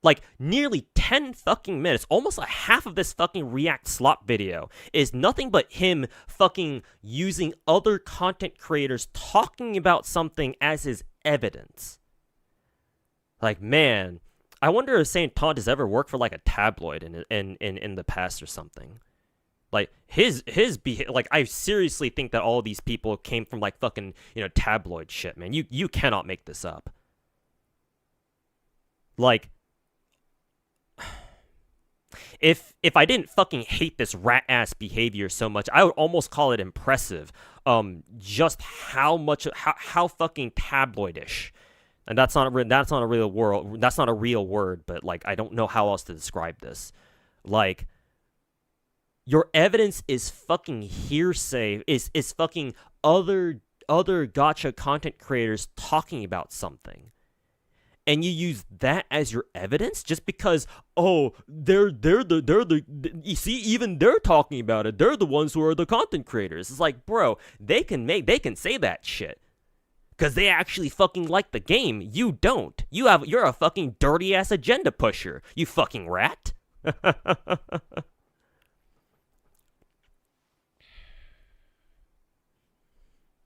Like nearly 10 fucking minutes, almost a half of this fucking React slop video is nothing but him fucking using other content creators talking about something as his evidence. Like, man, I wonder if Saint Tantis ever worked for like a tabloid in the past or something. Like like I seriously think that all these people came from like fucking, tabloid shit, man. You cannot make this up. Like, if I didn't fucking hate this rat ass behavior so much, I would almost call it impressive. Just how fucking tabloidish, and that's not a real word, but like I don't know how else to describe this. Like, your evidence is fucking hearsay. Is fucking other gacha content creators talking about something. And you use that as your evidence just because, oh, they're you see, even they're talking about it. They're the ones who are the content creators. It's like, bro, they can say that shit because they actually fucking like the game. You don't. You're a fucking dirty ass agenda pusher. You fucking rat.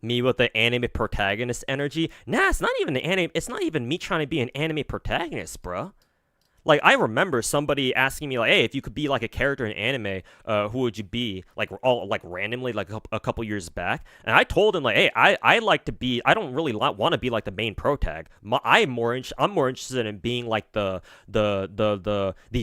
Me with the anime protagonist energy. Nah, it's not even the anime. It's not even me trying to be an anime protagonist, bro. Like, I remember somebody asking me, like, hey, if you could be, like, a character in anime, who would you be? Like, all, like, randomly, like, a couple years back. And I told him, like, hey, I like to be, I don't really want to be, like, the main protag. I'm more interested in being, like, the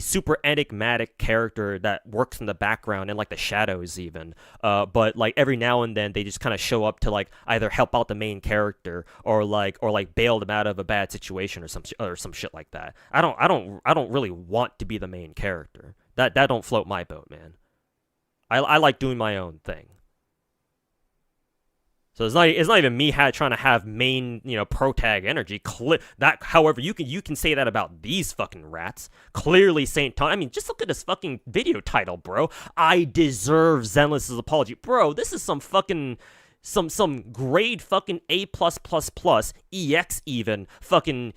super enigmatic character that works in the background and, like, the shadows, even. But, like, every now and then, they just kind of show up to, like, either help out the main character or bail them out of a bad situation or some shit like that. I don't really want to be the main character. That don't float my boat, man. I like doing my own thing. So it's not even me trying to have main, protag energy. However, you can say that about these fucking rats. Clearly, Saint Tantis. I mean, just look at this fucking video title, bro. I deserve Zenless's apology, bro. This is some fucking some grade fucking A+++, EX even fucking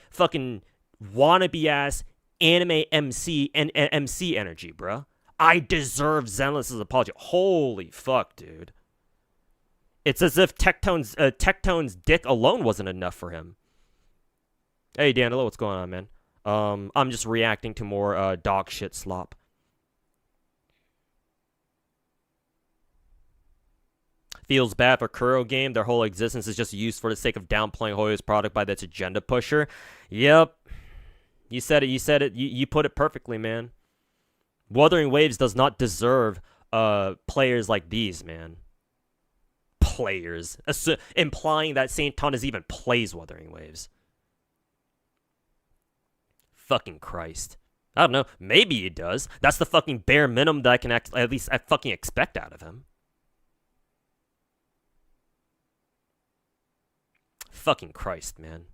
wannabe ass anime MC and MC energy, bruh. I deserve Zenless's apology. Holy fuck, dude. It's as if Tectone's dick alone wasn't enough for him. Hey, Danilo, what's going on, man? I'm just reacting to more dog shit slop. Feels bad for Kuro Game. Their whole existence is just used for the sake of downplaying Hoyo's product by this agenda pusher. Yep. You said it. You put it perfectly, man. Wuthering Waves does not deserve players like these, man. Players. Implying that Saint Tantis even plays Wuthering Waves. Fucking Christ. I don't know. Maybe he does. That's the fucking bare minimum that I can at least fucking expect out of him. Fucking Christ, man.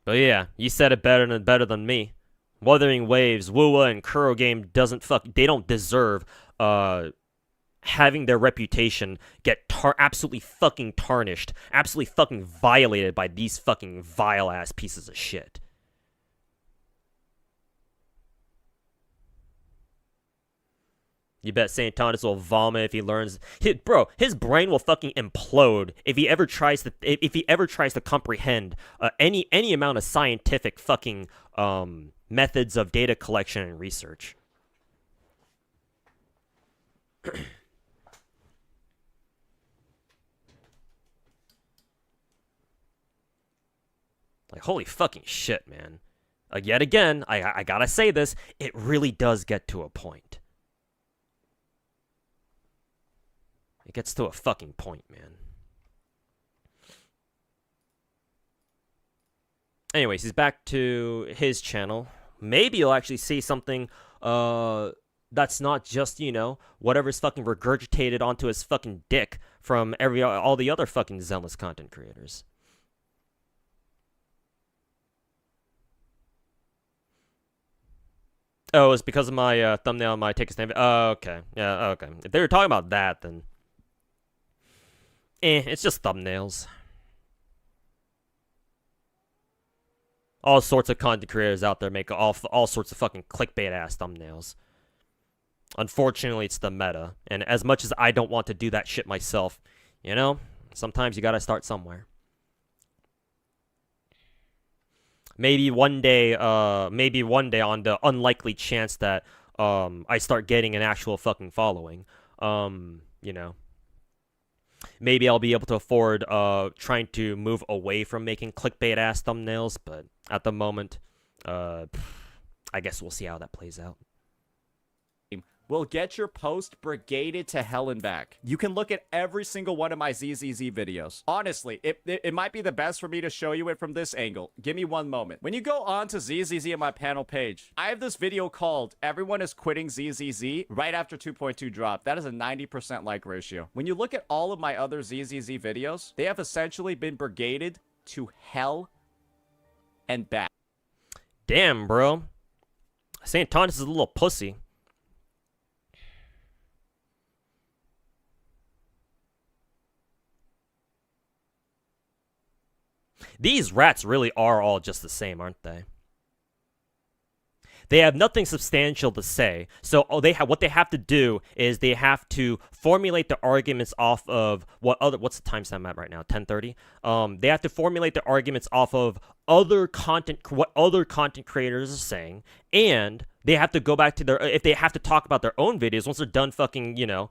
But yeah, you said it better than me. Wuthering Waves, Wuwa, and Kuro Game they don't deserve having their reputation get absolutely fucking tarnished, absolutely fucking violated by these fucking vile ass pieces of shit. You bet Saint Tantis will vomit if he learns. His brain will fucking implode if he ever tries to comprehend any amount of scientific fucking methods of data collection and research. Like, holy fucking shit, man. Yet again, I gotta say this, it really does get to a point. It gets to a fucking point, man. Anyways, he's back to his channel. Maybe you'll actually see something, that's not just, you know, whatever's fucking regurgitated onto his fucking dick from all the other fucking Zenless content creators. Oh, it's because of my thumbnail on my Take a Stand. Oh, okay. Yeah, okay. If they were talking about that, then... it's just thumbnails. All sorts of content creators out there make all sorts of fucking clickbait-ass thumbnails. Unfortunately, it's the meta. And as much as I don't want to do that shit myself, you know, sometimes you gotta start somewhere. Maybe one day on the unlikely chance that I start getting an actual fucking following, you know, maybe I'll be able to afford trying to move away from making clickbait-ass thumbnails, but at the moment, I guess we'll see how that plays out. Will get your post brigaded to hell and back. You can look at every single one of my ZZZ videos. Honestly, it might be the best for me to show you it from this angle. Give me one moment. When you go on to ZZZ on my panel page, I have this video called Everyone is Quitting ZZZ right after 2.2 drop. That is a 90% like ratio. When you look at all of my other ZZZ videos, they have essentially been brigaded to hell and back. Damn, bro. St. Tantis is a little pussy. These rats really are all just the same, aren't they? They have nothing substantial to say, so what they have to do is they have to formulate the arguments off of what's the timestamp at right now? 10:30. They have to formulate the arguments off of what other content creators are saying, and they have to go back to if they have to talk about their own videos once they're done fucking, you know,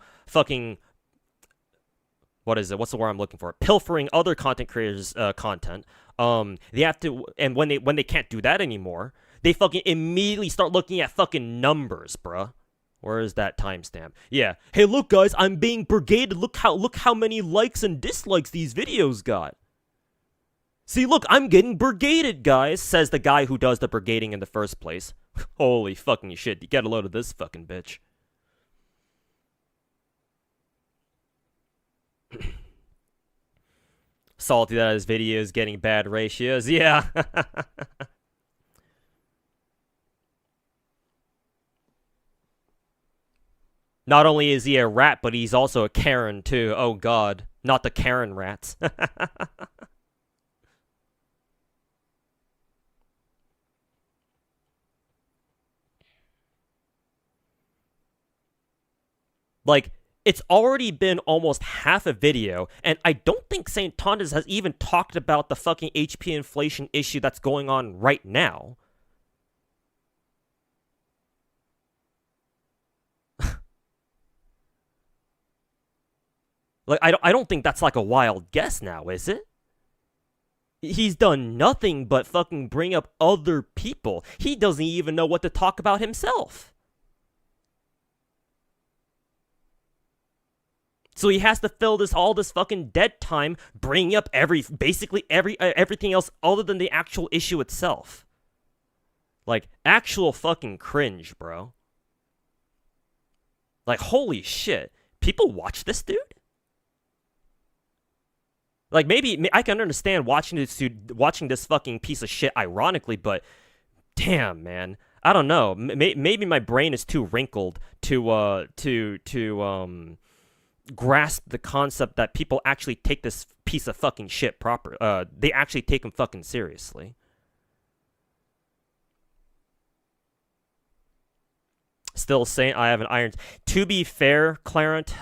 what is it? What's the word I'm looking for? Pilfering other content creators' content. They have to, and when they can't do that anymore, they fucking immediately start looking at fucking numbers, bruh. Where is that timestamp? Yeah. Hey, look, guys, I'm being brigaded. Look how many likes and dislikes these videos got. See, look, I'm getting brigaded, guys, says the guy who does the brigading in the first place. Holy fucking shit! You get a load of this fucking bitch. Salty that his video is getting bad ratios. Yeah. Not only is he a rat, but he's also a Karen too. Oh god. Not the Karen rats. Like, it's already been almost half a video, and I don't think St. Tantis has even talked about the fucking HP inflation issue that's going on right now. Like, I don't think that's like a wild guess now, is it? He's done nothing but fucking bring up other people. He doesn't even know what to talk about himself. So he has to fill all this fucking dead time bringing up basically everything else other than the actual issue itself. Like, actual fucking cringe, bro. Like, holy shit. People watch this dude? Like, maybe I can understand watching this fucking piece of shit ironically, but damn, man. I don't know. Maybe my brain is too wrinkled to grasp the concept that people actually take this piece of fucking shit they actually take him fucking seriously. Still saying I have an iron. To be fair, Clarent,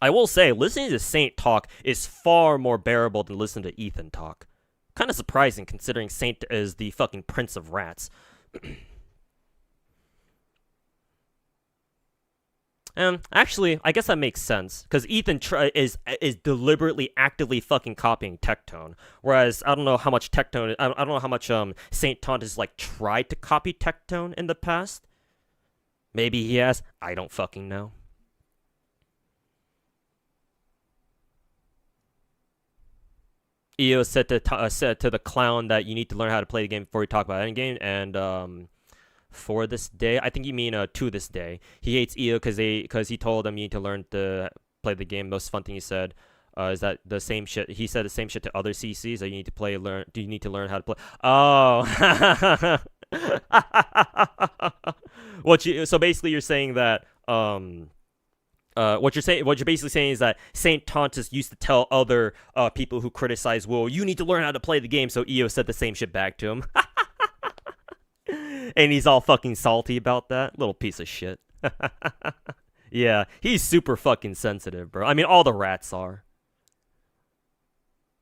I will say listening to Saint talk is far more bearable than listening to Ethan talk. Kind of surprising considering Saint is the fucking prince of rats. Actually, I guess that makes sense because Ethan is deliberately, actively fucking copying Tectone, whereas I don't know how much Tectone. I don't know how much Saint Tantis like tried to copy Tectone in the past. Maybe he has. I don't fucking know. EO said to the clown that you need to learn how to play the game before you talk about endgame, and for this day, I think you mean to this day. He hates EO because he told him you need to learn to play the game. Most fun thing he said is that the same shit. He said the same shit to other CCs that you need to Do you need to learn how to play? Oh, so basically you're saying that what you're basically saying is that Saint Tantis used to tell other people who criticize Will, you need to learn how to play the game, so EO said the same shit back to him. And he's all fucking salty about that. Little piece of shit. Yeah, he's super fucking sensitive, bro. I mean, all the rats are.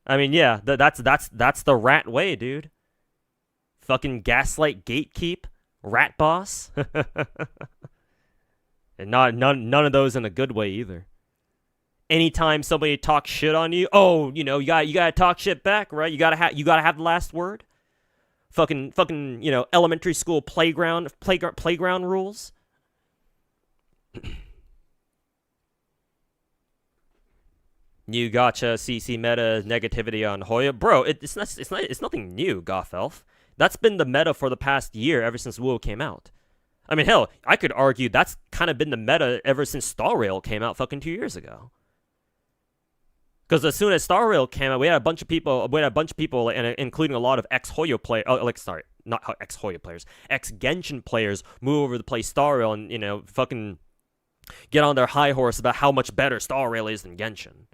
I mean, yeah, that's the rat way, dude. Fucking gaslight, gatekeep, rat boss. And none of those in a good way either. Anytime somebody talks shit on you, oh, you gotta talk shit back, right? You gotta have the last word. Fucking, elementary school playground rules. New gacha CC meta negativity on Hoya, bro. It's nothing new, Goth Elf. That's been the meta for the past year, ever since WoW came out. I mean, hell, I could argue that's kind of been the meta ever since Star Rail came out fucking 2 years ago. Because as soon as Star Rail came out, we had a bunch of people, including a lot of ex-Hoyo players, not ex-Hoyo players, ex-Genshin players, move over to play Star Rail and, fucking get on their high horse about how much better Star Rail is than Genshin.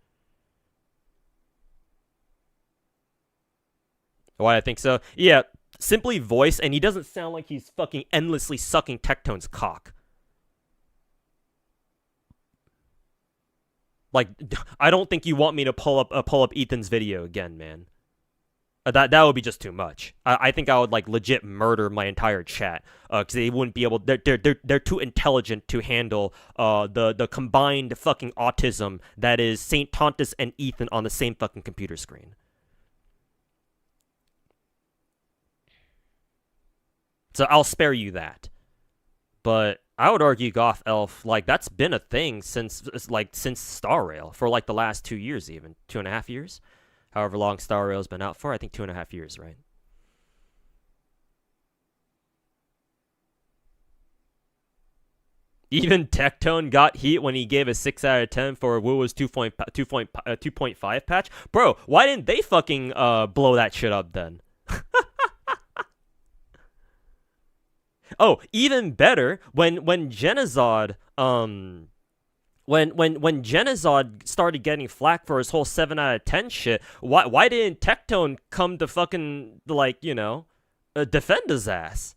Why I think so? Yeah, simply voice, and he doesn't sound like he's fucking endlessly sucking Tectone's cock. Like, I don't think you want me to pull up Ethan's video again, man. That would be just too much. I think I would like legit murder my entire chat because they wouldn't be able. They're too intelligent to handle the combined fucking autism that is Saint Tantis and Ethan on the same fucking computer screen. So I'll spare you that. But I would argue Goth Elf, like, that's been a thing since Star Rail, for like the last 2 years even. 2.5 years? However long Star Rail's been out for, I think 2.5 years, right? Even Tectone got heat when he gave a 6 out of 10 for WoW's 2.5 patch. Bro, why didn't they fucking blow that shit up then? Oh, even better, when Genizod when Genizod started getting flack for his whole 7 out of 10 shit, why didn't Tectone come to fucking defend his ass?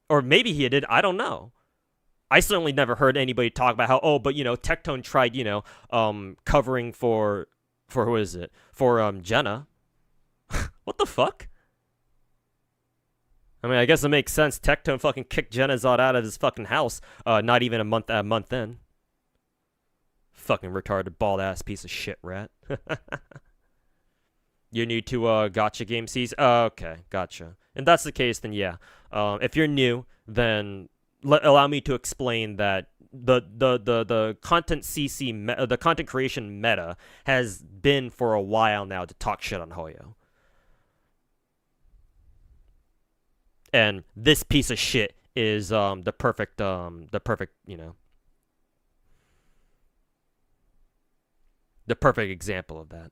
Or maybe he did, I don't know. I certainly never heard anybody talk about how Tectone tried, covering for who is it? For Jenna. What the fuck? I mean, I guess it makes sense. Tectone fucking kicked Genizod out of his fucking house, not even a month in. Fucking retarded, bald-ass piece of shit rat. You're new to gacha game C's? Okay, gotcha. If that's the case, then yeah. If you're new, then allow me to explain that the content CC, the content creation meta has been for a while now to talk shit on Hoyo. And this piece of shit is the perfect the perfect example of that.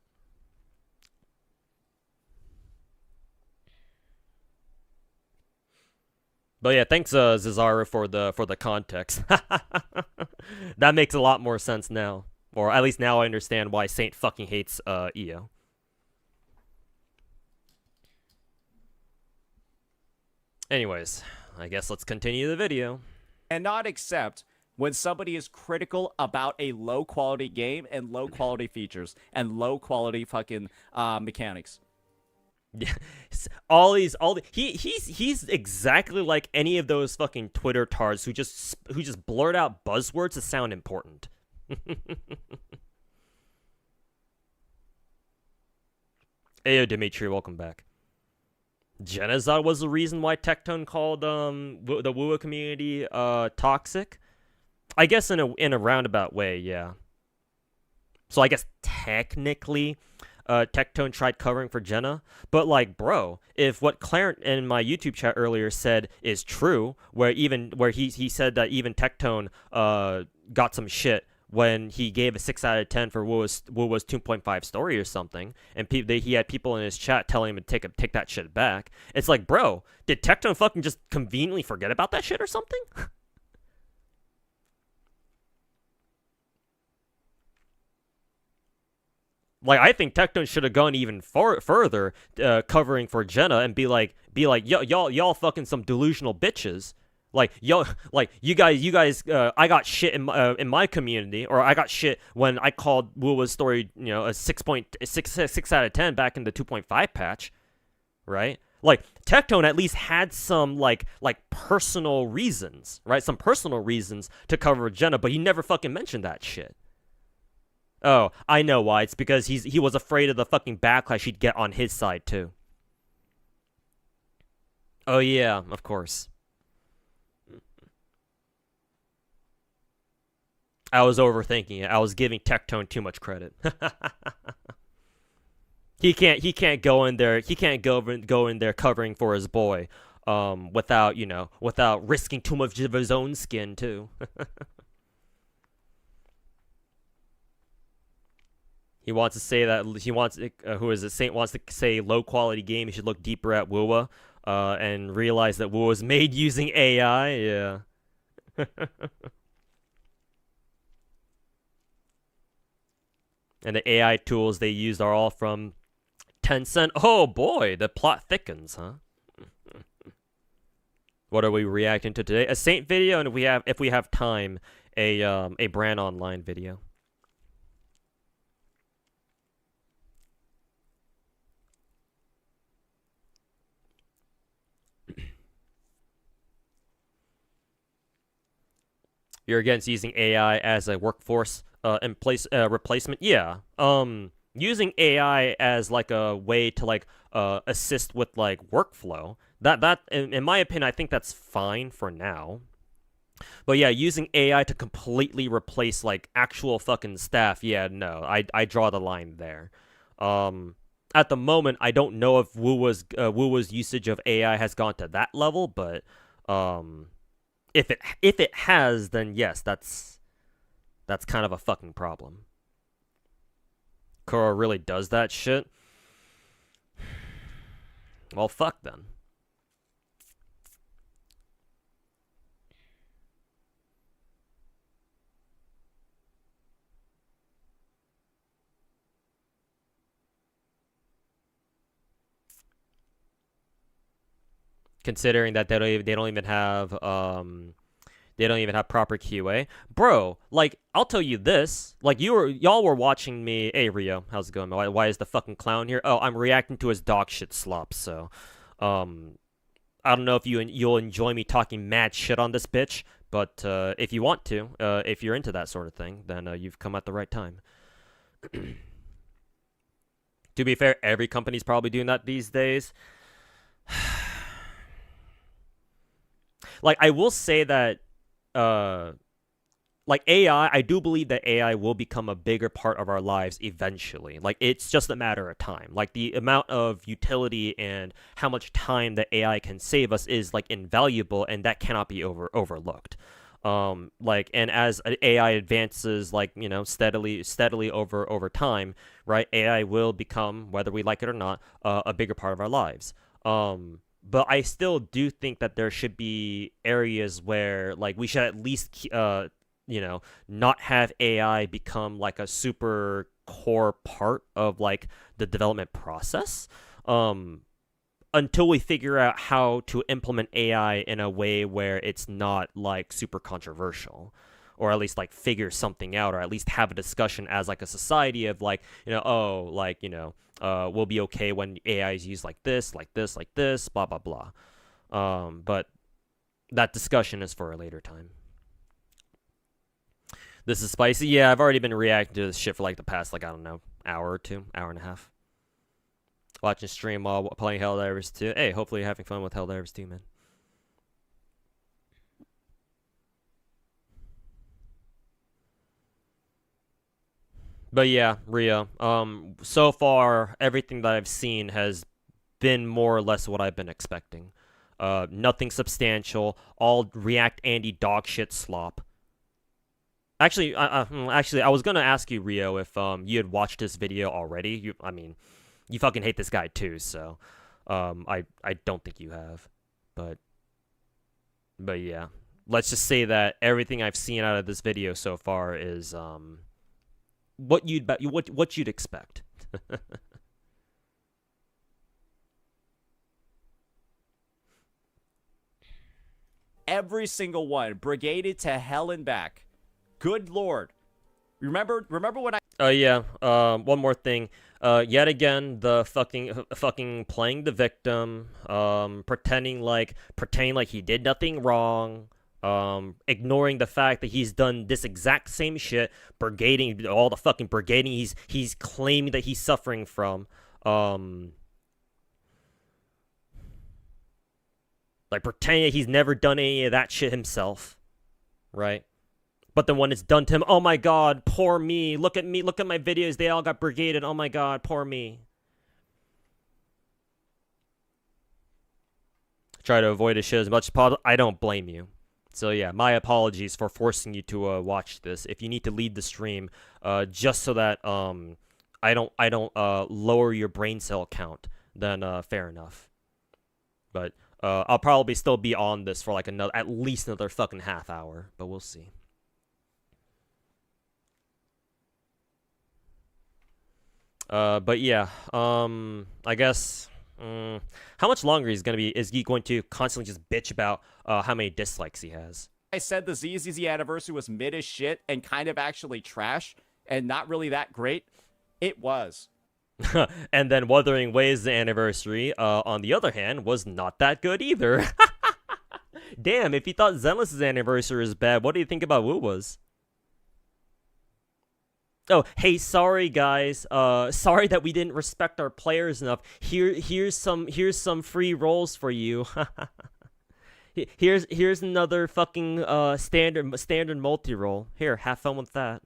But yeah, thanks Zazara for the context. That makes a lot more sense now, or at least now I understand why Saint fucking hates EO. Anyways, I guess let's continue the video. And not accept when somebody is critical about a low-quality game and low-quality features and low-quality fucking mechanics. Yeah, he's exactly like any of those fucking Twitter tards who just blurt out buzzwords to sound important. Ayo Dimitri, welcome back. Genocide was the reason why Tectone called the Wua community toxic. I guess in a roundabout way, yeah. So I guess technically, Tectone tried covering for Jenna, but like, bro, if what Clarence in my YouTube chat earlier said is true, where he said that even Tectone got some shit when he gave a 6 out of 10 for Wua's 2.5 story or something, and he had people in his chat telling him to take that shit back. It's like, bro, did Tectone fucking just conveniently forget about that shit or something? Like, I think Tectone should have gone even further, covering for Jenna, and be like, y'all fucking some delusional bitches. Like, you guys, I got shit in my community, or I got shit when I called Wua's story, a 6 out of 10 back in the 2.5 patch, right? Like, Tectone at least had some like personal reasons, right? Some personal reasons to cover Jenna, but he never fucking mentioned that shit. Oh, I know why. It's because he was afraid of the fucking backlash he'd get on his side too. Oh yeah, of course. I was overthinking it. I was giving Tectone too much credit. He can't go in there. He can't go in there covering for his boy, without risking too much of his own skin too. He wants to say that Saint wants to say low quality game. He should look deeper at Wua, and realize that Wua was made using AI. Yeah. And the AI tools they used are all from Tencent. Oh boy, the plot thickens, huh? What are we reacting to today? A Saint video, and if we have time, a Bran Online video. You're against using AI as a workforce replacement? Yeah. Using AI as like a way to like assist with like workflow. That in my opinion, I think that's fine for now. But yeah, using AI to completely replace like actual fucking staff, yeah, no. I draw the line there. At the moment, I don't know if Wua's usage of AI has gone to that level, but if it has, then yes, that's kind of a fucking problem. Kuro really does that shit? Well, fuck then. Considering that they don't even have proper QA. Bro, like, I'll tell you this. Like, y'all were watching me. Hey, Rio, how's it going? Why is the fucking clown here? Oh, I'm reacting to his dog shit slop, so. I don't know if you'll enjoy me talking mad shit on this bitch, but if you want to, if you're into that sort of thing, then you've come at the right time. To be fair, every company's probably doing that these days. Like, I will say that like AI, I do believe that AI will become a bigger part of our lives eventually. Like, it's just a matter of time. Like, the amount of utility and how much time that AI can save us is like invaluable, and that cannot be overlooked. Like, and as AI advances, like, steadily over time, right? AI will become, whether we like it or not, a bigger part of our lives. But I still do think that there should be areas where, like, we should at least, not have AI become, like, a super core part of, like, the development process, until we figure out how to implement AI in a way where it's not, like, super controversial. or at least like figure something out, or at least have a discussion as like a society of like, oh, like, we'll be okay when AI is used like this, blah blah blah. But that discussion is for a later time. This is spicy. Yeah, I've already been reacting to this shit for like the past, like, I don't know, hour or two, hour and a half. Watching stream while playing Helldivers 2. Hey, hopefully you're having fun with Helldivers 2, man. But yeah, Rio. So far, everything that I've seen has been more or less what I've been expecting. Nothing substantial. All React Andy dog shit slop. Actually, I was gonna ask you, Rio, if you had watched this video already. You fucking hate this guy too, so I don't think you have. But yeah, let's just say that everything I've seen out of this video so far is what you'd expect. Every single one, brigaded to hell and back. Good lord. Remember when I... Oh yeah. One more thing. Yet again, the fucking playing the victim, pretending like he did nothing wrong, ignoring the fact that he's done this exact same shit, brigading all the fucking brigading he's claiming that he's suffering from, like pretending that he's never done any of that shit himself, right? But then when it's done to him, oh my god, poor me. Look at me, look at my videos, they all got brigaded. Oh my god, poor me. Try to avoid his shit as much as possible. I don't blame you. So yeah, my apologies for forcing you to watch this. If you need to lead the stream, just so that I don't lower your brain cell count, then fair enough. But I'll probably still be on this for like at least another fucking half hour, but we'll see. But yeah, I guess, how much longer is he going to constantly just bitch about, how many dislikes he has? I said the ZZZ anniversary was mid as shit and kind of actually trash and not really that great. It was. And then Wuthering Waves anniversary, on the other hand, was not that good either. Damn, if you thought Zenless's anniversary was bad, what do you think about Wuwa's? Oh, hey, sorry guys. Sorry that we didn't respect our players enough. Here's some free rolls for you. Here's another fucking standard multi-roll. Here, have fun with that.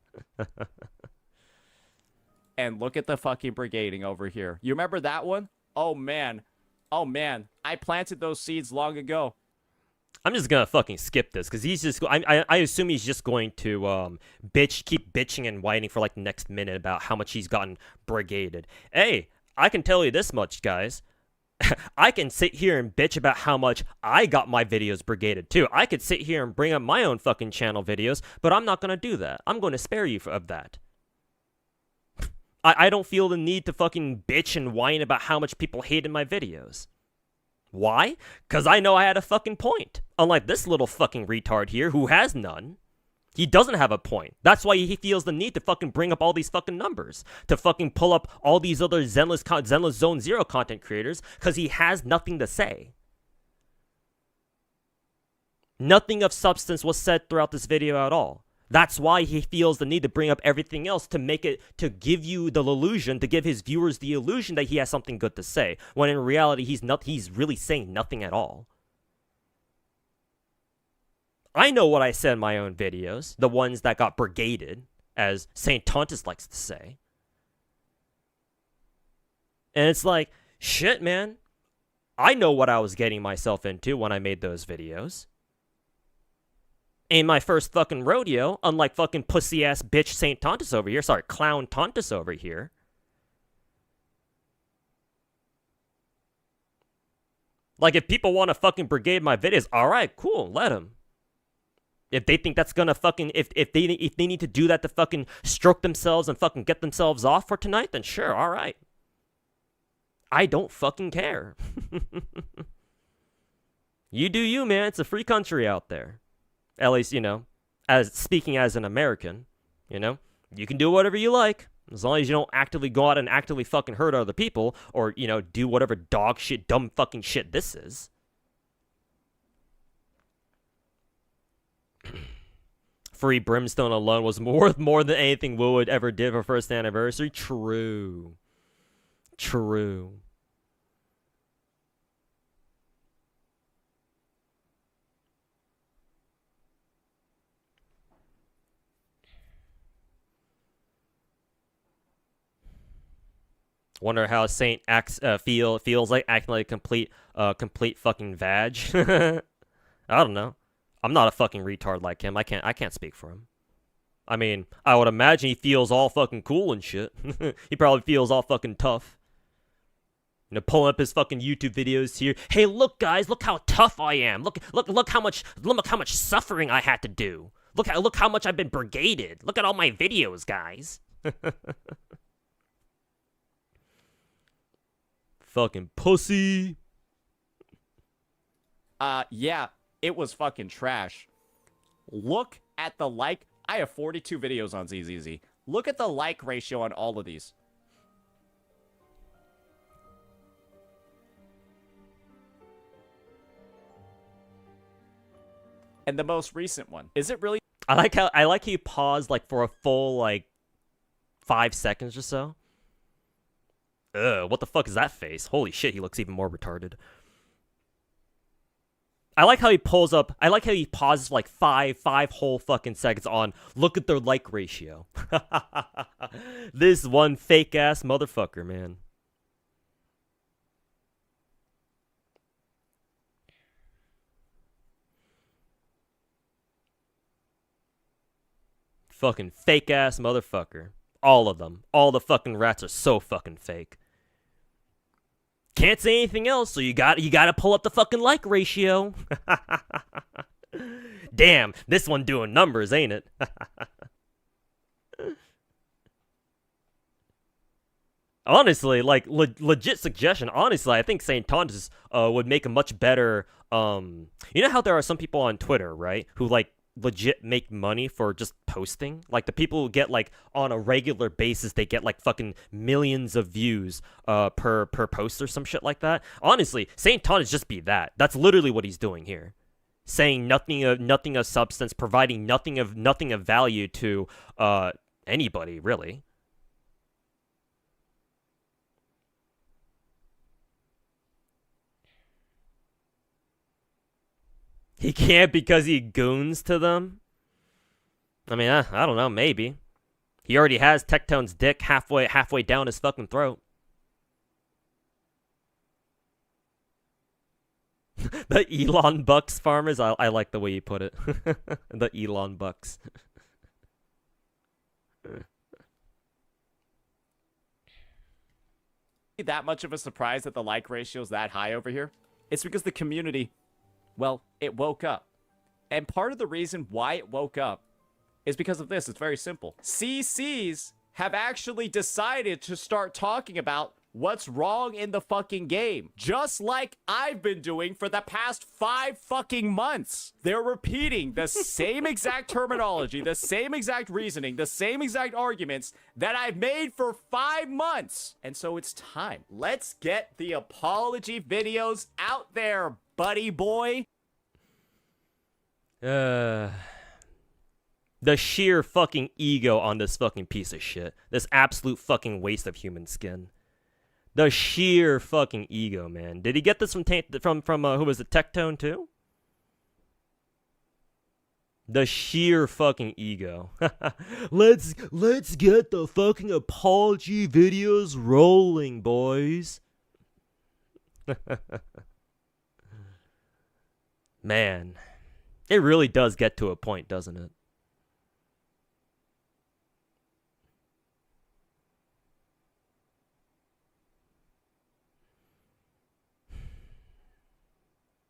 And look at the fucking brigading over here. You remember that one? Oh man. Oh man. I planted those seeds long ago. I'm just gonna fucking skip this because he's just. I assume he's just going to keep bitching and whining for like the next minute about how much he's gotten brigaded. Hey, I can tell you this much, guys. I can sit here and bitch about how much I got my videos brigaded too. I could sit here and bring up my own fucking channel videos, but I'm not gonna do that. I'm going to spare you of that. I don't feel the need to fucking bitch and whine about how much people hated my videos. Why? Because I know I had a fucking point. Unlike this little fucking retard here who has none. He doesn't have a point. That's why he feels the need to fucking bring up all these fucking numbers. To fucking pull up all these other Zenless Zone Zero content creators. Because he has nothing to say. Nothing of substance was said throughout this video at all. That's why he feels the need to bring up everything else to give you the illusion, to give his viewers the illusion that he has something good to say, when in reality he's really saying nothing at all. I know what I said in my own videos, the ones that got brigaded, as Saint Tantis likes to say. And it's like, shit, man. I know what I was getting myself into when I made those videos. In my first fucking rodeo, unlike fucking pussy-ass bitch Saint Tantis over here. Sorry, clown Tantis over here. Like, if people want to fucking brigade my videos, alright, cool, let them. If they think that's gonna fucking... If they need to do that to fucking stroke themselves and fucking get themselves off for tonight, then sure, alright. I don't fucking care. You do you, man. It's a free country out there. At least, as speaking as an American, you know, you can do whatever you like as long as you don't actively go out and actively fucking hurt other people or, you know, do whatever dog shit, dumb fucking shit this is. Free Brimstone alone was worth more than anything Wood ever did for first anniversary. True. True. Wonder how Saint acts feels like acting like a complete fucking vag. I don't know. I'm not a fucking retard like him. I can't speak for him. I mean, I would imagine he feels all fucking cool and shit. He probably feels all fucking tough. You know, pulling up his fucking YouTube videos here. Hey, look guys, look how tough I am. Look how much suffering I had to do. Look how much I've been brigaded. Look at all my videos, guys. Fucking pussy. Yeah, it was fucking trash. Look at the like. I have 42 videos on ZZZ. Look at the like ratio on all of these. And the most recent one. Is it really? I like how you paused like for a full like 5 seconds or so. Ugh, what the fuck is that face? Holy shit, he looks even more retarded. I like how he pulls up. I like how he pauses for like five whole fucking seconds on. Look at their like ratio. This one fake ass motherfucker, man. Fucking fake ass motherfucker. All of them. All the fucking rats are so fucking fake. Can't say anything else, so you gotta pull up the fucking like ratio. Damn, this one doing numbers, ain't it? Honestly, like legit suggestion. Honestly, I think Saint Tantis would make a much better. You know how there are some people on Twitter, right, who like legit make money for just posting, like the people who get like on a regular basis, they get like fucking millions of views per post or some shit like that. Honestly, Saint Tantis just be that. That's literally what he's doing here, saying nothing of substance, providing nothing of value to anybody really. He can't because he goons to them? I mean, I don't know, maybe. He already has Tectone's dick halfway down his fucking throat. The Elon Bucks farmers? I like the way you put it. The Elon Bucks. That much of a surprise that the like ratio is that high over here? It's because the community, well, it woke up. And part of the reason why it woke up is because of this. It's very simple. CCs have actually decided to start talking about what's wrong in the fucking game. Just like I've been doing for the past 5 fucking months. They're repeating the same exact terminology, the same exact reasoning, the same exact arguments that I've made for 5 months. And so it's time. Let's get the apology videos out there, buddy boy. The sheer fucking ego on this fucking piece of shit. This absolute fucking waste of human skin. The sheer fucking ego, man. Did he get this from who was it, Tectone too? The sheer fucking ego. Let's get the fucking apology videos rolling, boys. Man, it really does get to a point, doesn't it?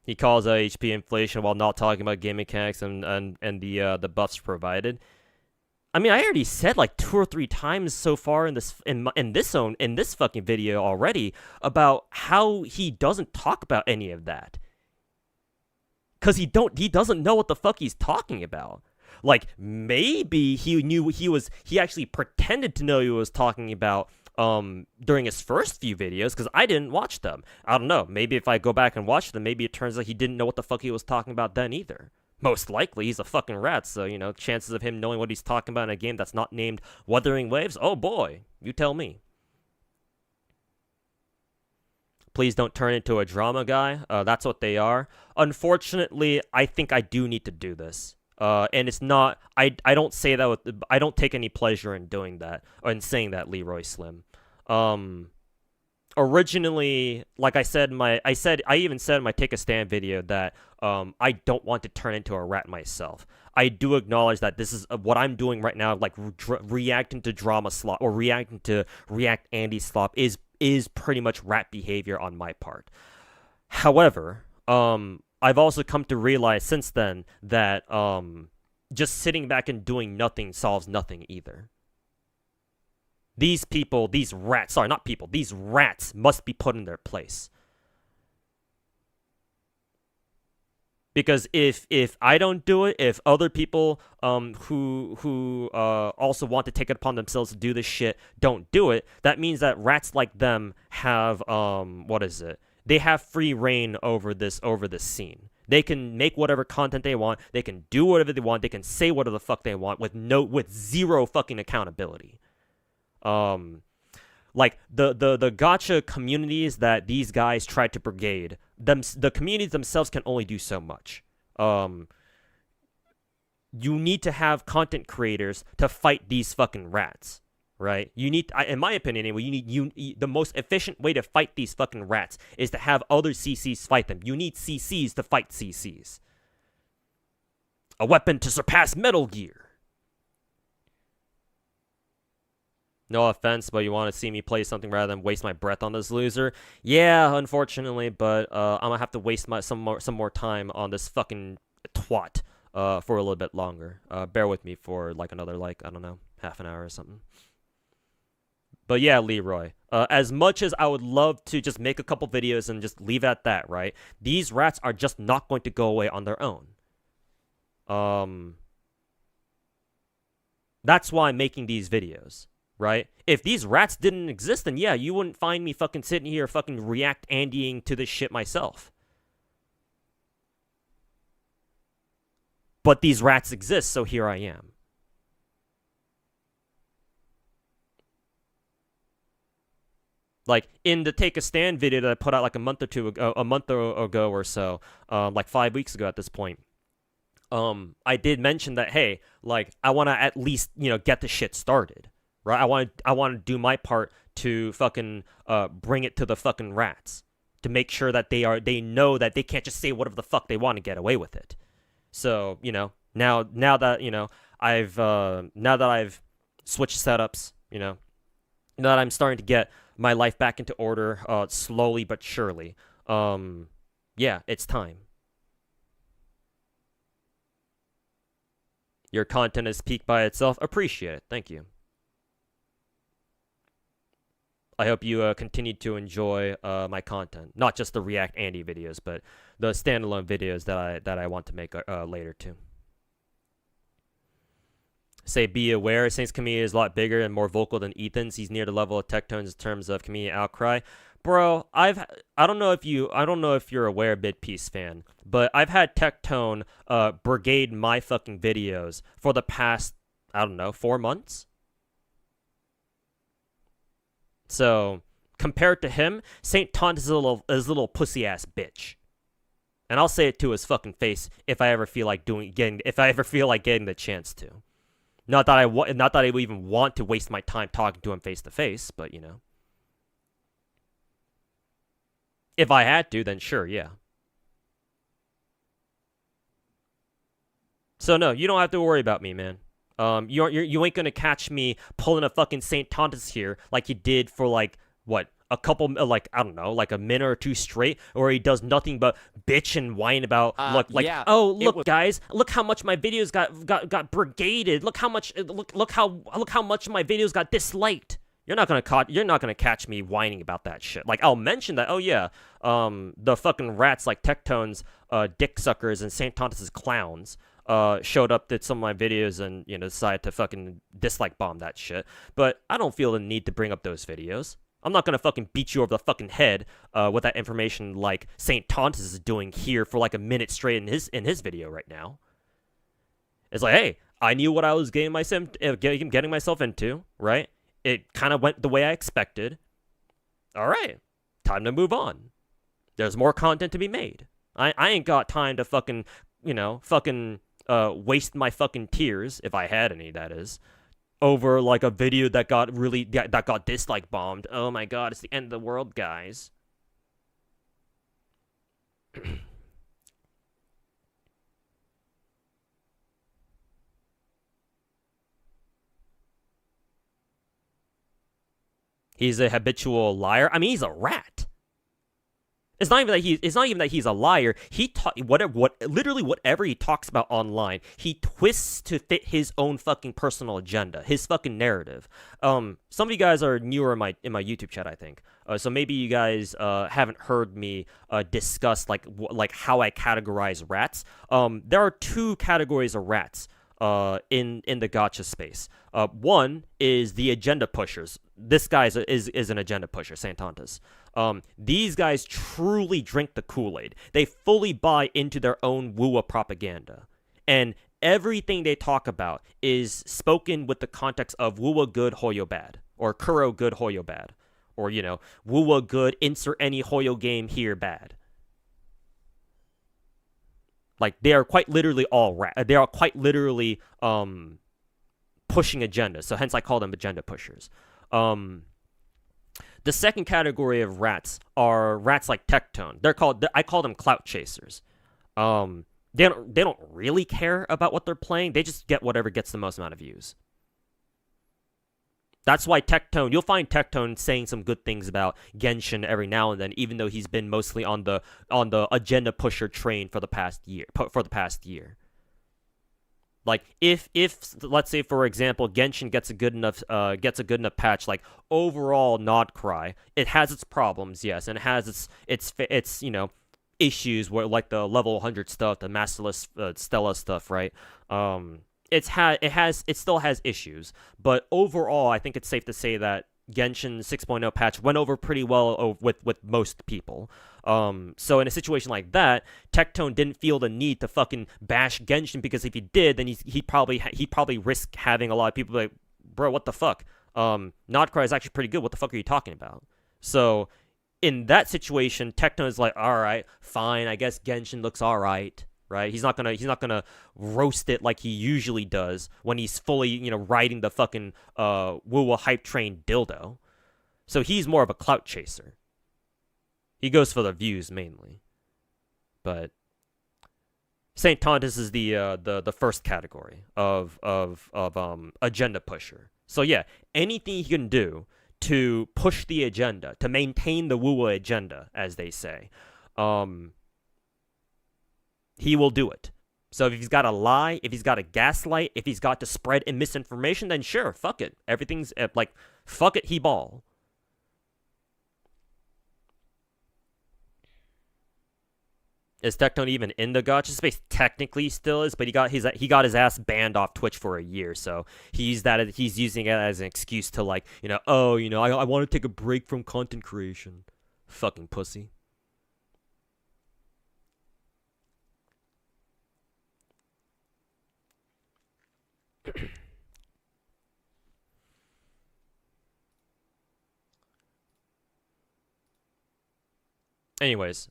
He calls out HP inflation while not talking about game mechanics and the buffs provided. I mean, I already said like 2 or 3 times so far in this fucking video already about how he doesn't talk about any of that. Cause he doesn't know what the fuck he's talking about. Like, maybe he actually pretended to know he was talking about during his first few videos, because I didn't watch them. I don't know. Maybe if I go back and watch them, maybe it turns out he didn't know what the fuck he was talking about then either. Most likely, he's a fucking rat, so, you know, chances of him knowing what he's talking about in a game that's not named Wuthering Waves? Oh boy, you tell me. Please don't turn into a drama guy. That's what they are. Unfortunately, I think I do need to do this. And it's not, I don't say that I don't take any pleasure in doing that, or in saying that, Leroy Slim. Originally, like I even said in my Take a Stand video that I don't want to turn into a rat myself. I do acknowledge that this is what I'm doing right now, like reacting to drama slop, or reacting to React Andy slop, is pretty much rat behavior on my part. However, I've also come to realize since then that just sitting back and doing nothing solves nothing either. These rats must be put in their place. Because if I don't do it, if other people who also want to take it upon themselves to do this shit don't do it, that means that rats like them have they have free reign over this scene. They can make whatever content they want, they can do whatever they want, they can say whatever the fuck they want with zero fucking accountability. Like the gacha communities that these guys tried to brigade, the communities themselves can only do so much. You need to have content creators to fight these fucking rats, right? You need, in my opinion anyway, the most efficient way to fight these fucking rats is to have other CCs fight them. You need CCs to fight CCs. A weapon to surpass Metal Gear. No offense, but you want to see me play something rather than waste my breath on this loser? Yeah, unfortunately, but I'm gonna have to waste some more time on this fucking twat for a little bit longer. Bear with me for like another, like, I don't know, half an hour or something. But yeah, Leroy, as much as I would love to just make a couple videos and just leave it at that, right? These rats are just not going to go away on their own. That's why I'm making these videos. Right? If these rats didn't exist, then yeah, you wouldn't find me fucking sitting here fucking React Andying to this shit myself. But these rats exist, so here I am. Like, in the Take a Stand video that I put out like a month ago or so, like 5 weeks ago at this point, I did mention that, hey, like, I want to at least, you know, get the shit started. Right, I want to do my part to fucking bring it to the fucking rats, to make sure that they know that they can't just say whatever the fuck they want to get away with it. So, you know, now that, you know, I've switched setups, you know, now that I'm starting to get my life back into order, slowly but surely, yeah, it's time. Your content is peaked by itself. Appreciate it. Thank you. I hope you continue to enjoy my content, not just the React Andy videos, but the standalone videos that I want to make later too. Say, be aware, Saint's community is a lot bigger and more vocal than Ethan's. He's near the level of Tectone's in terms of community outcry. Bro, I don't know if you're aware, Midpiece fan, but I've had Tectone brigade my fucking videos for the past, I don't know, 4 months. So, compared to him, Saint Tantis is a little pussy-ass bitch. And I'll say it to his fucking face if I ever feel like getting the chance to. Not that I even want to waste my time talking to him face to face, but you know. If I had to, then sure, yeah. So no, you don't have to worry about me, man. You ain't gonna catch me pulling a fucking Saint Tantis here like you did for like what, a couple, like, I don't know, like a minute or two straight, or he does nothing but bitch and whine about yeah, oh look guys, look how much my videos got brigaded. Look how much look how much my videos got disliked. You're not gonna catch me whining about that shit. Like, I'll mention that, oh yeah, the fucking rats like Tectone's dick suckers and Saint Tantis' clowns. showed up, did some of my videos, and decided to fucking dislike bomb that shit. But I don't feel the need to bring up those videos. I'm not gonna fucking beat you over the fucking head with that information like Saint Tantis is doing here for like a minute straight in his video right now. It's like, hey, I knew what I was getting myself into, right? It kind of went the way I expected. All right, time to move on. There's more content to be made. I ain't got time to fucking waste my fucking tears, if I had any, that is, over like a video that got dislike bombed. Oh my god, it's the end of the world, guys. He's a habitual liar. I mean, he's a rat. It's not even that he's a liar. Literally whatever he talks about online, he twists to fit his own fucking personal agenda, his fucking narrative. Some of you guys are newer in my YouTube chat, I think. So maybe you guys haven't heard me discuss like how I categorize rats. There are two categories of rats in the gacha space. One is the agenda pushers. This guy is an agenda pusher, Santantas. These guys truly drink the Kool-Aid. They fully buy into their own woo propaganda. And everything they talk about is spoken with the context of Wuwa good, Hoyo bad. Or Kuro good, Hoyo bad. Or, Wuwa good, insert any Hoyo game here bad. Like, they are quite literally they are quite literally pushing agendas. So hence I call them agenda pushers. The second category of rats are rats like Tectone. I call them clout chasers. They don't really care about what they're playing. They just get whatever gets the most amount of views. That's why you'll find Tectone saying some good things about Genshin every now and then, even though he's been mostly on the agenda pusher train for the past year. Like if let's say for example Genshin gets a good enough patch, like overall not cry, it has its problems, yes, and it has its issues where like the level 100 stuff, the Masterless Stella stuff, right? It still has issues, but overall I think it's safe to say that Genshin 6.0 patch went over pretty well with most people. So in a situation like that, Tectone didn't feel the need to fucking bash Genshin, because if he did, then he probably risk having a lot of people like, bro, what the fuck? Nodcry is actually pretty good. What the fuck are you talking about? So in that situation, Tectone is like, all right, fine. I guess Genshin looks all right. Right? He's not gonna roast it like he usually does when he's fully, riding the fucking Wuwa hype train dildo. So he's more of a clout chaser. He goes for the views mainly. But Saint Tantis is the first category of agenda pusher. So yeah, anything he can do to push the agenda, to maintain the Wuwa agenda, as they say, he will do it. So if he's got to lie, if he's got to gaslight, if he's got to spread misinformation, then sure, fuck it. Everything's like, fuck it, he ball. Is Tectone even in the gacha space? Technically he still is, but he got his ass banned off Twitch for a year, so he's using it as an excuse to like, I want to take a break from content creation. Fucking pussy. Anyways,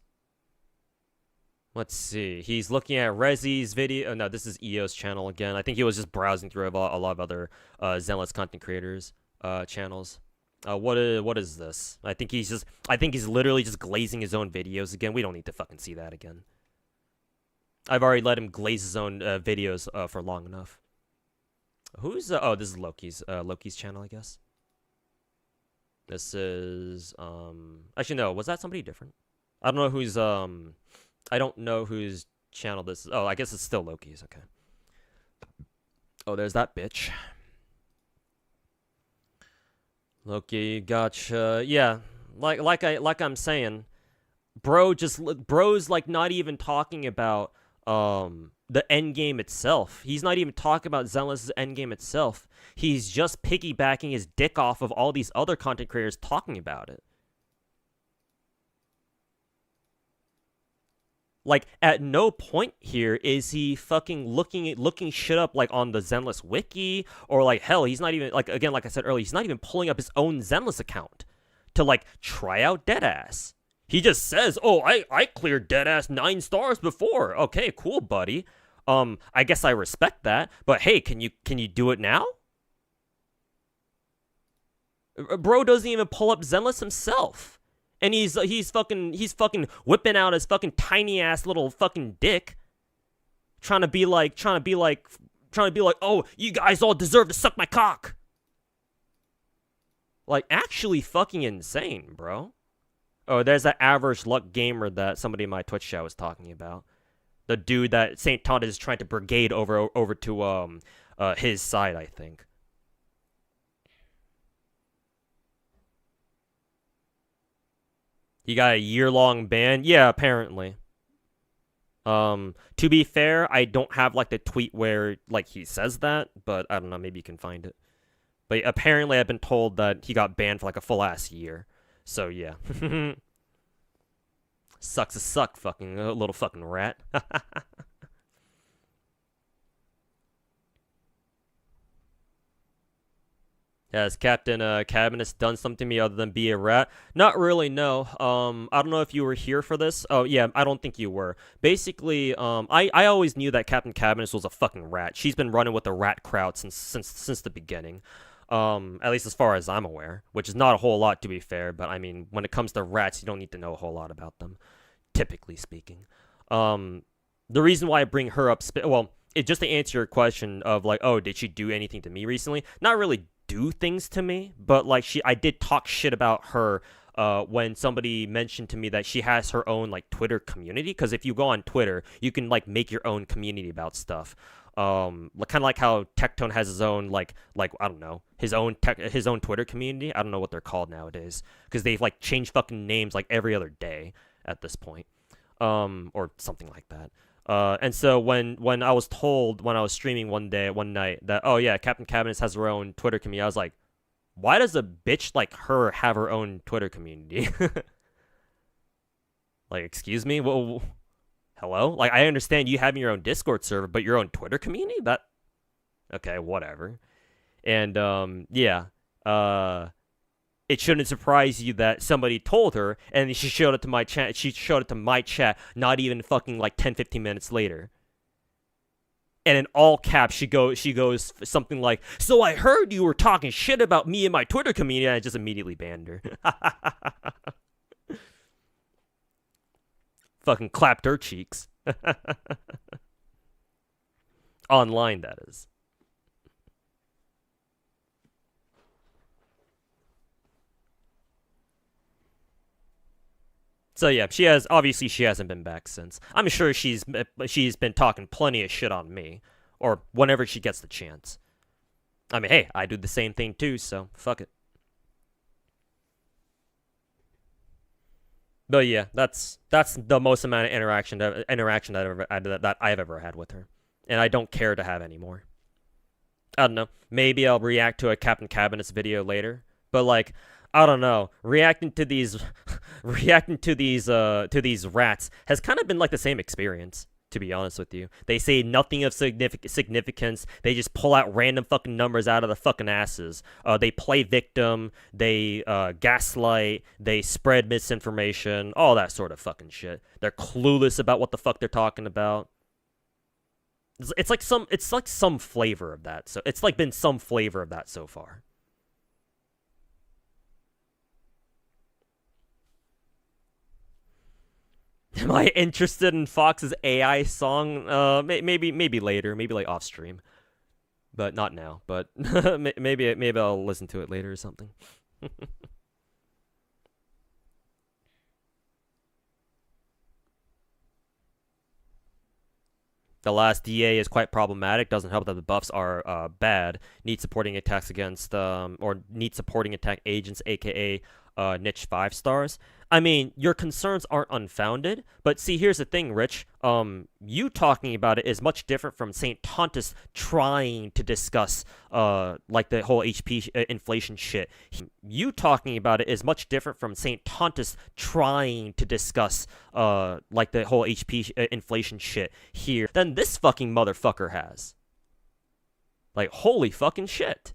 let's see. He's looking at Rezi's video. Oh, no, this is EO's channel again. I think he was just browsing through a lot of other Zenless content creators channels. What is this? I think he's literally just glazing his own videos again. We don't need to fucking see that again. I've already let him glaze his own videos for long enough. Who's oh, this is Loki's channel, I guess. This is actually no, was that somebody different? I don't know whose channel this is. Oh, I guess it's still Loki's. Okay. Oh, there's that bitch. Loki, gotcha. Yeah, like I'm saying, bro's like not even talking about the end game itself. He's not even talking about Zenless's end game itself. He's just piggybacking his dick off of all these other content creators talking about it. Like, at no point here is he fucking looking shit up, like, on the Zenless wiki, or, like, hell, he's not even, like, again, like I said earlier, he's not even pulling up his own Zenless account to, like, try out Deadass. He just says, oh, I cleared Deadass 9 stars before. Okay, cool, buddy. I guess I respect that, but hey, can you do it now? Bro doesn't even pull up Zenless himself. And he's fucking whipping out his fucking tiny ass little fucking dick, trying to be like, oh, you guys all deserve to suck my cock. Like, actually fucking insane, bro. Oh, there's that average luck gamer that somebody in my Twitch chat was talking about. The dude that St. Tantis is trying to brigade over to his side, I think. He got a year-long ban? Yeah, apparently. To be fair, I don't have, like, the tweet where, like, he says that, but I don't know, maybe you can find it. But apparently I've been told that he got banned for, like, a full-ass year. So, yeah. Sucks to suck, fucking little fucking rat. Has Captain Cabinets done something to me other than be a rat? Not really, no. I don't know if you were here for this. Oh, yeah, I don't think you were. Basically, I always knew that Captain Cabinets was a fucking rat. She's been running with the rat crowd since the beginning. At least as far as I'm aware. Which is not a whole lot, to be fair. But, I mean, when it comes to rats, you don't need to know a whole lot about them. Typically speaking. The reason why I bring her up... just to answer your question of, like, oh, did she do anything to me recently? Not really do things to me, but like I did talk shit about her when somebody mentioned to me that she has her own like Twitter community, because if you go on Twitter you can like make your own community about stuff, kind of like how Tectone has his own like I don't know, his own Twitter community. I don't know what they're called nowadays because they've like changed fucking names like every other day at this point, or something like that. And so when I was told when I was streaming one night that, oh yeah, Captain Cabinets has her own Twitter community, I was like, why does a bitch like her have her own Twitter community? Like, excuse me? Well, hello? Like, I understand you having your own Discord server, but your own Twitter community? That... Okay, whatever. And, yeah. It shouldn't surprise you that somebody told her, and she showed it to my chat. She showed it to my chat not even fucking like 10-15 minutes later. And in all caps, she goes something like, "So I heard you were talking shit about me and my Twitter community," and I just immediately banned her. Fucking clapped her cheeks. Online, that is. So yeah, she hasn't been back since. I'm sure she's been talking plenty of shit on me, or whenever she gets the chance. I mean, hey, I do the same thing too, so fuck it. But yeah, that's the most amount of interaction that I've ever had with her, and I don't care to have any more. I don't know. Maybe I'll react to a Captain Cabinets video later, but like, I don't know. Reacting to these rats has kind of been like the same experience, to be honest with you. They say nothing of significance. They just pull out random fucking numbers out of the fucking asses. They play victim. They gaslight. They spread misinformation. All that sort of fucking shit. They're clueless about what the fuck they're talking about. It's like some flavor of that. So it's like been some flavor of that so far. Am I interested in Fox's AI song? Maybe later, maybe like off stream, but not now. But maybe I'll listen to it later or something. The last DA is quite problematic. Doesn't help that the buffs are bad. Need supporting attacks against or need supporting attack agents, aka niche 5 stars. I mean, your concerns aren't unfounded, but see, here's the thing, Rich. You talking about it is much different from St. Tantis trying to discuss, like the whole HP inflation shit. You talking about it is much different from St. Tantis trying to discuss, like the whole HP inflation shit here than this fucking motherfucker has. Like, holy fucking shit.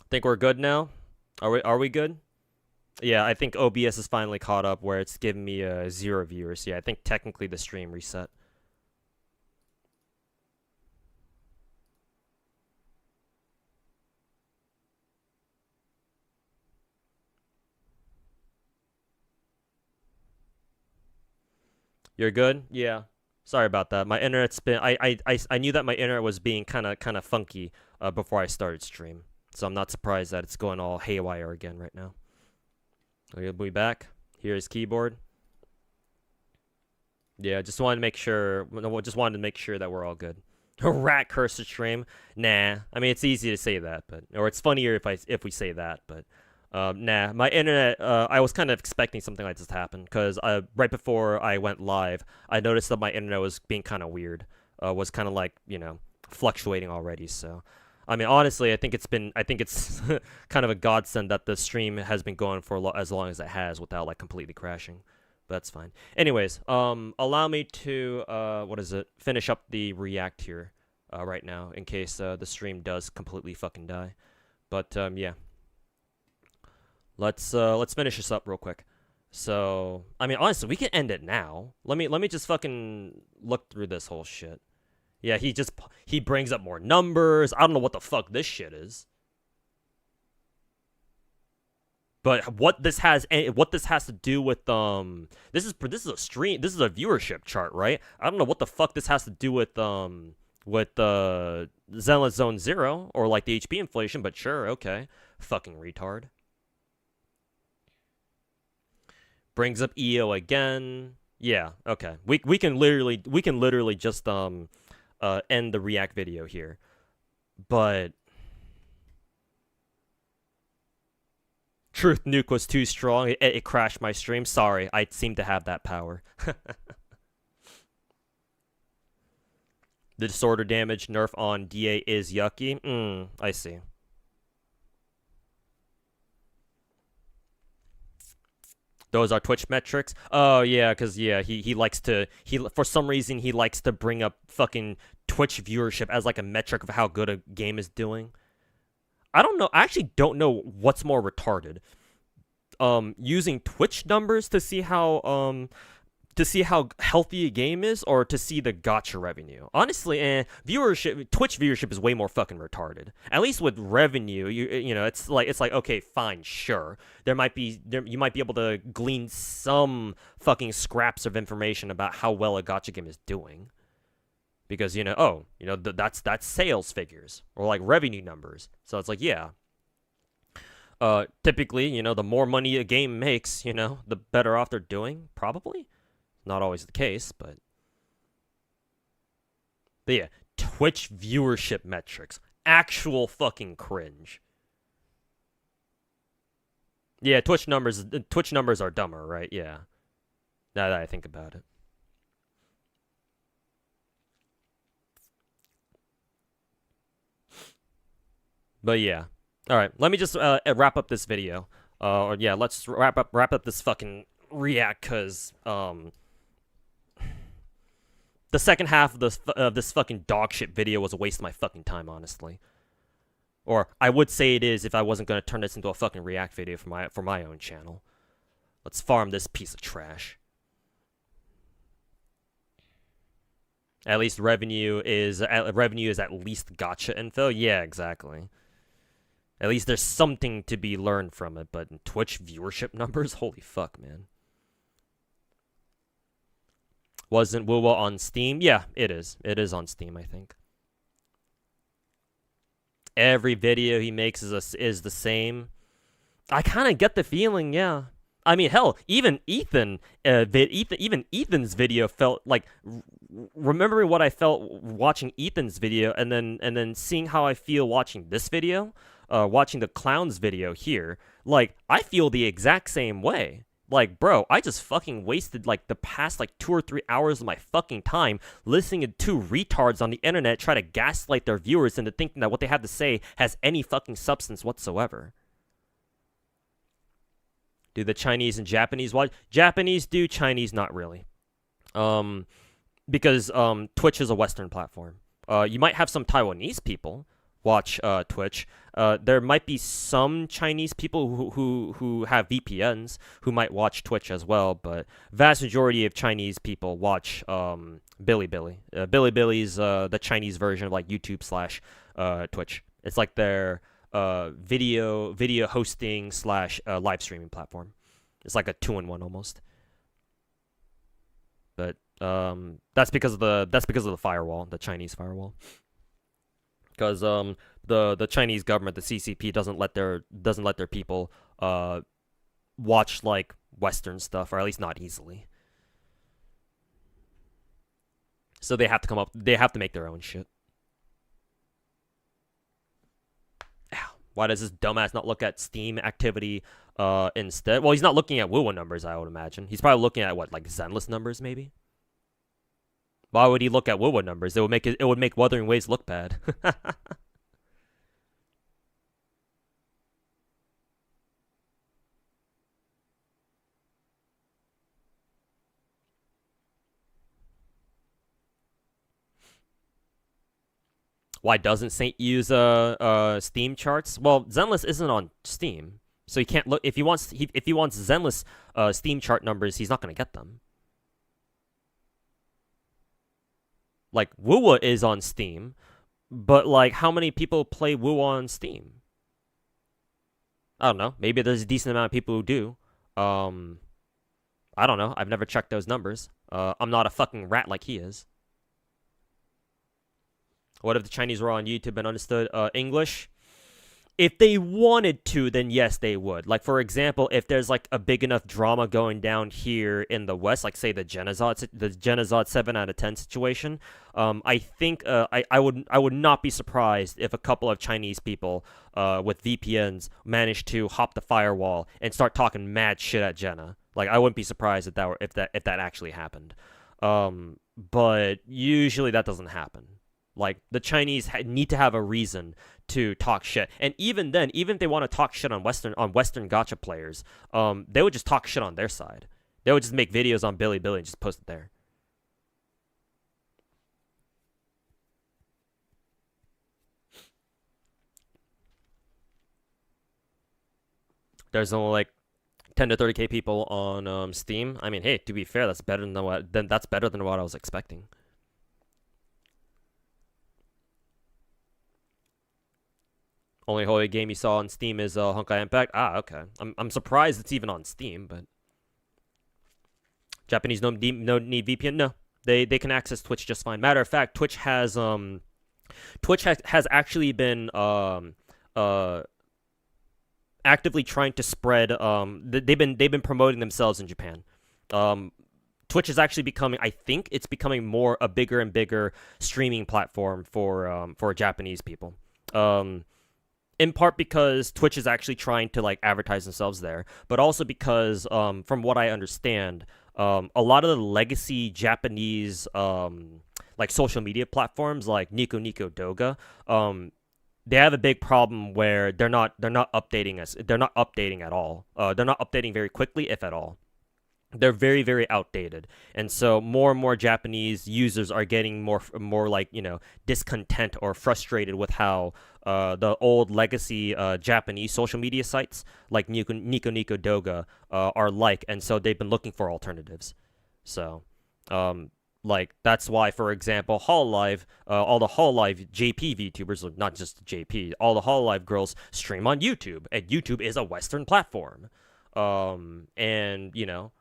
Think we're good now? Are we good? Yeah, I think OBS is finally caught up where it's giving me 0 viewers. Yeah, I think technically the stream reset. You're good? Yeah. Sorry about that. My internet's been I knew that my internet was being kind of funky before I started stream. So I'm not surprised that it's going all haywire again right now. We'll be back. Here's keyboard. Yeah, just wanted to make sure. No, just wanted to make sure that we're all good. Rat cursor stream. Nah. I mean, it's easy to say that, but or it's funnier if we say that, but nah. My internet. I was kind of expecting something like this to happen because right before I went live, I noticed that my internet was being kind of weird. Was kind of like fluctuating already. So, I mean, honestly, I think it's kind of a godsend that the stream has been going for as long as it has without like completely crashing. But that's fine. Anyways, allow me to finish up the react here right now in case the stream does completely fucking die. But yeah. Let's finish this up real quick. So, I mean, honestly, we can end it now. Let me just fucking look through this whole shit. Yeah, he brings up more numbers. I don't know what the fuck this shit is. But what this has to do with this is a stream. This is a viewership chart, right? I don't know what the fuck this has to do with Zenless Zone 0 or like the HP inflation, but sure, okay. Fucking retard. Brings up EO again. Yeah, okay. We can literally just end the react video here. But Truth Nuke was too strong. It crashed my stream. Sorry, I seem to have that power. The disorder damage nerf on DA is yucky. I see. Those are Twitch metrics. Oh yeah, because yeah, he likes to for some reason he likes to bring up fucking Twitch viewership as like a metric of how good a game is doing. I don't know. I actually don't know what's more retarded. Using Twitch numbers to see how healthy a game is, or to see the gacha revenue. Honestly, Twitch viewership is way more fucking retarded. At least with revenue, you know, it's like okay, fine, sure. You might be able to glean some fucking scraps of information about how well a gacha game is doing. because that's sales figures or like revenue numbers. So it's like, yeah. Typically, the more money a game makes, the better off they're doing. Probably, not always the case, but yeah, Twitch viewership metrics, actual fucking cringe. Yeah, Twitch numbers are dumber, right? Yeah. Now that I think about it. But yeah. All right, let me just wrap up this video. Or yeah, let's wrap up this fucking react, cuz the second half of this fucking dog shit video was a waste of my fucking time, honestly. Or I would say it is if I wasn't going to turn this into a fucking react video for my own channel. Let's farm this piece of trash. At least revenue is at least gacha info. Yeah, exactly. At least there's something to be learned from it, but in Twitch viewership numbers, holy fuck, man. Wasn't Wuwa on Steam? Yeah, it is. It is on Steam, I think. Every video he makes is the same. I kind of get the feeling, yeah. I mean, hell, even Ethan's video felt like, remembering what I felt watching Ethan's video, and then seeing how I feel watching this video, watching the clown's video here, like, I feel the exact same way. Like, bro, I just fucking wasted, like, the past, like, 2 or 3 hours of my fucking time listening to two retards on the internet try to gaslight their viewers into thinking that what they have to say has any fucking substance whatsoever. Do the Chinese and Japanese watch? Japanese do, Chinese not really. Because Twitch is a Western platform. You might have some Taiwanese people watch Twitch. There might be some Chinese people who have VPNs who might watch Twitch as well, but vast majority of Chinese people watch Bilibili. Bilibili's the Chinese version of like YouTube / Twitch. It's like their video hosting / live streaming platform. It's like a 2-in-1 almost. But that's because of the firewall, the Chinese firewall. Because the Chinese government, the CCP, doesn't let their people watch like Western stuff, or at least not easily. So they have to make their own shit. Why does this dumbass not look at Steam activity instead? Well, he's not looking at WoWa numbers, I would imagine. He's probably looking at what, like Zenless numbers, maybe? Why would he look at WoWa numbers? It would make Wuthering Waves look bad. Why doesn't Saint use Steam charts? Well, Zenless isn't on Steam, so he can't look. If he wants Zenless Steam chart numbers, he's not gonna get them. Like, WoWa is on Steam, but, like, how many people play WoWa on Steam? I don't know. Maybe there's a decent amount of people who do. I don't know. I've never checked those numbers. I'm not a fucking rat like he is. What if the Chinese were on YouTube and understood English? If they wanted to, then yes, they would. Like, for example, if there's like a big enough drama going down here in the West, like say the Genozod 7 out of 10 situation, I think I would not be surprised if a couple of Chinese people with VPNs managed to hop the firewall and start talking mad shit at Jenna. Like, I wouldn't be surprised if that actually happened. But usually that doesn't happen. Like, the Chinese need to have a reason to talk shit, and even then, even if they want to talk shit on Western gacha players, they would just talk shit on their side. They would just make videos on Bilibili and just post it there. There's only like 10 to 30k people on Steam. I mean, hey, to be fair, that's better than what I was expecting. Only holy game you saw on Steam is Honkai Impact. Ah, okay. I'm surprised it's even on Steam, but Japanese no need VPN. They can access Twitch just fine. Matter of fact, Twitch has actually been actively trying to spread. They've been promoting themselves in Japan. Twitch is actually becoming, I think it's becoming more a bigger and bigger streaming platform for Japanese people. In part because Twitch is actually trying to like advertise themselves there, but also because from what I understand, a lot of the legacy Japanese like social media platforms like Nico Nico Doga, they have a big problem where they're not updating us. They're not updating at all. They're not updating very quickly, if at all. They're very, very outdated, and so more and more Japanese users are getting more like, you know, discontent or frustrated with how the old legacy Japanese social media sites like Nico Nico Doga are like, and so they've been looking for alternatives. So, like that's why, for example, Hololive, all the Hololive JP VTubers, not just JP, all the Hololive girls stream on YouTube, and YouTube is a Western platform, and you know.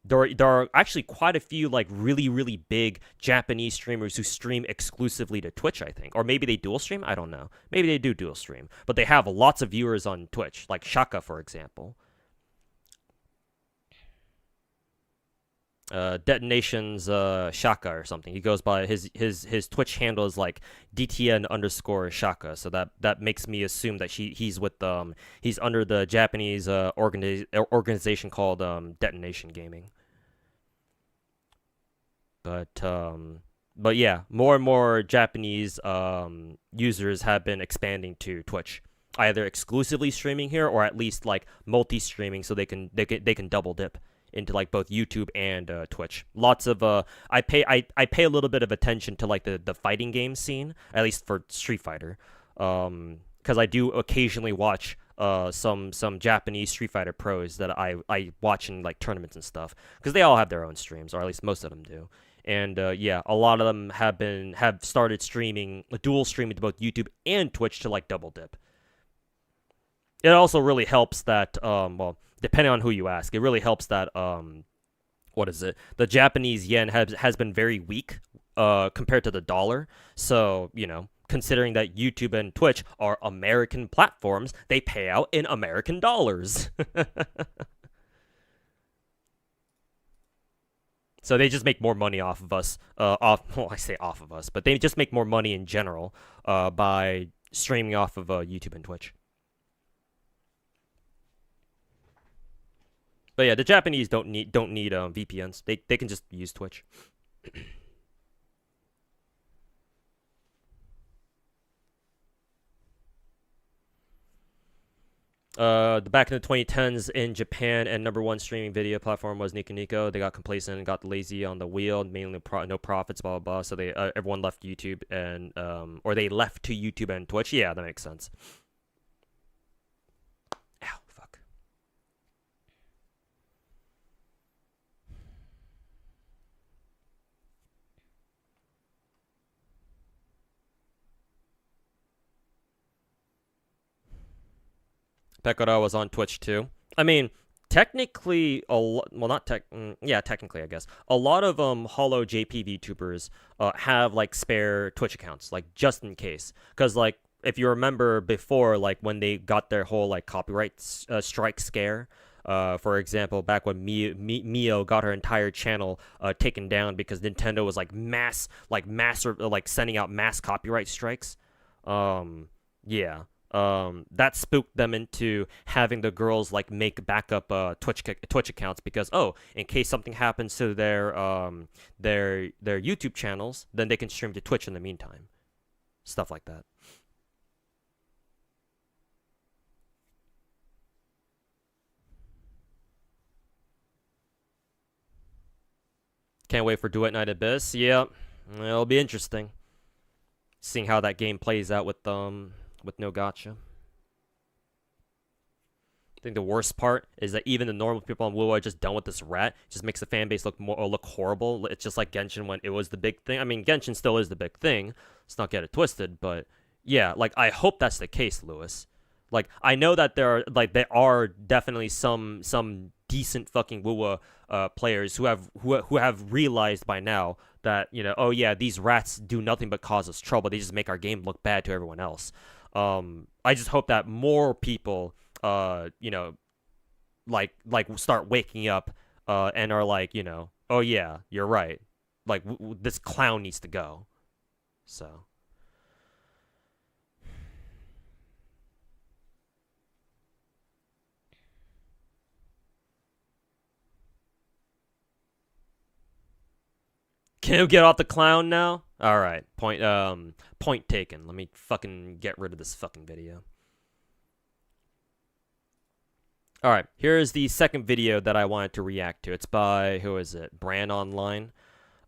There are actually quite a few like really, really big Japanese streamers who stream exclusively to Twitch, I think. Or maybe they dual stream? I don't know. Maybe they do dual stream. But they have lots of viewers on Twitch, like Shaka, for example. Detonation's Shaka or something. He goes by his Twitch handle is like DTN_Shaka. So that makes me assume that he's with he's under the Japanese organization called Detonation Gaming. But yeah, more and more Japanese users have been expanding to Twitch, either exclusively streaming here or at least like multi-streaming, so they can double dip into like both YouTube and Twitch. Lots of I pay a little bit of attention to like the fighting game scene, at least for Street Fighter, because I do occasionally watch some Japanese Street Fighter pros that I watch in like tournaments and stuff, because they all have their own streams, or at least most of them do. And yeah, a lot of them have started streaming, dual streaming to both YouTube and Twitch to like double dip. It also really helps that well, depending on who you ask, it really helps that what is it? The Japanese yen has been very weak compared to the dollar. So, you know, considering that YouTube and Twitch are American platforms, they pay out in American dollars. So they just make more money off of us. Well, I say off of us, but they just make more money in general by streaming off of YouTube and Twitch. But yeah, the Japanese don't need VPNs. They can just use Twitch. Back in the 2010s in Japan, and #1 streaming video platform was Nico Nico. They got complacent and got lazy on the wheel, mainly no profits, blah blah blah. So they everyone left YouTube and or they left to YouTube and Twitch. Yeah, that makes sense. Ow, fuck. Pekora was on Twitch too. I mean, technically, technically, I guess a lot of Holo JP VTubers have like spare Twitch accounts, like just in case. Because like if you remember before, like when they got their whole like copyright strike scare. For example, back when Mio got her entire channel taken down because Nintendo was like sending out mass copyright strikes. Yeah. That spooked them into having the girls like make backup Twitch accounts, because in case something happens to their YouTube channels, then they can stream to Twitch in the meantime. Stuff like that. Can't wait for Duet Night Abyss. Yeah, it'll be interesting seeing how that game plays out with no gacha. I think the worst part is that even the normal people on Woo are just done with this rat. It just makes the fan base look horrible. It's just like Genshin when it was the big thing. I mean, Genshin still is the big thing. Let's not get it twisted, but yeah, like I hope that's the case, Lewis. Like I know that there are definitely some decent fucking Woo players who have realized by now that, you know, oh yeah, these rats do nothing but cause us trouble. They just make our game look bad to everyone else. I just hope that more people, you know, like start waking up, and are like, you know, oh yeah, you're right. Like this clown needs to go. So. Can you get off the clown now? Alright, point taken. Let me fucking get rid of this fucking video. Alright, here's the second video that I wanted to react to. It's by, who is it? Bran Online.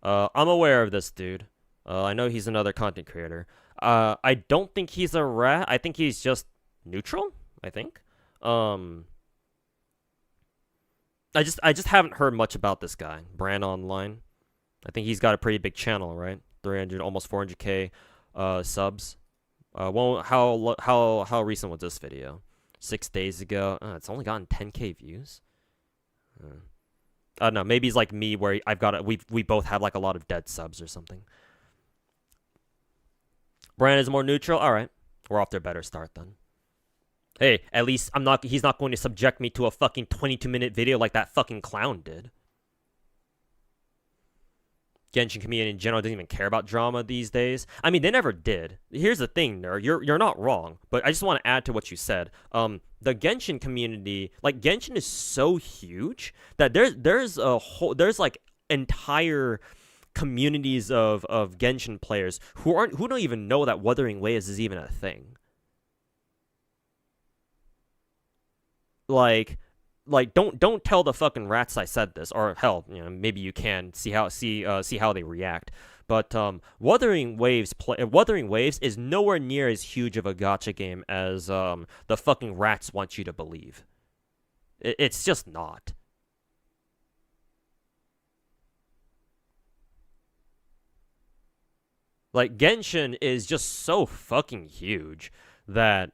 I'm aware of this dude. I know he's another content creator. I don't think he's a rat. I think he's just neutral, I think. I just haven't heard much about this guy, Bran Online. I think he's got a pretty big channel, right? 300, almost 400k subs. Well, how recent was this video? 6 days ago. It's only gotten 10k views. I don't know. Maybe he's like me, where I've got we both have like a lot of dead subs or something. Bran is more neutral. All right, we're off to a better start then. Hey, at least he's not going to subject me to a fucking 22-minute video like that fucking clown did. Genshin community in general doesn't even care about drama these days. I mean, they never did. Here's the thing, nerd. You're not wrong, but I just want to add to what you said. The Genshin community, like Genshin, is so huge that there's like entire communities of Genshin players who don't even know that Wuthering Waves is even a thing. Like don't tell the fucking rats I said this, or hell, you know, maybe you can see how they react. But Wuthering Waves is nowhere near as huge of a gacha game as the fucking rats want you to believe. It's just not. Like Genshin is just so fucking huge that,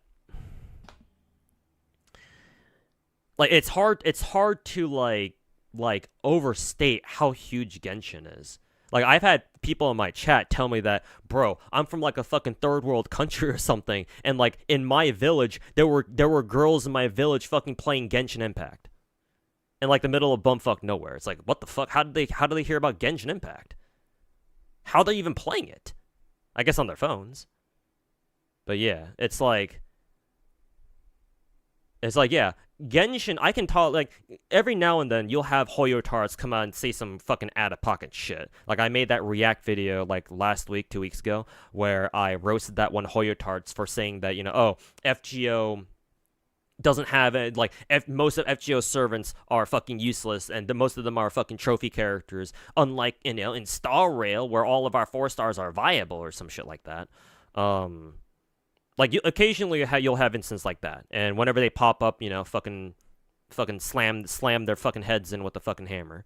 like, it's hard to like overstate how huge Genshin is. Like, I've had people in my chat tell me that, bro, I'm from like a fucking third world country or something, and like in my village there were girls in my village fucking playing Genshin Impact. In like the middle of bumfuck nowhere. It's like, what the fuck? How do they hear about Genshin Impact? How are they even playing it? I guess on their phones. But yeah, it's like, yeah, Genshin, I can talk, like, every now and then you'll have Hoyotards come out and say some fucking out-of-pocket shit. Like, I made that React video, like, last week, 2 weeks ago, where I roasted that one Hoyotards for saying that, you know, oh, FGO doesn't have it, like, most of FGO's servants are fucking useless, and most of them are fucking trophy characters, unlike, you know, in Star Rail, where all of our 4 stars are viable, or some shit like that. Like, occasionally you'll have instances like that, and whenever they pop up, you know, fucking slam their fucking heads in with a fucking hammer,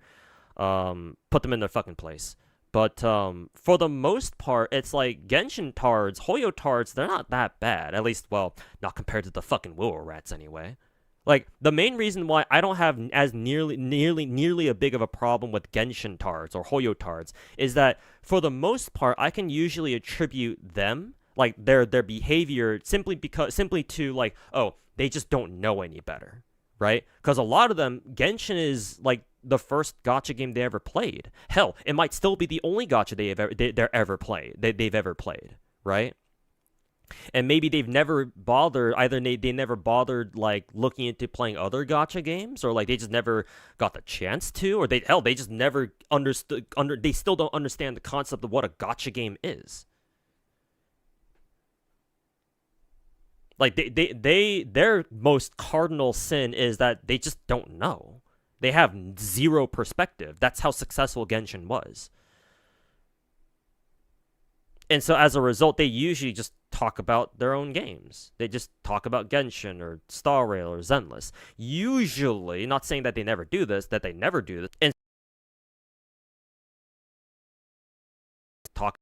put them in their fucking place. But for the most part, it's like Genshin tards, Hoyo tards, they're not that bad. At least, well, not compared to the fucking Willow rats anyway. Like, the main reason why I don't have as nearly a big of a problem with Genshin tards or Hoyo tards is that for the most part, I can usually attribute them, like their behavior, simply to like, oh, they just don't know any better, right? Because a lot of them, Genshin is like the first gacha game they ever played. Hell, it might still be the only gacha they've ever played, right? And maybe they've never bothered, either they never bothered like looking into playing other gacha games, or like they just never got the chance to, or they just never understood, they still don't understand the concept of what a gacha game is. Like, their most cardinal sin is that they just don't know. They have zero perspective. That's how successful Genshin was. And so as a result, they usually just talk about their own games. They just talk about Genshin or Star Rail or Zenless. Usually, not saying that they never do this, and talk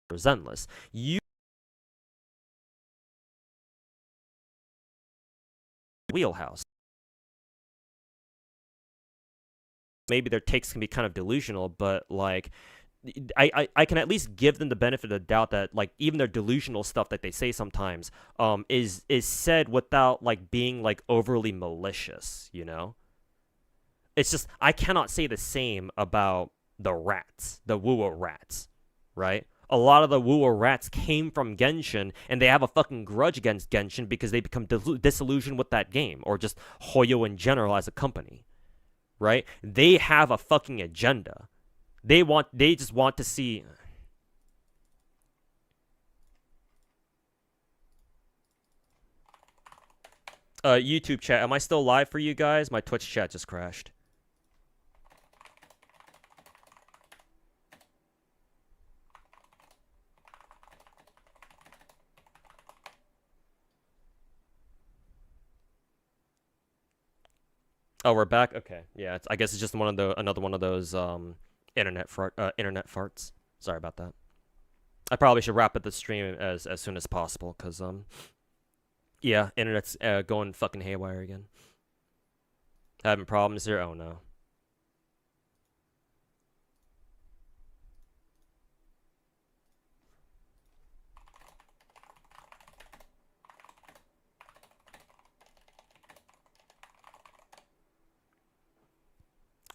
or Zenless. Wheelhouse. maybe their takes can be kind of delusional, but like I can at least give them the benefit of the doubt that like even their delusional stuff that they say sometimes is said without like being like overly malicious, you know? It's just I cannot say the same about the rats, the Wuwa rats, right? A lot of the Wuwa rats came from Genshin, and they have a fucking grudge against Genshin because they become disillusioned with that game, or just Hoyo in general as a company, right? They have a fucking agenda. They just want to see. YouTube chat, am I still live for you guys? My Twitch chat just crashed. Oh, we're back. Okay, yeah. I guess it's just another one of those internet farts. Sorry about that. I probably should wrap up the stream as soon as possible, cause yeah, internet's going fucking haywire again. Having problems here? Oh no.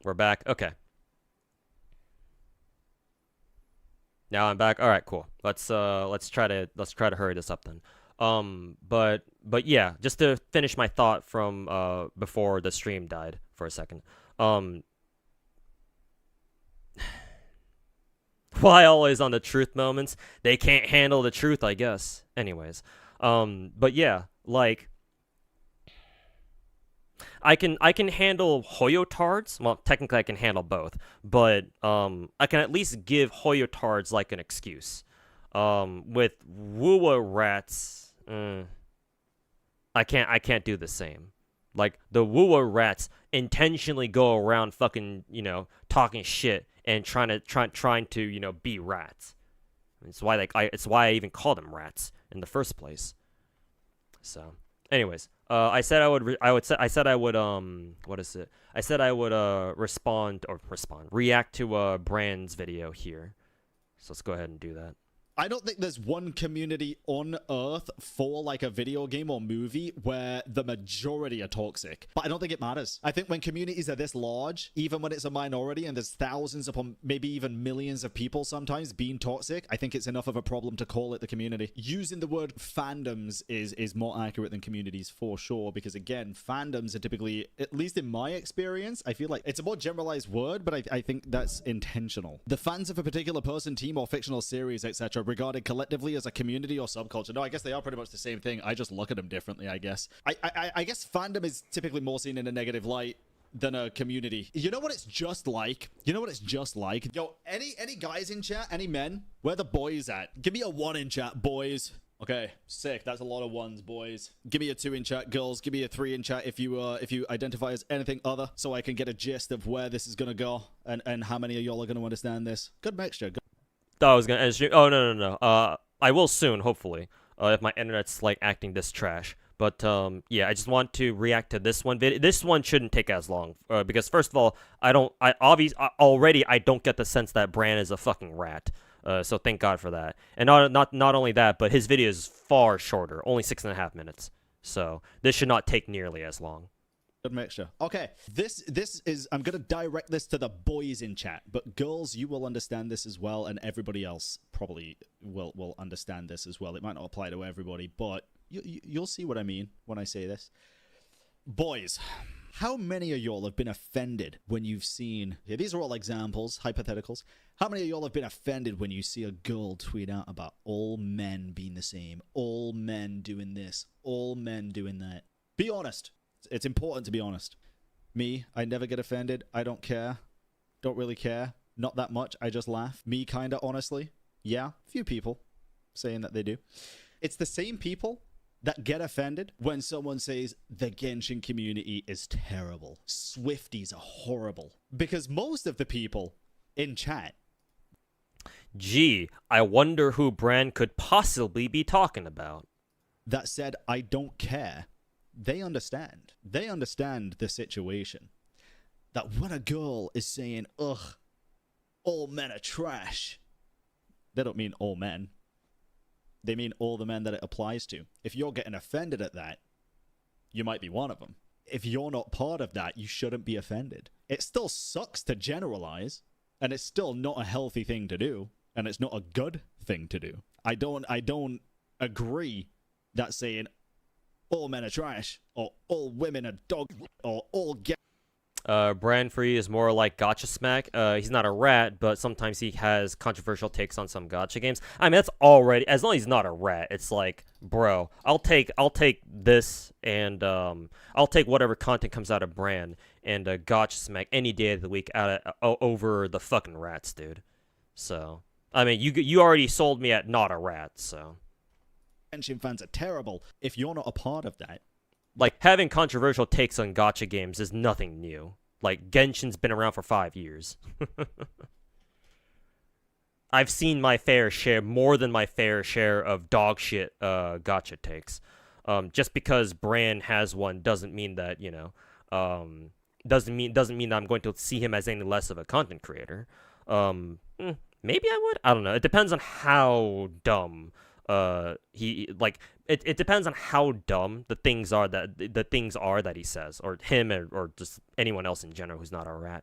We're back. Okay. Now I'm back. All right, cool. Let's try to hurry this up then. But yeah, just to finish my thought from before the stream died for a second. Why always on the truth moments? They can't handle the truth, I guess. Anyways, but yeah, like I can handle Hoyotards. Well, technically I can handle both, but I can at least give Hoyotards like an excuse. With Wuwa rats, I can't do the same. Like the Wuwa rats intentionally go around fucking, you know, talking shit and trying to, you know, be rats. It's why it's why I even call them rats in the first place. So, anyways, I said I would react to Bran's video here. So let's go ahead and do that. I don't think there's one community on Earth for like a video game or movie where the majority are toxic. But I don't think it matters. I think when communities are this large, even when it's a minority and there's thousands upon maybe even millions of people sometimes being toxic, I think it's enough of a problem to call it the community. Using the word fandoms is more accurate than communities for sure, because again, fandoms are typically, at least in my experience, I feel like it's a more generalized word, but I think that's intentional. The fans of a particular person, team, or fictional series, etc., regarded collectively as a community or subculture. No, I guess they are pretty much the same thing. I just look at them differently, I guess. I guess fandom is typically more seen in a negative light than a community. You know what it's just like? You know what it's just like? Yo, any guys in chat? Any men? Where the boys at? Give me a 1 in chat, boys. Okay, sick. That's a lot of 1s, boys. Give me a 2 in chat, girls. Give me a 3 in chat if you identify as anything other, so I can get a gist of where this is gonna go and how many of y'all are gonna understand this. Good mixture. Thought I was gonna end stream. Oh no. I will soon, hopefully. If my internet's like acting this trash. But yeah, I just want to react to this one video. This one shouldn't take as long because first of all, I don't get the sense that Bran is a fucking rat. So thank God for that. And not only that, but his video is far shorter, only 6.5 minutes. So this should not take nearly as long. Good mixture. Okay, this is, I'm gonna direct this to the boys in chat, but girls, you will understand this as well, and everybody else probably will understand this as well. It might not apply to everybody, but you'll see what I mean when I say this. Boys, how many of y'all have been offended when you've seen, yeah, these are all examples, hypotheticals, how many of y'all have been offended when you see a girl tweet out about all men being the same, all men doing this, all men doing that? Be honest. It's important to be honest. Me, I never get offended. I don't care. Don't really care. Not that much. I just laugh. Me, kinda, honestly. Yeah, few people saying that they do. It's the same people that get offended when someone says the Genshin community is terrible. Swifties are horrible. Because most of the people in chat... Gee, I wonder who Bran could possibly be talking about. That said, I don't care. They understand. They understand the situation. that when a girl is saying, ugh, all men are trash, they don't mean all men. They mean all the men that it applies to. If you're getting offended at that, you might be one of them. If you're not part of that, you shouldn't be offended. It still sucks to generalize, and it's still not a healthy thing to do, and it's not a good thing to do. I don't agree that saying all men are trash, or all women are dog, or all Bran Free is more like Gacha Smack. He's not a rat, but sometimes he has controversial takes on some gacha games. I mean, that's already, as long as he's not a rat, it's like, bro, I'll take this, and I'll take whatever content comes out of Bran and Gacha Smack any day of the week over the fucking rats, dude. So, I mean, you already sold me at not a rat, so. Genshin fans are terrible. If you're not a part of that, like, having controversial takes on gacha games is nothing new. Like, Genshin's been around for 5 years. I've seen my fair share, more than my fair share, of dog shit gacha takes. Just because Bran has one doesn't mean that, you know, doesn't mean that I'm going to see him as any less of a content creator. Maybe I would. I don't know. It depends on how dumb it depends on how dumb the things are that he says, or him, or just anyone else in general who's not a rat.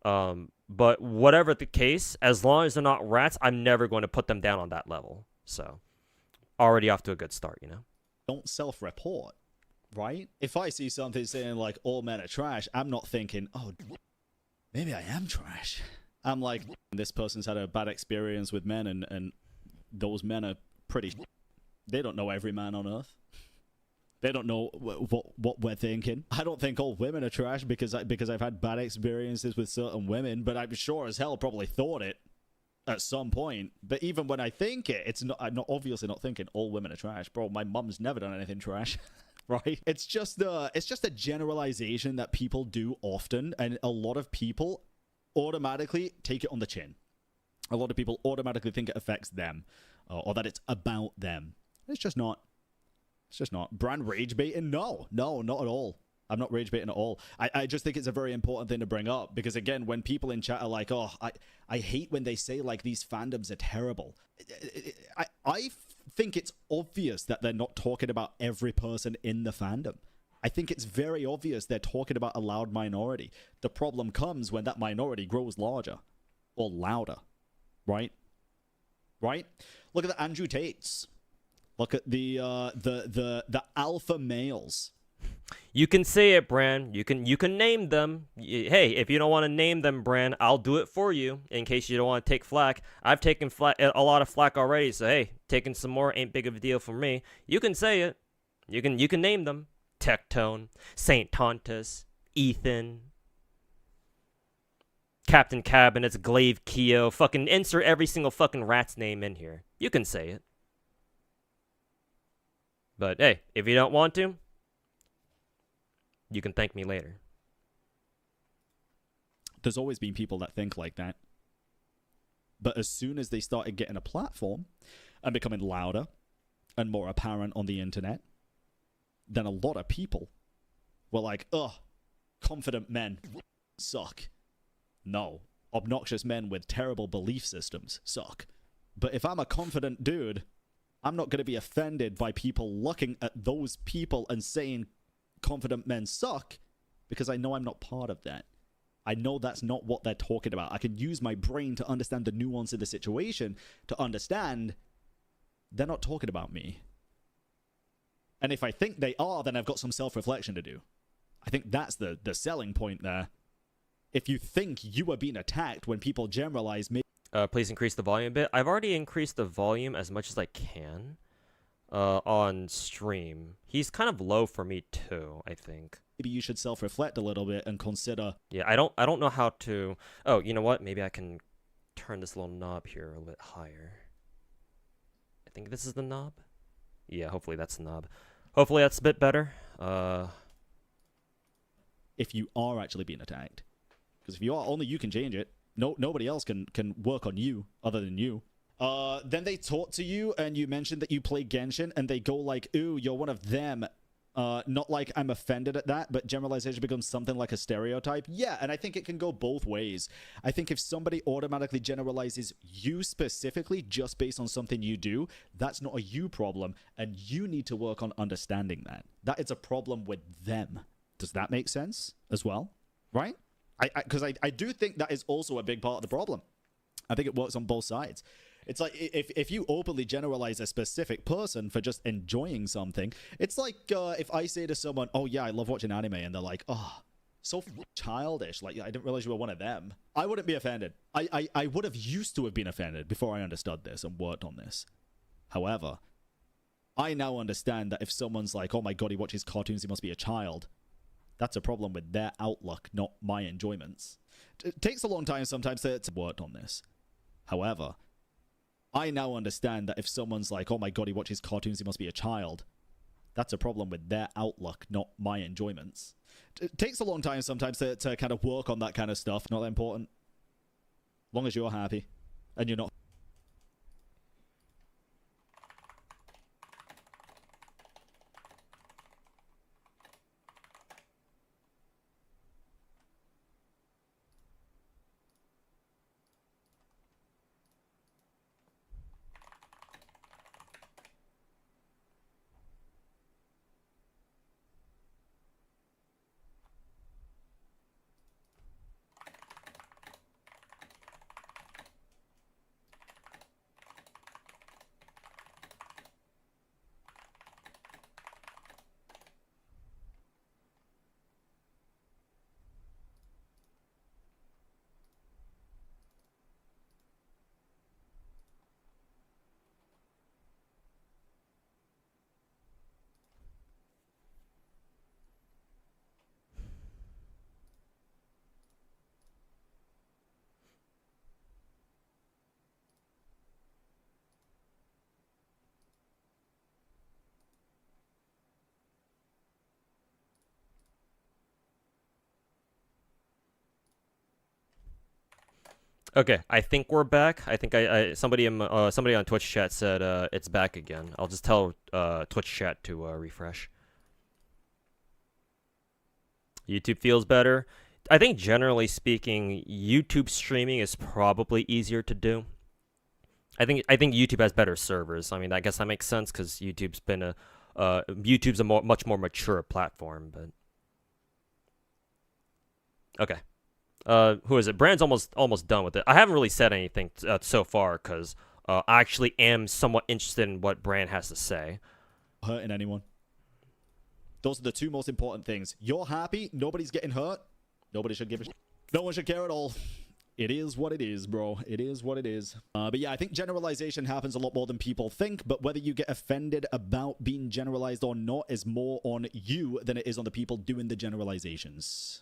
But whatever the case, as long as they're not rats, I'm never going to put them down on that level. So, already off to a good start, you know? Don't self-report, right? If I see something saying like all men are trash, I'm not thinking, oh, maybe I am trash. I'm like, this person's had a bad experience with men, and those men are pretty. They don't know every man on earth. They don't know what we're thinking. I don't think all women are trash because I've had bad experiences with certain women, but I'm sure as hell probably thought it at some point. But even when I think it, I'm not obviously not thinking all women are trash, bro. My mum's never done anything trash. Right? It's just a generalization that people do often, and a lot of people automatically take it on the chin. A lot of people automatically think it affects them, or that it's about them. It's just not. It's just not. Bran rage baiting? No, not at all. I'm not rage baiting at all. I just think it's a very important thing to bring up, because again, when people in chat are like, oh, I hate when they say like these fandoms are terrible. I think it's obvious that they're not talking about every person in the fandom. I think it's very obvious they're talking about a loud minority. The problem comes when that minority grows larger or louder, right? Right? Look at the Andrew Tates. Look at the alpha males. You can say it, Bran. You can name them. Hey, if you don't want to name them, Bran, I'll do it for you in case you don't want to take flack. I've taken a lot of flack already, so hey, taking some more ain't big of a deal for me. You can say it. You can name them. Tectone, Saint Tantis, Ethan, Captain Cabinets, Glaive Keo. Fucking insert every single fucking rat's name in here. You can say it. But hey, if you don't want to, you can thank me later. There's always been people that think like that. But as soon as they started getting a platform and becoming louder and more apparent on the internet, then a lot of people were like, ugh, confident men suck. No, obnoxious men with terrible belief systems suck. But if I'm a confident dude, I'm not going to be offended by people looking at those people and saying confident men suck, because I know I'm not part of that. I know that's not what they're talking about. I can use my brain to understand the nuance of the situation to understand they're not talking about me. And if I think they are, then I've got some self-reflection to do. I think that's the selling point there. If you think you are being attacked when people generalize me, please increase the volume a bit. I've already increased the volume as much as I can on stream. He's kind of low for me too, I think. Maybe you should self-reflect a little bit and consider. Yeah, I don't know how to. Oh, you know what? Maybe I can turn this little knob here a little bit higher. I think this is the knob. Yeah, hopefully that's the knob. Hopefully that's a bit better. If you are actually being attacked, because if you are, only you can change it. Nobody else can work on you other than you. Then they talk to you and you mention that you play Genshin and they go like, ooh, you're one of them. Not like I'm offended at that, but generalization becomes something like a stereotype. Yeah, and I think it can go both ways. I think if somebody automatically generalizes you specifically just based on something you do, that's not a you problem, and you need to work on understanding that. That is a problem with them. Does that make sense as well? Right? Because I do think that is also a big part of the problem. I think it works on both sides. It's like if you openly generalize a specific person for just enjoying something, it's like if I say to someone, oh yeah, I love watching anime, and they're like, oh, so childish, like I didn't realize you were one of them. I wouldn't be offended. I would have used to have been offended before I understood this and worked on this. However, I now understand that if someone's like, oh my god, he watches cartoons, he must be a child, that's a problem with their outlook, not my enjoyments. It takes a long time sometimes to work on this. However, I now understand that if someone's like, oh my god, he watches cartoons, he must be a child, that's a problem with their outlook, not my enjoyments. It takes a long time sometimes to kind of work on that kind of stuff. Not that important. As long as you're happy and you're not. Okay, I think we're back. I think somebody somebody on Twitch chat said it's back again. I'll just tell Twitch chat to refresh. YouTube feels better. I think generally speaking, YouTube streaming is probably easier to do. I think YouTube has better servers. I mean, I guess that makes sense because YouTube's a much more mature platform. But okay. Who is it? Bran's almost done with it. I haven't really said anything so far because I actually am somewhat interested in what Bran has to say. Hurting anyone. Those are the two most important things. You're happy, nobody's getting hurt, nobody should give a shit. No one should care at all. It is what it is, bro. It is what it is. But yeah, I think generalization happens a lot more than people think, but whether you get offended about being generalized or not is more on you than it is on the people doing the generalizations.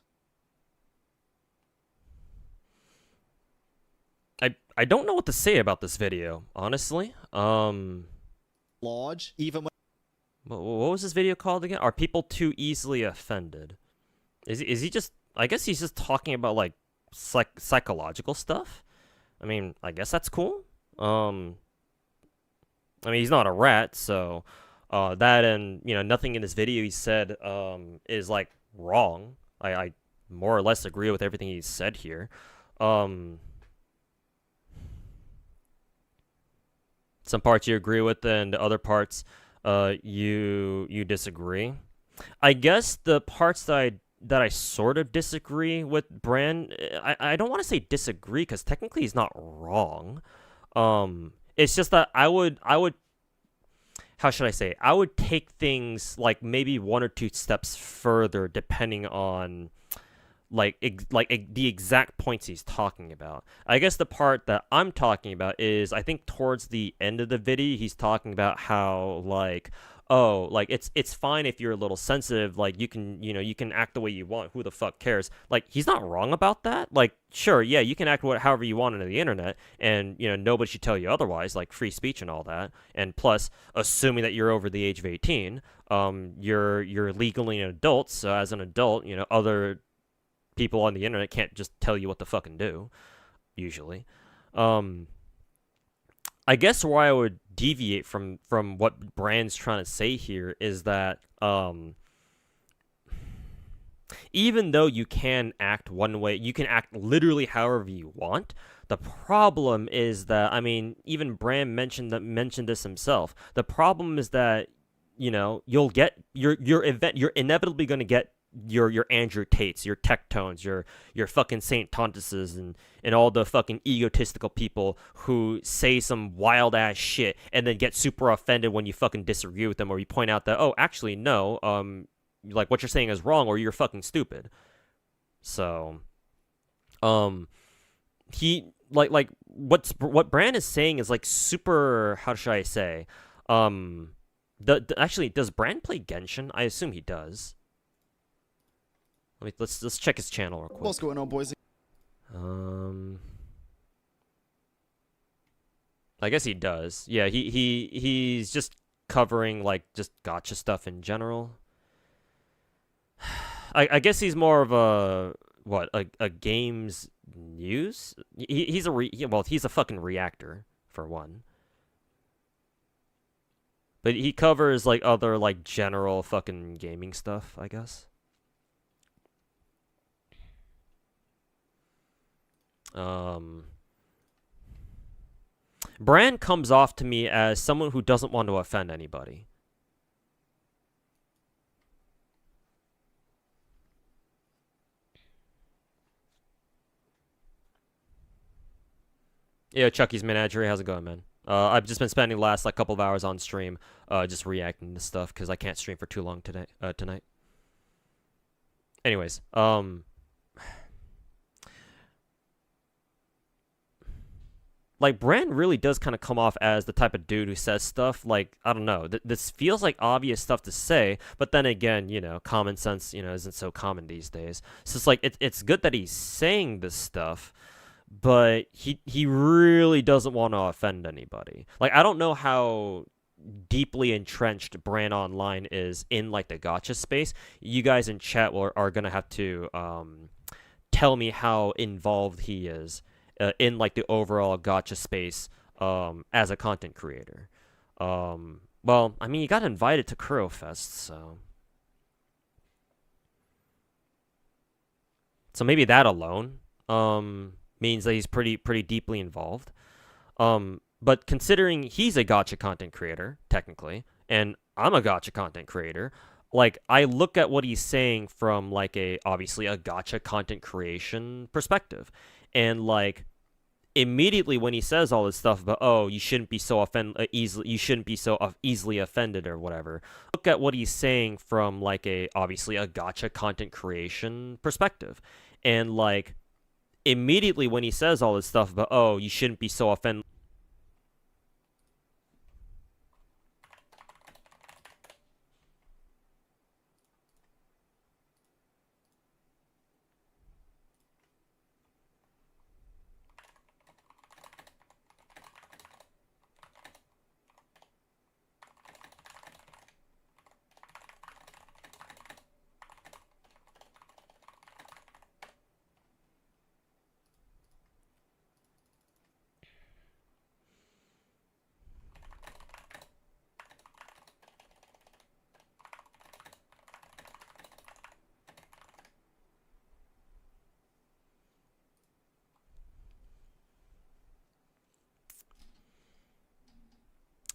I don't know what to say about this video, honestly. Large, even when... What was this video called again? Are people too easily offended? Is he just... I guess he's just talking about, like, psychological stuff? I mean, I guess that's cool. I mean, he's not a rat, so... that and, you know, nothing in this video he said is, like, wrong. I more or less agree with everything he said here. Some parts you agree with, and the other parts you disagree. I guess the parts that I sort of disagree with Bran, I don't want to say disagree because technically he's not wrong. It's just that I would how should I say? I would take things like maybe one or two steps further depending on like the exact points he's talking about. I guess the part that I'm talking about is I think towards the end of the video he's talking about how like, oh, like it's fine if you're a little sensitive, like you can act the way you want, who the fuck cares? Like he's not wrong about that. Like sure, yeah, you can act however you want on the internet and nobody should tell you otherwise, like free speech and all that. And plus, assuming that you're over the age of 18, you're legally an adult, so as an adult, other people on the internet can't just tell you what to fucking do, usually. I guess where I would deviate from what Bran's trying to say here is that even though you can act one way, you can act literally however you want. The problem is that, I mean, even Bran mentioned this himself. The problem is that, you know, you'll get you're inevitably going to get your Andrew Tates, your Tectones, your fucking Saint Tantises, and all the fucking egotistical people who say some wild ass shit and then get super offended when you fucking disagree with them, or you point out that, oh, actually no, like what you're saying is wrong, or you're fucking stupid. So, he like what Bran is saying is like super. How should I say? Actually, does Bran play Genshin? I assume he does. Let's check his channel real quick. What's going on, boys? I guess he does. Yeah, he's just covering like just gacha stuff in general. I guess he's more of a games news. He's a fucking reactor for one. But he covers like other like general fucking gaming stuff, I guess. Bran comes off to me as someone who doesn't want to offend anybody. Yeah, Chucky's Menagerie, how's it going, man? I've just been spending the last like couple of hours on stream, just reacting to stuff because I can't stream for too long today, tonight. Anyways, like, Bran really does kind of come off as the type of dude who says stuff like, I don't know, this feels like obvious stuff to say, but then again, you know, common sense, you know, isn't so common these days. So it's like, it's good that he's saying this stuff, but he really doesn't want to offend anybody. Like, I don't know how deeply entrenched Bran Online is in, like, the gacha space. You guys in chat are going to have to tell me how involved he is in like the overall gacha space as a content creator. Well, I mean, you got invited to Kuro Fest, so maybe that alone means that he's pretty deeply involved. But considering he's a gacha content creator technically, and I'm a gacha content creator, like, I look at what he's saying from like obviously a gacha content creation perspective, and like, immediately when he says all this stuff about, oh, you shouldn't be so easily offended or whatever, look at what he's saying from like obviously a gacha content creation perspective, and like, immediately when he says all this stuff about, oh, you shouldn't be so offended.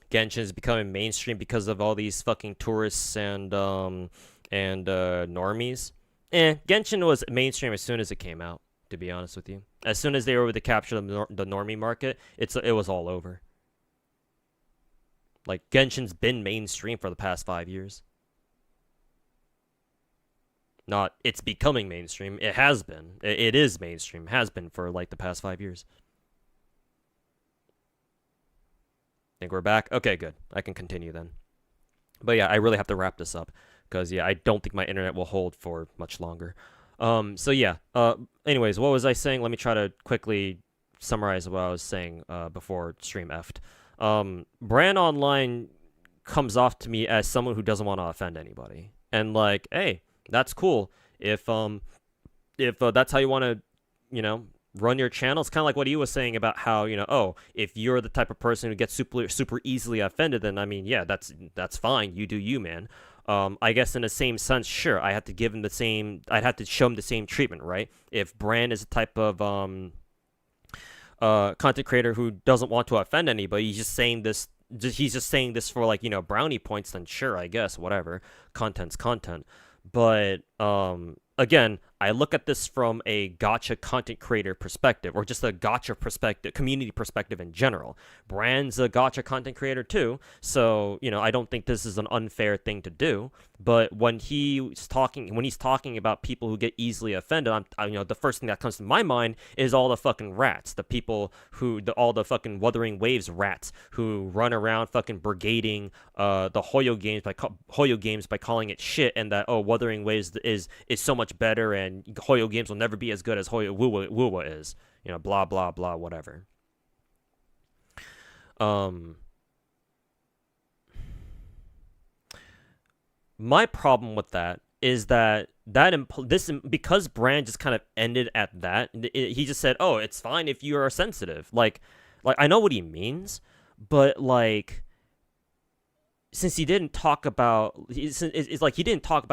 Genshin is becoming mainstream because of all these fucking tourists and normies. Genshin was mainstream as soon as it came out, to be honest with you. As soon as they were able to capture the normie market, it was all over. Like, Genshin's been mainstream for the past 5 years. Not, it's becoming mainstream. It has been. It is mainstream. Has been for, like, the past 5 years. Think we're back? Okay, good. I can continue then. But yeah, I really have to wrap this up, because yeah, I don't think my internet will hold for much longer. So yeah, anyways, what was I saying? Let me try to quickly summarize what I was saying before stream effed. Bran Online comes off to me as someone who doesn't want to offend anybody. And like, hey, that's cool. If that's how you want to, you know, run your channel. It's kind of like what he was saying about how, you know, oh, if you're the type of person who gets super easily offended, then I mean, yeah, that's fine. You do you, man. I guess in the same sense, sure, I had to give him the same. I'd have to show him the same treatment, right? If Bran is a type of content creator who doesn't want to offend anybody, he's just saying this. He's just saying this for like brownie points. Then sure, I guess whatever. Content's content. But again, I look at this from a gacha content creator perspective, or just a gacha perspective, community perspective in general. Bran's a gacha content creator too, so I don't think this is an unfair thing to do. But when he's talking about people who get easily offended, the first thing that comes to my mind is all the fucking rats, the people all the fucking Wuthering Waves rats who run around fucking brigading the Hoyo games by calling it shit, and that Wuthering Waves is so much better, and Hoyo games will never be as good as Hoyo Wuwa is. Blah blah blah, whatever. My problem with that is because Bran just kind of ended at that. He just said, "Oh, it's fine if you are sensitive." Like I know what he means, but like, since he didn't talk about, it's like he didn't talk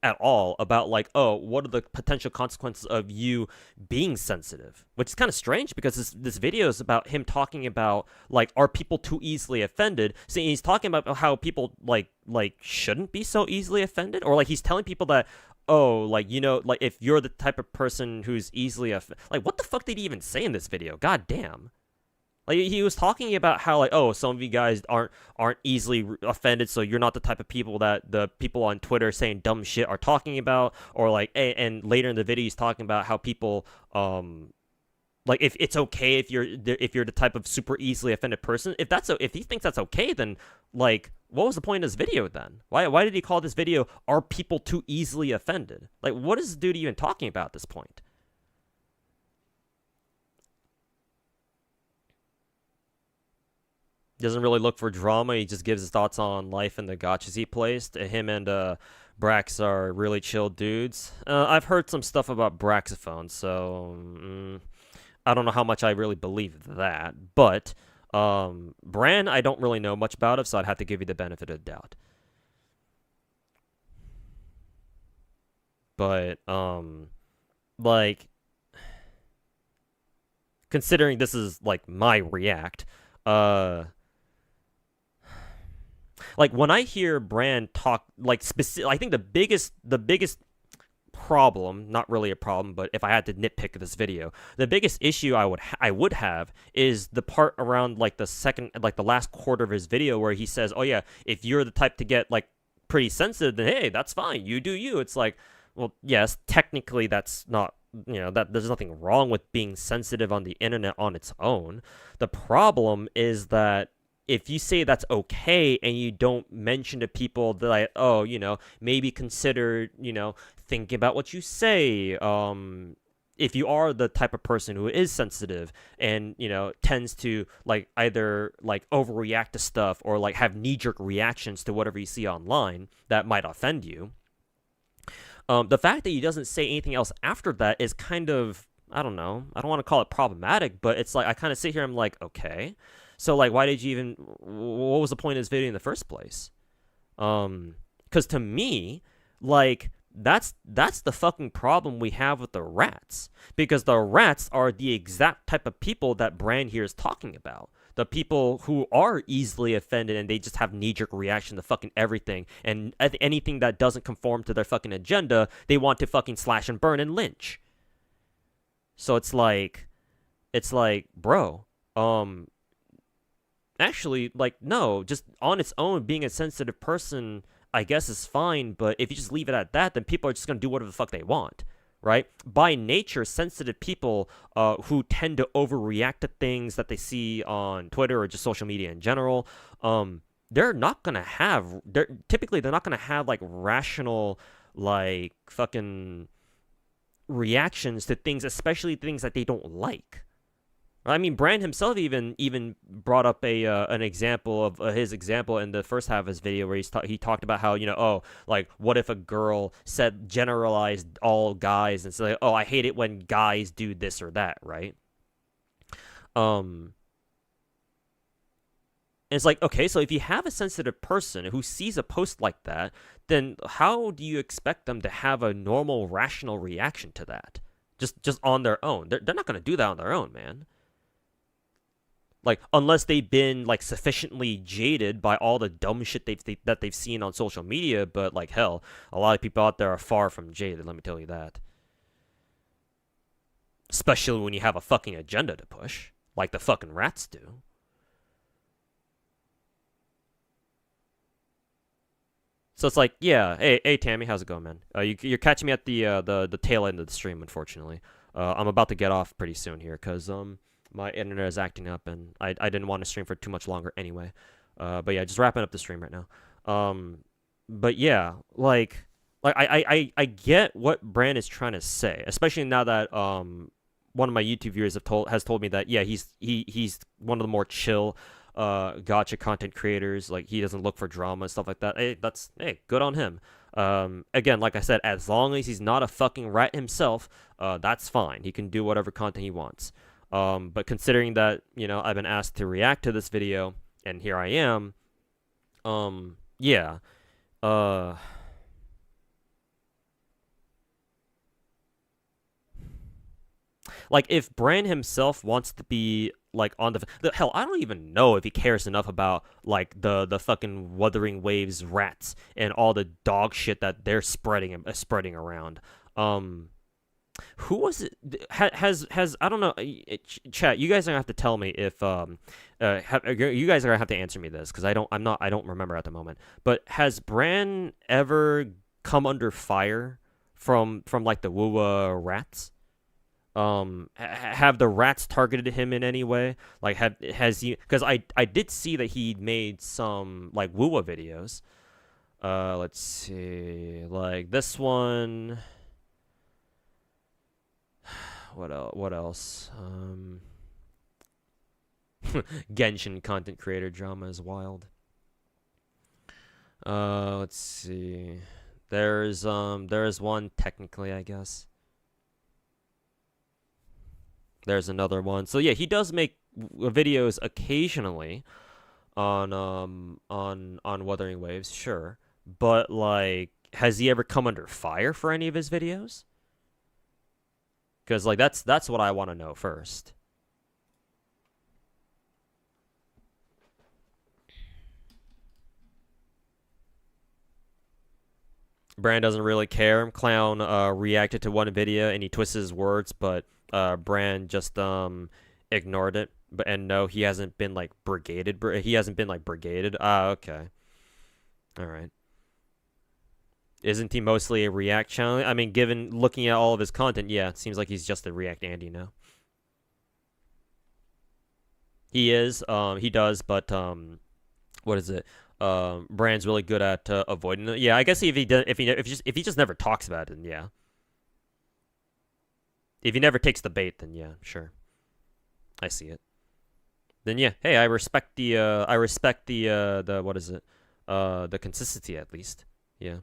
at all about like, oh, what are the potential consequences of you being sensitive, which is kind of strange because this video is about him talking about like, are people too easily offended? So he's talking about how people like shouldn't be so easily offended, or like he's telling people that, oh, like like if you're the type of person who's easily like, what the fuck did he even say in this video? God damn. Like, he was talking about how, like, oh, some of you guys aren't easily offended, so you're not the type of people that the people on Twitter saying dumb shit are talking about, or like, and later in the video he's talking about how people, like, if it's okay if you're the type of super easily offended person. If he thinks that's okay, then like, what was the point of this video then? Why did he call this video "Are People Too Easily Offended"? Like, what is this dude even talking about at this point? Doesn't really look for drama. He just gives his thoughts on life and the gachas he plays. Him and Brax are really chill dudes. I've heard some stuff about Braxophone, so I don't know how much I really believe that. But Bran, I don't really know much about it, so I'd have to give you the benefit of the doubt. But like, considering this is like my react, like, when I hear Bran talk, like, I think the biggest problem, not really a problem, but if I had to nitpick this video, the biggest issue I would have is the part around, like, the last quarter of his video where he says, oh, yeah, if you're the type to get, like, pretty sensitive, then, hey, that's fine, you do you. It's like, well, yes, technically that's not, that there's nothing wrong with being sensitive on the internet on its own. The problem is that if you say that's okay and you don't mention to people that, like, oh, maybe consider, thinking about what you say, if you are the type of person who is sensitive and, tends to, like, either, like, overreact to stuff or, like, have knee-jerk reactions to whatever you see online that might offend you, the fact that he doesn't say anything else after that is kind of, I don't know, I don't want to call it problematic, but it's like, I kind of sit here and I'm like, okay. So, like, why did you even, what was the point of this video in the first place? Because to me, like, that's the fucking problem we have with the rats. Because the rats are the exact type of people that Bran here is talking about. The people who are easily offended and they just have knee-jerk reaction to fucking everything. And anything that doesn't conform to their fucking agenda, they want to fucking slash and burn and lynch. So it's like, bro, actually, like, no, just on its own, being a sensitive person, I guess, is fine, but if you just leave it at that, then people are just going to do whatever the fuck they want, right? By nature, sensitive people who tend to overreact to things that they see on Twitter or just social media in general, they're not going to have, typically, they're not going to have, like, rational, like, fucking reactions to things, especially things that they don't like. I mean, Bran himself even brought up an example of his example in the first half of his video where he talked about how, oh, like, what if a girl generalized all guys and said, like, oh, I hate it when guys do this or that, right? And it's like, okay, so if you have a sensitive person who sees a post like that, then how do you expect them to have a normal, rational reaction to that? Just on their own. They're not going to do that on their own, man. Like, unless they've been, like, sufficiently jaded by all the dumb shit that they've seen on social media, but, like, hell, a lot of people out there are far from jaded, let me tell you that. Especially when you have a fucking agenda to push, like the fucking rats do. So it's like, yeah, hey Tammy, how's it going, man? You're catching me at the tail end of the stream, unfortunately. I'm about to get off pretty soon here, because, my internet is acting up, and I didn't want to stream for too much longer anyway. But yeah, just wrapping up the stream right now. But yeah, like I get what Bran is trying to say, especially now that one of my YouTube viewers has told me that, yeah, he's one of the more chill gacha content creators. Like, he doesn't look for drama and stuff like that. Hey, good on him. Again, like I said, as long as he's not a fucking rat himself, that's fine. He can do whatever content he wants. But considering that, you know, I've been asked to react to this video, and here I am, yeah, like, if Bran himself wants to be, like, on the hell, I don't even know if he cares enough about, like, the fucking Wuthering Waves rats and all the dog shit that they're spreading around. Who was it? Has I don't know. Chat, you guys are gonna have to tell me if you guys are gonna have to answer me this, because I don't remember at the moment. But has Bran ever come under fire from like the Wuwa rats? Have the rats targeted him in any way? Like, has he? Because I did see that he made some, like, Wuwa videos. Let's see, like this one. What else? Genshin content creator drama is wild. Let's see. There's one technically, I guess. There's another one. So yeah, he does make videos occasionally on Wuthering Waves, sure. But, like, has he ever come under fire for any of his videos? Because, like, that's what I want to know first. Bran doesn't really care. Clown reacted to one video and he twisted his words, but Bran just ignored it. And no, he hasn't been, like, brigaded. He hasn't been, like, brigaded. Ah, okay. All right. Isn't he mostly a React channel? I mean, looking at all of his content, yeah, it seems like he's just a React Andy now. He is, he does, but, what is it? Bran's really good at avoiding it. Yeah, I guess if he just never talks about it, then yeah. If he never takes the bait, then yeah, sure. I see it. Then yeah, hey, I respect the what is it? The consistency, at least. Yeah.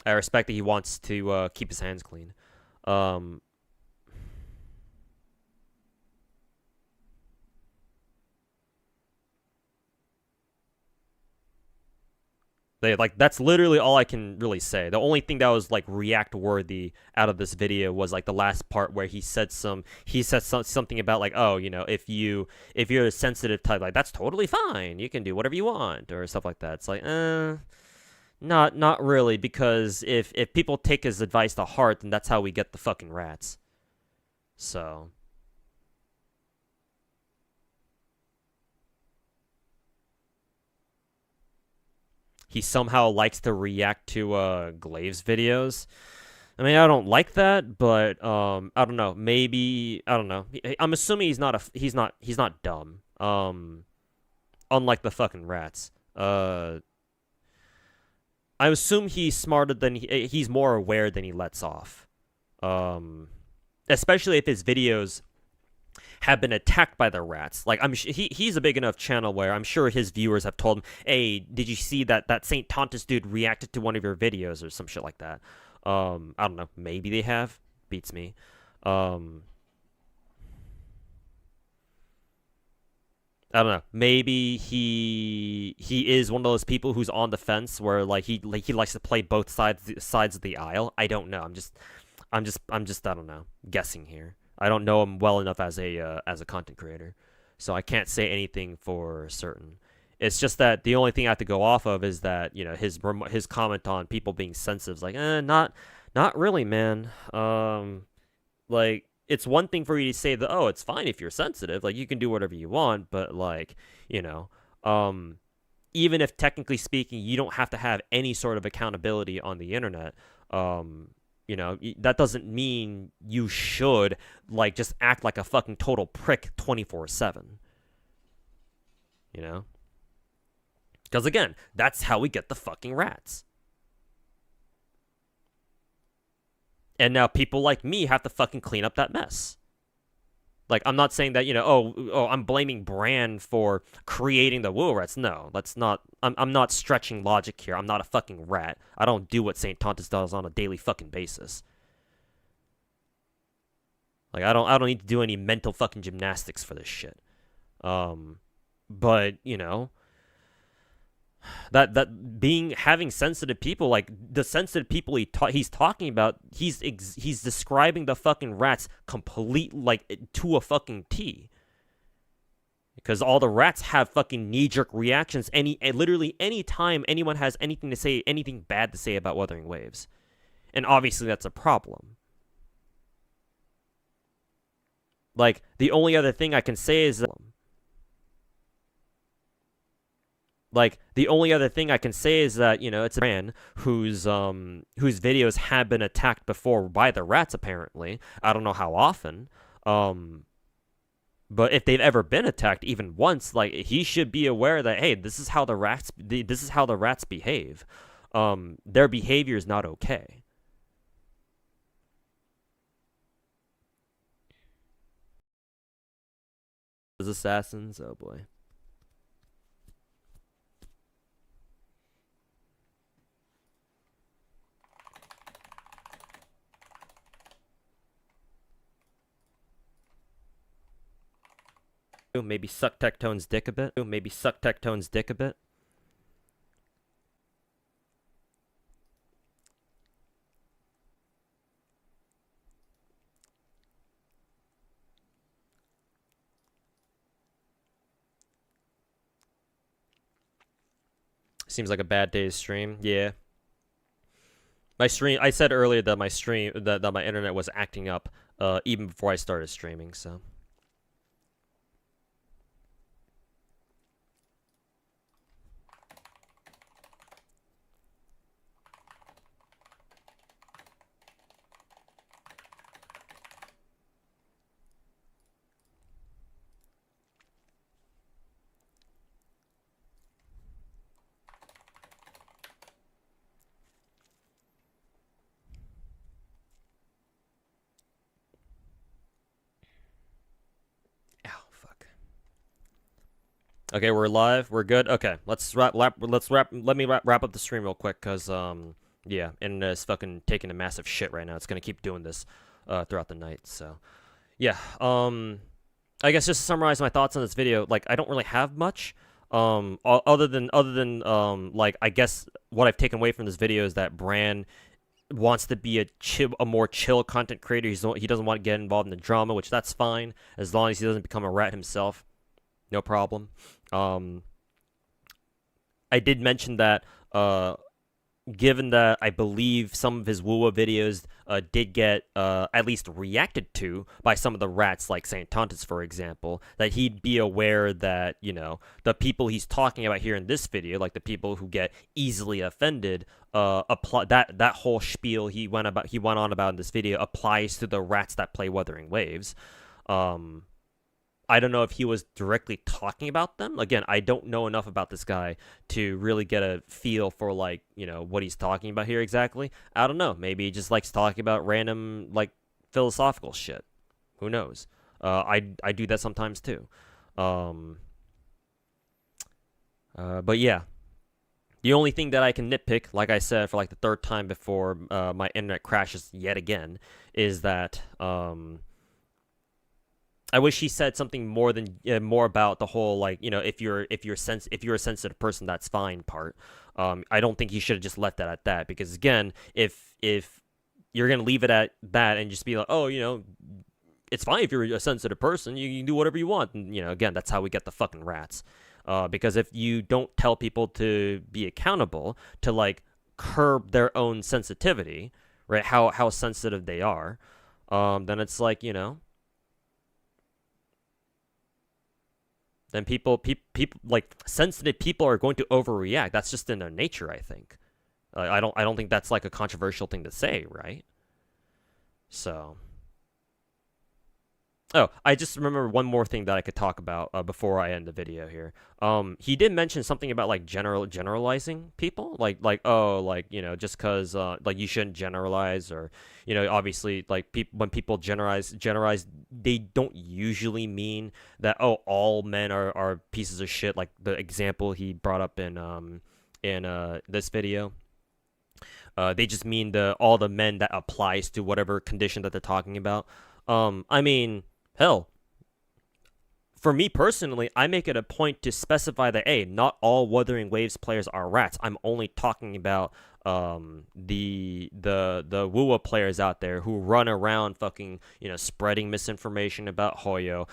I respect that he wants to keep his hands clean. That's literally all I can really say. The only thing that was, like, react worthy out of this video was, like, the last part where he said something about, like, oh, you know, if you're a sensitive type, like, that's totally fine. You can do whatever you want, or stuff like that. It's like, not really, because if people take his advice to heart, then that's how we get the fucking rats. So he somehow likes to react to Glaive's videos. I mean, I don't like that, but I don't know. Maybe, I don't know. I'm assuming he's not dumb. Unlike the fucking rats. I assume he's smarter than he's more aware than he lets off. Especially if his videos have been attacked by the rats. Like, he's a big enough channel where I'm sure his viewers have told him, hey, did you see that St. Tantis dude reacted to one of your videos or some shit like that? I don't know. Maybe they have. Beats me. I don't know. Maybe he is one of those people who's on the fence where like he likes to play both sides of the aisle. I don't know. I'm just I don't know, guessing here. I don't know him well enough as a content creator, so I can't say anything for certain. It's just that the only thing I have to go off of is that, you know, his comment on people being sensitive is like, not really, man. Like, it's one thing for you to say that, oh, it's fine if you're sensitive, like you can do whatever you want, but like, you know, even if technically speaking you don't have to have any sort of accountability on the internet, you know, that doesn't mean you should like just act like a fucking total prick 24/7. You know? Because again, that's how we get the fucking rats. And now people like me have to fucking clean up that mess. Like, I'm not saying that, you know, oh, I'm blaming Bran for creating the wool rats. No, that's not. I'm not stretching logic here. I'm not a fucking rat. I don't do what St. Tantis does on a daily fucking basis. Like, I don't need to do any mental fucking gymnastics for this shit. But you know, having sensitive people, like the sensitive people he's talking about, he's describing the fucking rats complete, like, to a fucking T. Because all the rats have fucking knee-jerk reactions literally any time anyone has anything bad to say about Wuthering Waves. And obviously that's a problem. Like, the only other thing I can say is that, you know, it's a man whose videos have been attacked before by the rats, apparently. I don't know how often. But if they've ever been attacked even once, like, he should be aware that, hey, this is how the rats behave. Their behavior is not okay. As assassins, oh boy. Maybe suck Tectone's dick a bit. Seems like a bad day's stream. Yeah. My stream, I said earlier that that my internet was acting up even before I started streaming, so. Okay, we're live. We're good. Okay, let me wrap up the stream real quick, cause yeah, internet is fucking taking a massive shit right now. It's gonna keep doing this throughout the night. So yeah, I guess just to summarize my thoughts on this video, like, I don't really have much other than like, I guess what I've taken away from this video is that Bran wants to be a more chill content creator. He doesn't want to get involved in the drama, which that's fine as long as he doesn't become a rat himself. No problem. I did mention that, given that I believe some of his Woowa videos did get at least reacted to by some of the rats, like St. Tantis, for example, that he'd be aware that, you know, the people he's talking about here in this video, like the people who get easily offended, that whole spiel he went on about in this video applies to the rats that play Wuthering Waves. I don't know if he was directly talking about them. Again, I don't know enough about this guy to really get a feel for, like, you know, what he's talking about here exactly. I don't know. Maybe he just likes talking about random, like, philosophical shit. Who knows? I do that sometimes too. But yeah. The only thing that I can nitpick, like I said for like the third time before my internet crashes yet again, is that I wish he said something more than more about the whole like, you know, if you're a sensitive person, that's fine part. I don't think he should have just left that at that, because again, if you're gonna leave it at that and just be like, oh, you know, it's fine if you're a sensitive person, you can do whatever you want, and you know, again, that's how we get the fucking rats. Because if you don't tell people to be accountable, to like curb their own sensitivity, right? How sensitive they are, then it's like, you know, then people like sensitive people are going to overreact. That's just in their nature, I think. I don't think that's like a controversial thing to say, right? So. Oh, I just remember one more thing that I could talk about before I end the video here. He did mention something about like generalizing people, like oh, like, you know, just because like you shouldn't generalize, or, you know, obviously like when people generalize, they don't usually mean that, oh, all men are pieces of shit, like the example he brought up in this video. They just mean all the men that applies to whatever condition that they're talking about. I mean, hell, for me personally, I make it a point to specify that, hey, not all Wuthering Waves players are rats. I'm only talking about the WUA players out there who run around fucking, you know, spreading misinformation about Hoyo,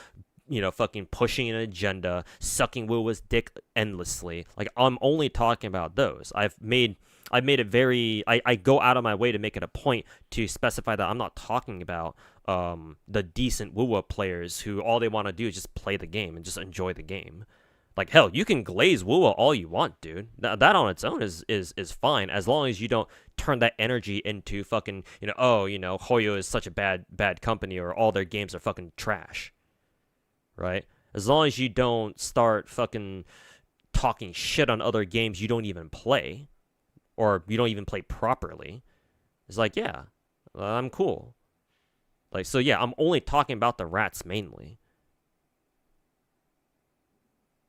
you know, fucking pushing an agenda, sucking WUA's dick endlessly. Like, I'm only talking about those. I've made it very, I go out of my way to make it a point to specify that I'm not talking about the decent WUA players who all they want to do is just play the game and just enjoy the game. Like, hell, you can glaze WUA all you want, dude. That on its own is fine, as long as you don't turn that energy into fucking, you know, oh, you know, Hoyo is such a bad company, or all their games are fucking trash. Right? As long as you don't start fucking talking shit on other games you don't even play, or you don't even play properly, it's like, yeah, I'm cool. Like, so yeah, I'm only talking about the rats mainly.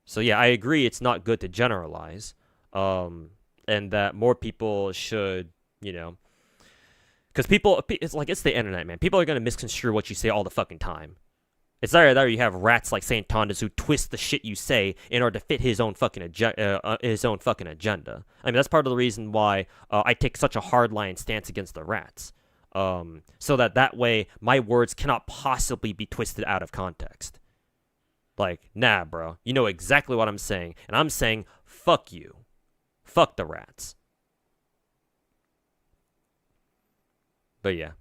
So yeah, I agree it's not good to generalize, and that more people should, you know, because people, it's like, it's the internet, man. People are going to misconstrue what you say all the fucking time. It's either you have rats like Saint Tantis who twist the shit you say in order to fit his own fucking agenda. I mean, that's part of the reason why I take such a hardline stance against the rats, so that way my words cannot possibly be twisted out of context. Like, nah, bro, you know exactly what I'm saying, and I'm saying fuck you, fuck the rats. But yeah.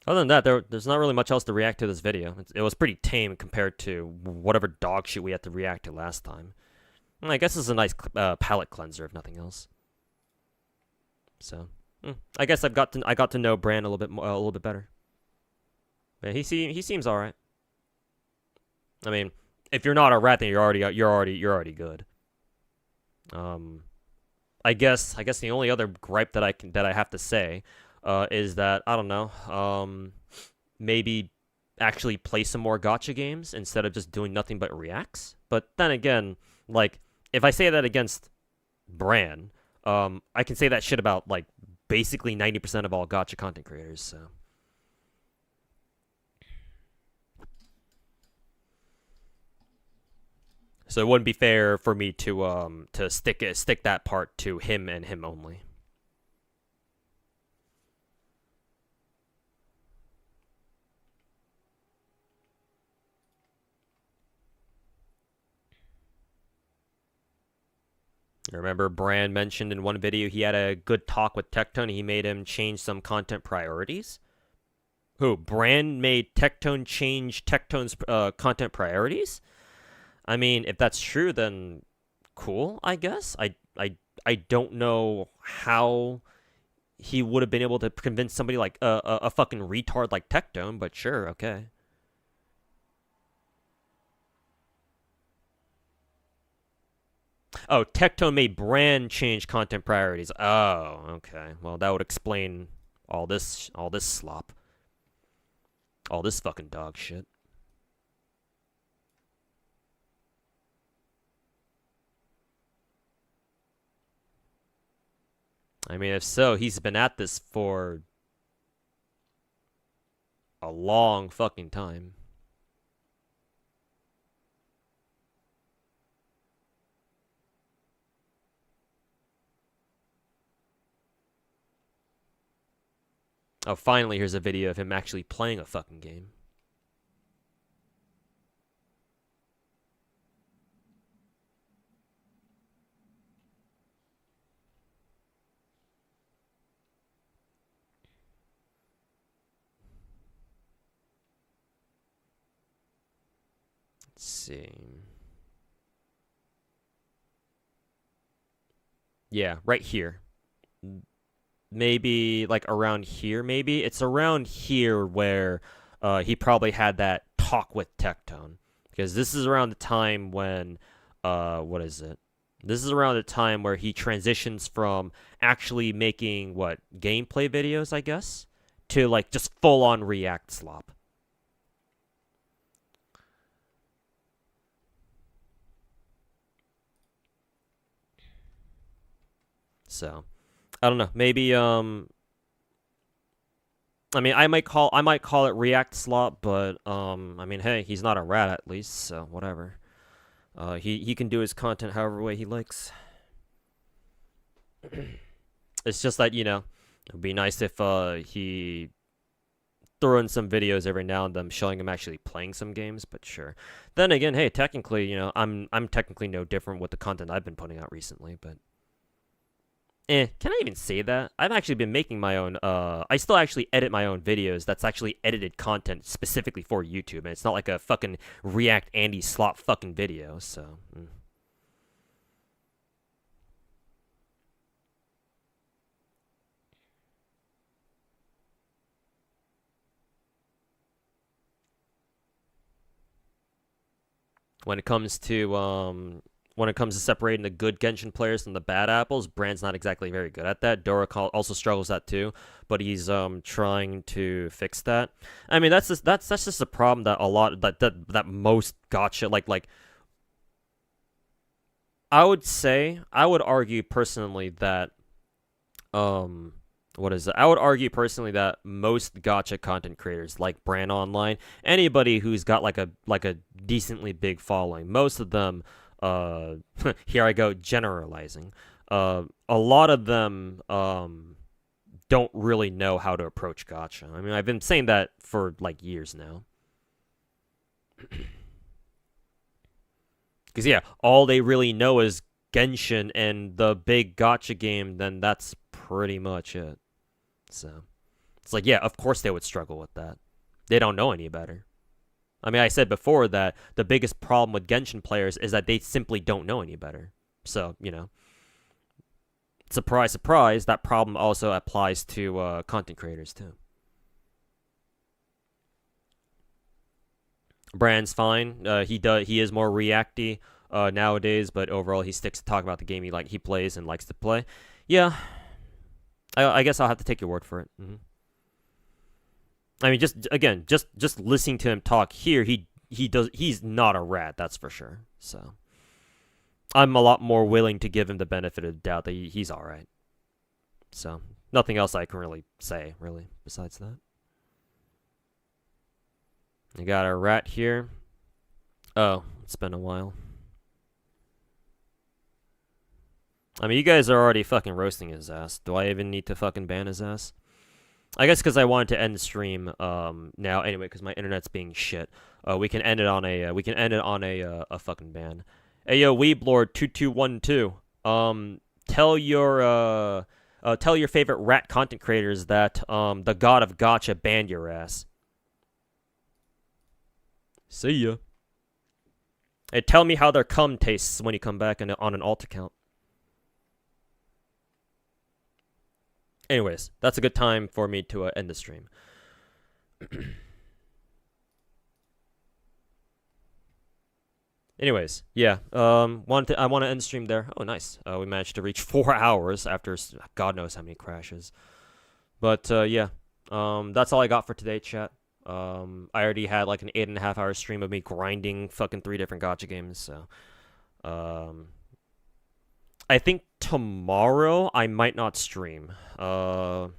Other than that, there's not really much else to react to this video. It was pretty tame compared to whatever dog shit we had to react to last time. I guess it's a nice palate cleanser, if nothing else. So, I guess I got to know Bran a little bit better. Yeah, he seems all right. I mean, if you're not a rat, then you're already good. I guess the only other gripe that I have to say is that, I don't know, maybe actually play some more gacha games instead of just doing nothing but reacts. But then again, like, if I say that against Bran, I can say that shit about, like, basically 90% of all gacha content creators, so. So it wouldn't be fair for me to stick that part to him and him only. I remember Bran mentioned in one video he had a good talk with Tectone and he made him change some content priorities. Who? Bran made Tectone change Tectone's content priorities? I mean, if that's true, then cool, I guess. I don't know how he would have been able to convince somebody like a fucking retard like Tectone, but sure, okay. Oh, Tectone made Bran change content priorities. Oh, okay. Well, that would explain all this slop. All this fucking dog shit. I mean, if so, he's been at this for a long fucking time. Oh, finally, here's a video of him actually playing a fucking game. Let's see. Yeah, right here. Maybe like around here, maybe. It's around here where he probably had that talk with Tectone. Because this is around the time when, what is it? This is around the time where he transitions from actually making, what, gameplay videos, I guess? To like just full-on React slop. So, I don't know. Maybe I mean, I might call it React slop, but I mean, hey, he's not a rat at least, so whatever. He can do his content however way he likes. It's just that, you know, it'd be nice if he throw in some videos every now and then showing him actually playing some games, but sure. Then again, hey, technically, you know, I'm technically no different with the content I've been putting out recently, but can I even say that? I've actually been making my own, I still actually edit my own videos. That's actually edited content specifically for YouTube, and it's not like a fucking React Andy slop fucking video, so. When it comes to separating the good Genshin players from the bad apples, Bran's not exactly very good at that. Dora also struggles that too, but he's trying to fix that. I mean, that's just a problem that a lot that most gacha like I would argue personally that I would argue personally that most gacha content creators, like Bran Online, anybody who's got like a decently big following, most of them, here I go generalizing, a lot of them don't really know how to approach gacha. I mean, I've been saying that for like years now. Because yeah, all they really know is Genshin and the big gacha game, then that's pretty much it. So, it's like, yeah, of course they would struggle with that. They don't know any better. I mean, I said before that the biggest problem with Genshin players is that they simply don't know any better. So, you know, surprise, surprise, that problem also applies to content creators too. Bran's fine. He is more reacty nowadays, but overall he sticks to talk about the game he plays and likes to play. Yeah. I guess I'll have to take your word for it. I mean, just listening to him talk here, he's not a rat, that's for sure. So I'm a lot more willing to give him the benefit of the doubt that he's all right. So nothing else I can really say, really, besides that. I got a rat here. Oh, it's been a while. I mean, you guys are already fucking roasting his ass. Do I even need to fucking ban his ass? I guess because I wanted to end the stream now anyway, because my internet's being shit. We can end it on a fucking ban. Hey yo, Weeblord2212. Tell your favorite rat content creators that the god of gacha banned your ass. See ya. Hey, tell me how their cum tastes when you come back on an alt account. Anyways, that's a good time for me to end the stream. Anyways, yeah. I want to end the stream there. Oh, nice. We managed to reach 4 hours after God knows how many crashes. But yeah, that's all I got for today, chat. I already had like an 8.5 hour stream of me grinding fucking 3 different gacha games. So, I think tomorrow I might not stream. Tomorrow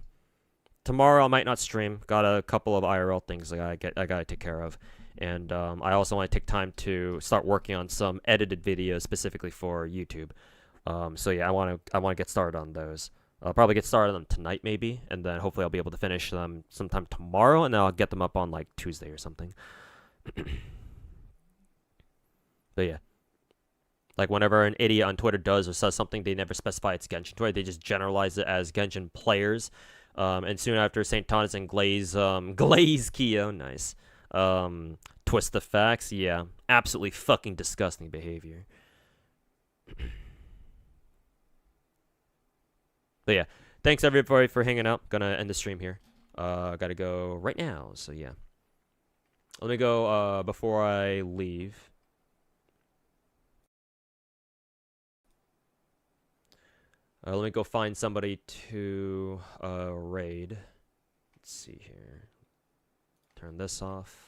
I might not stream. Got a couple of IRL things I gotta take care of, and I also want to take time to start working on some edited videos specifically for YouTube. So yeah, I want to get started on those. I'll probably get started on them tonight, maybe, and then hopefully I'll be able to finish them sometime tomorrow, and then I'll get them up on like Tuesday or something. But yeah, like whenever an idiot on Twitter does or says something, they never specify it's Genshin Twitter. They just generalize it as Genshin players. And soon after, St. Tantis and Glaze Kyo, nice. Twist the facts, yeah, absolutely fucking disgusting behavior. But yeah, thanks everybody for hanging out. Gonna end the stream here. Gotta go right now, so yeah. Let me go, before I leave. Let me go find somebody to, raid. Let's see here. Turn this off.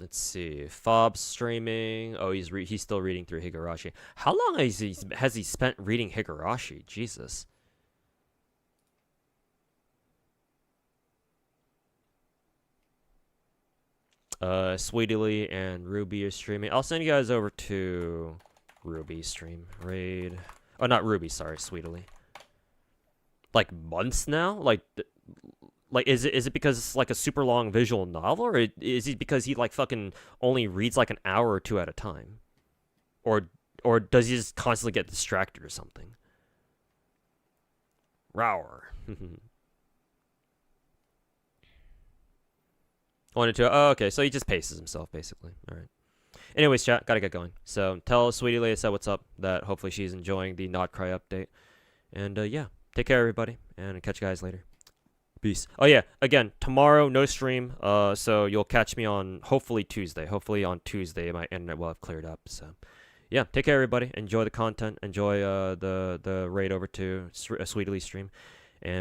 Let's see. Fob streaming. Oh, he's still reading through Higurashi. How long has he spent reading Higurashi? Jesus. Sweetly and Ruby are streaming. I'll send you guys over to Ruby stream raid. Oh, not Ruby. Sorry, Sweetly. Like months now. Like is it because it's like a super long visual novel, or is it because he like fucking only reads like an hour or two at a time, or does he just constantly get distracted or something? Rower. Wanted to. Oh, okay. So he just paces himself basically. All right. Anyways, chat, gotta get going. So tell Sweetie Leia said what's up. That hopefully she's enjoying the Not Cry update. And yeah, take care everybody, and catch you guys later. Peace. Oh yeah, again, tomorrow no stream. So you'll catch me on hopefully Tuesday. Hopefully on Tuesday my internet will have cleared up. So yeah, take care everybody. Enjoy the content. Enjoy the raid over to Sweetly stream, and